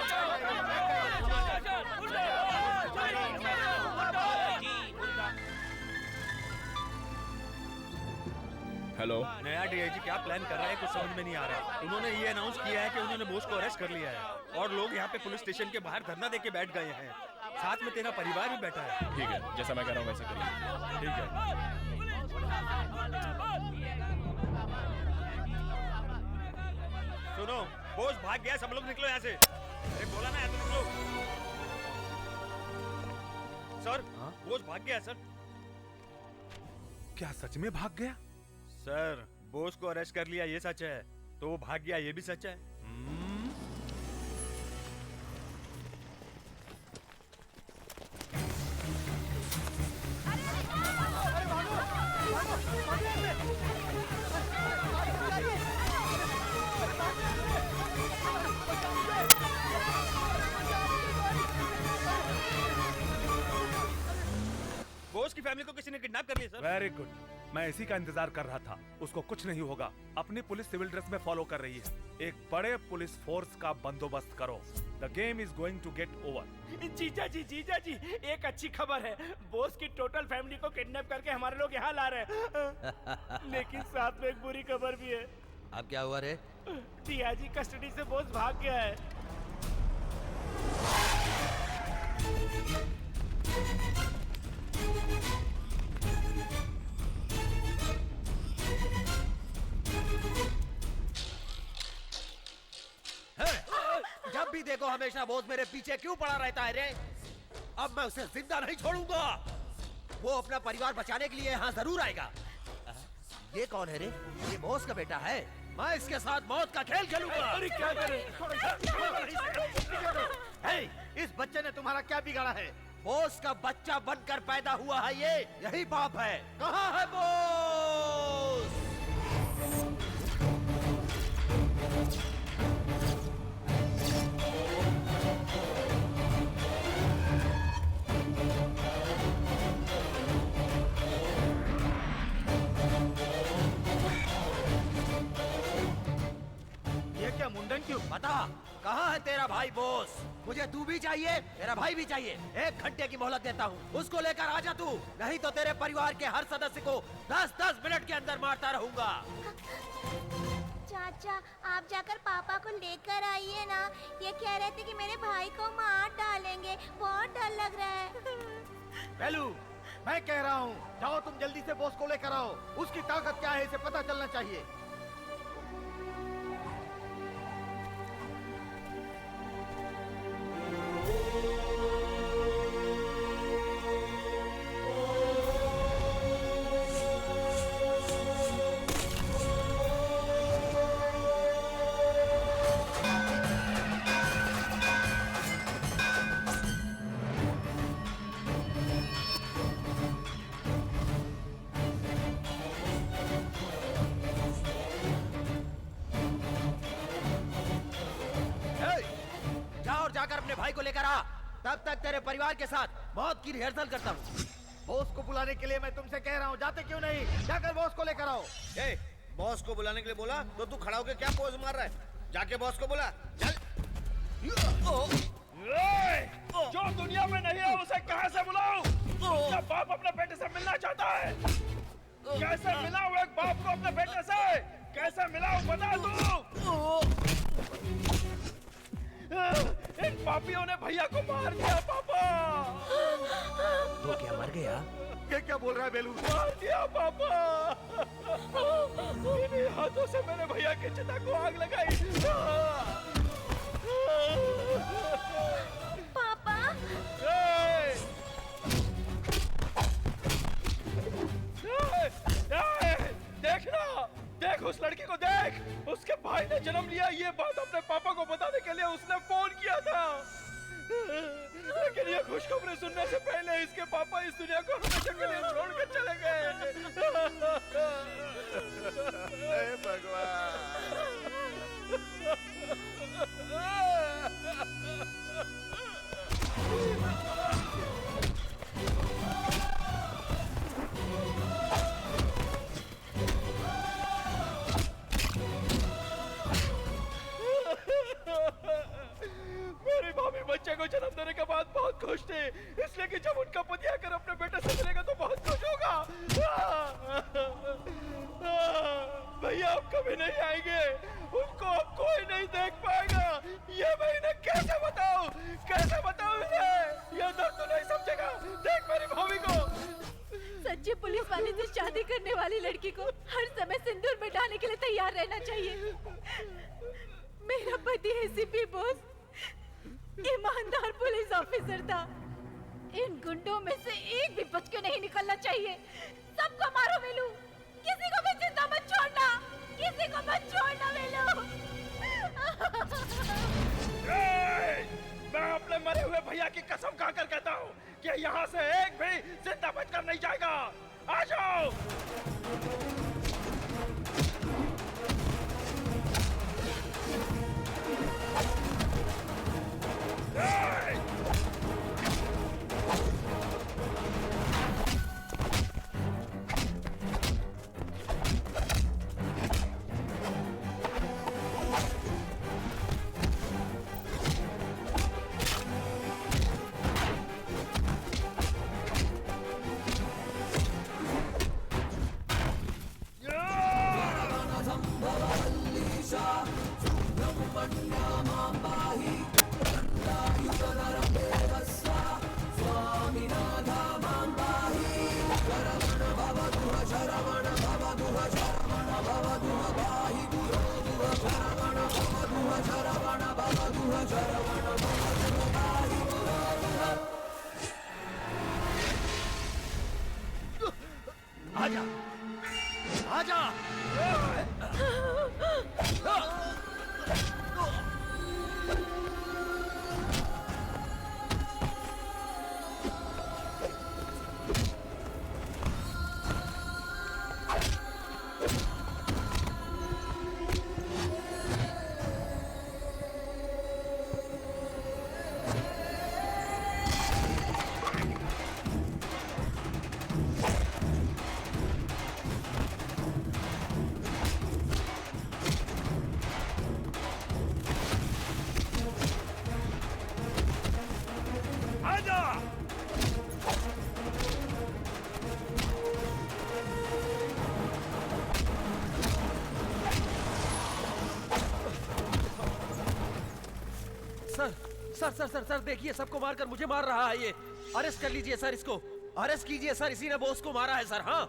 हेलो, नया डीआईजी क्या प्लान कर रहा है कुछ समझ में नहीं आ रहा है। उन्होंने ये अनाउंस किया है कि उन्होंने बोस को अरेस्ट कर लिया है और लोग यहाँ पे पुलिस स्टेशन के बाहर धरना देके बैठ गए हैं। साथ में तेरा परिवार भी बैठा है। ठीक है, जैसा मैं कह रहा हूँ वैसे करिए। ठीक है। सुनो, बोस भाग गया, सब लोग निकलो यहाँ से। अरे बोला ना, यहाँ से निकलो। सर, बोस भाग गया सर। क्या सच में भाग गया? सर, बोस को अरेस्ट कर लिया ये सच है, तो वो भाग गया ये भी सच है। बोस की फैमिली को किसी ने किडनैप कर लिया सर। वेरी गुड, मैं इसी का इंतजार कर रहा था। उसको कुछ नहीं होगा। अपनी पुलिस सिविल ड्रेस में फॉलो कर रही है। एक बड़े पुलिस फोर्स का बंदोबस्त करो। The game is going to get over. जीजा जी, एक अच्छी खबर है। बोस की टोटल फैमिली को किडनैप करके हमारे लोग यहाँ ला रहे हैं। लेकिन साथ में एक बुरी खबर भी है। अब क्या हुआ रे? डीआईजी कस्टडी से बोस भाग गया है। जब भी देखो हमेशा बॉस मेरे पीछे क्यों पड़ा रहता है रे? अब मैं उसे जिंदा नहीं छोड़ूंगा। वो अपना परिवार बचाने के लिए यहाँ जरूर आएगा। ये कौन है रे? ये बॉस का बेटा है। मैं इसके साथ मौत का खेल खेलूंगा। अरे क्या करें? इस बच्चे ने तुम्हारा क्या बिगाड़ा है? बॉस का बच्चा बनकर पैदा हुआ है ये, यही पाप है। कहाँ है बॉस? ये क्या मुंडन क्यों? बता, कहाँ है तेरा भाई बॉस? मुझे तू भी चाहिए, तेरा भाई भी चाहिए। 1 घंटे की मोहलत देता हूँ, उसको लेकर आजा तू, नहीं तो तेरे परिवार के हर सदस्य को 10-10 मिनट के अंदर मारता रहूंगा। चाचा, आप जाकर पापा को लेकर आइए ना। ये कह रहे थे कि मेरे भाई को मार डालेंगे, बहुत डर लग रहा है। बेलू, मैं कह रहा हूँ, जाओ तुम जल्दी से बॉस को लेकर आओ। उसकी ताकत क्या है इसे पता चलना चाहिए। जाकर अपने भाई को लेकर आ, तब तक तेरे परिवार के साथ मौत की रिहर्सल करता हूँ। बॉस को बुलाने के लिए मैं तुमसे कह रहा हूँ, जाते क्यों नहीं? जाकर बॉस को लेकर आओ। बॉस को बुलाने के लिए बोला तो तू खड़ा होकर क्या पोज मार रहा है? जाके बॉस को बुला, चल। जो दुनिया में नहीं है उसे कहाँ से बुलाऊं? क्या बाप अपने बेटे से मिलना चाहता है? कैसे मिलाऊं एक बाप को अपने बेटे से? कैसे मिलाऊं बता तू? इन पापियों ने भैया को मार दिया पापा। तो क्या मर गया? ये क्या बोल रहा है बेलू? मार दिया पापा। इन्हीं हाथों से मैंने भैया की चिता को आग लगाई। पापा, देखना, देख उस लड़की को देख। उसके भाई ने जन्म लिया, ये बात अपने पापा को बताने के लिए उसने फोन किया था। लेकिन ये खुशखबरी सुनने से पहले इसके पापा इस दुनिया को हमेशा के लिए छोड़कर चले गए। हे भगवान। मेरी भाभी बच्चे को जन्म देने के बाद बहुत खुश थी, इसलिए कि जब उनका पति आकर अपने बेटे से मिलेगा तो बहुत खुश होगा। भैया अब कभी नहीं आएंगे, उनको अब कोई नहीं देख पाएगा। ये मैं इन्हें कैसे बताऊं? कैसे बताऊं इन्हें? ये दर्द तो नहीं समझेगा। देख मेरी भाभी को। सच्चे पुलिस वाले से शादी करने वाली लड़की को हर समय सिंदूर में डालने के लिए तैयार रहना चाहिए। मेरा पति एसीपी बॉस ईमानदार पुलिस ऑफिसर था। इन गुंडों में से एक भी बच के नहीं निकलना चाहिए। सबको मारो वेलू, किसी को भी जिंदा मत छोड़ना, किसी को मत छोड़ना वेलू। मैं अपने मरे हुए भैया की कसम खाकर कहता हूँ कि यहाँ से एक भी जिंदा बचकर नहीं जाएगा। आ जाओ। Sir sir sir sir sir देखिए, सबको मारकर मुझे मार रहा है ये। अरेस्ट कर लीजिए सर, इसको अरेस्ट कीजिए सर, इसी ने बॉस को मारा है सर। हाँ,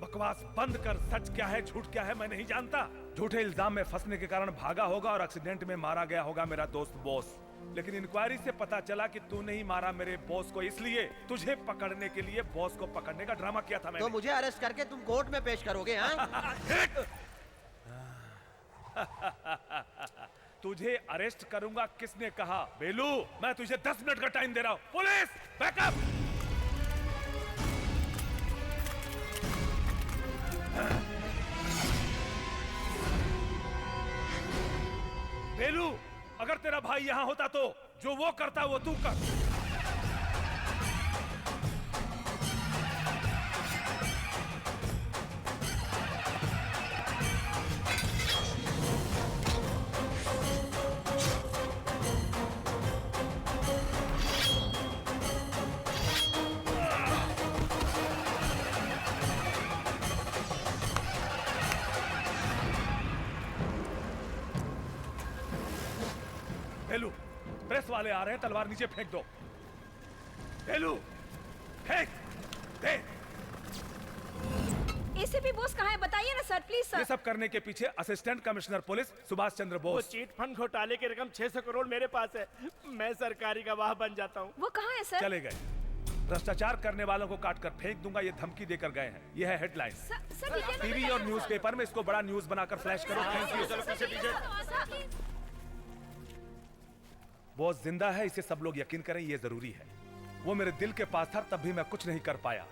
बकवास बंद कर। सच क्या है झूठ क्या है मैं नहीं जानता। झूठे इल्जाम में फंसने के कारण भागा होगा और एक्सीडेंट में मारा गया होगा मेरा दोस्त बॉस। लेकिन इंक्वायरी से पता चला कि तूने ही मारा मेरे बॉस को, इसलिए तुझे पकड़ने के लिए बॉस को पकड़ने का ड्रामा किया था मैंने। तो मुझे अरेस्ट करके तुम कोर्ट में पेश करोगे? हाँ? तुझे अरेस्ट करूंगा किसने कहा? बेलू, मैं तुझे 10 मिनट का टाइम दे रहा हूं। Police backup. बेलू, अगर तेरा भाई यहां होता तो जो वो करता वो तू कर। बेलू, प्रेस वाले आ रहे हैं, तलवार नीचे फेंक दो। बेलू, फेंक दे। एसीपी बॉस कहाँ है? बताइए ना सर, प्लीज सर। ये सब करने के पीछे assistant commissioner police Subhash Chandra वो बोस। चीट फंड घोटाले की रकम 600 करोड़ मेरे पास है। मैं सरकारी गवाह बन जाता हूँ। वो कहाँ है सर? चले गए। भ्रष्टाचार करने वालों को काट कर फेंक दूंगा, ये धमकी देकर गए हैं। ये है हेडलाइन। टीवी और न्यूज़पेपर में इसको बड़ा न्यूज बनाकर फ्लैश करो। Thank you. बॉस जिंदा है, इसे सब लोग यकीन करें, ये जरूरी है। वो मेरे दिल के पास था, तब भी मैं कुछ नहीं कर पाया।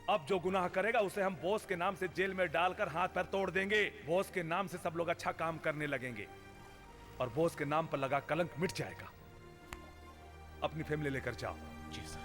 अब जो गुनाह करेगा उसे हम बॉस के नाम से जेल में डालकर हाथ पैर तोड़ देंगे। बॉस के नाम से सब लोग अच्छा काम करने लगेंगे और बॉस के नाम पर लगा कलंक मिट जाएगा। अपनी फैमिली लेकर जाओ। जी सर।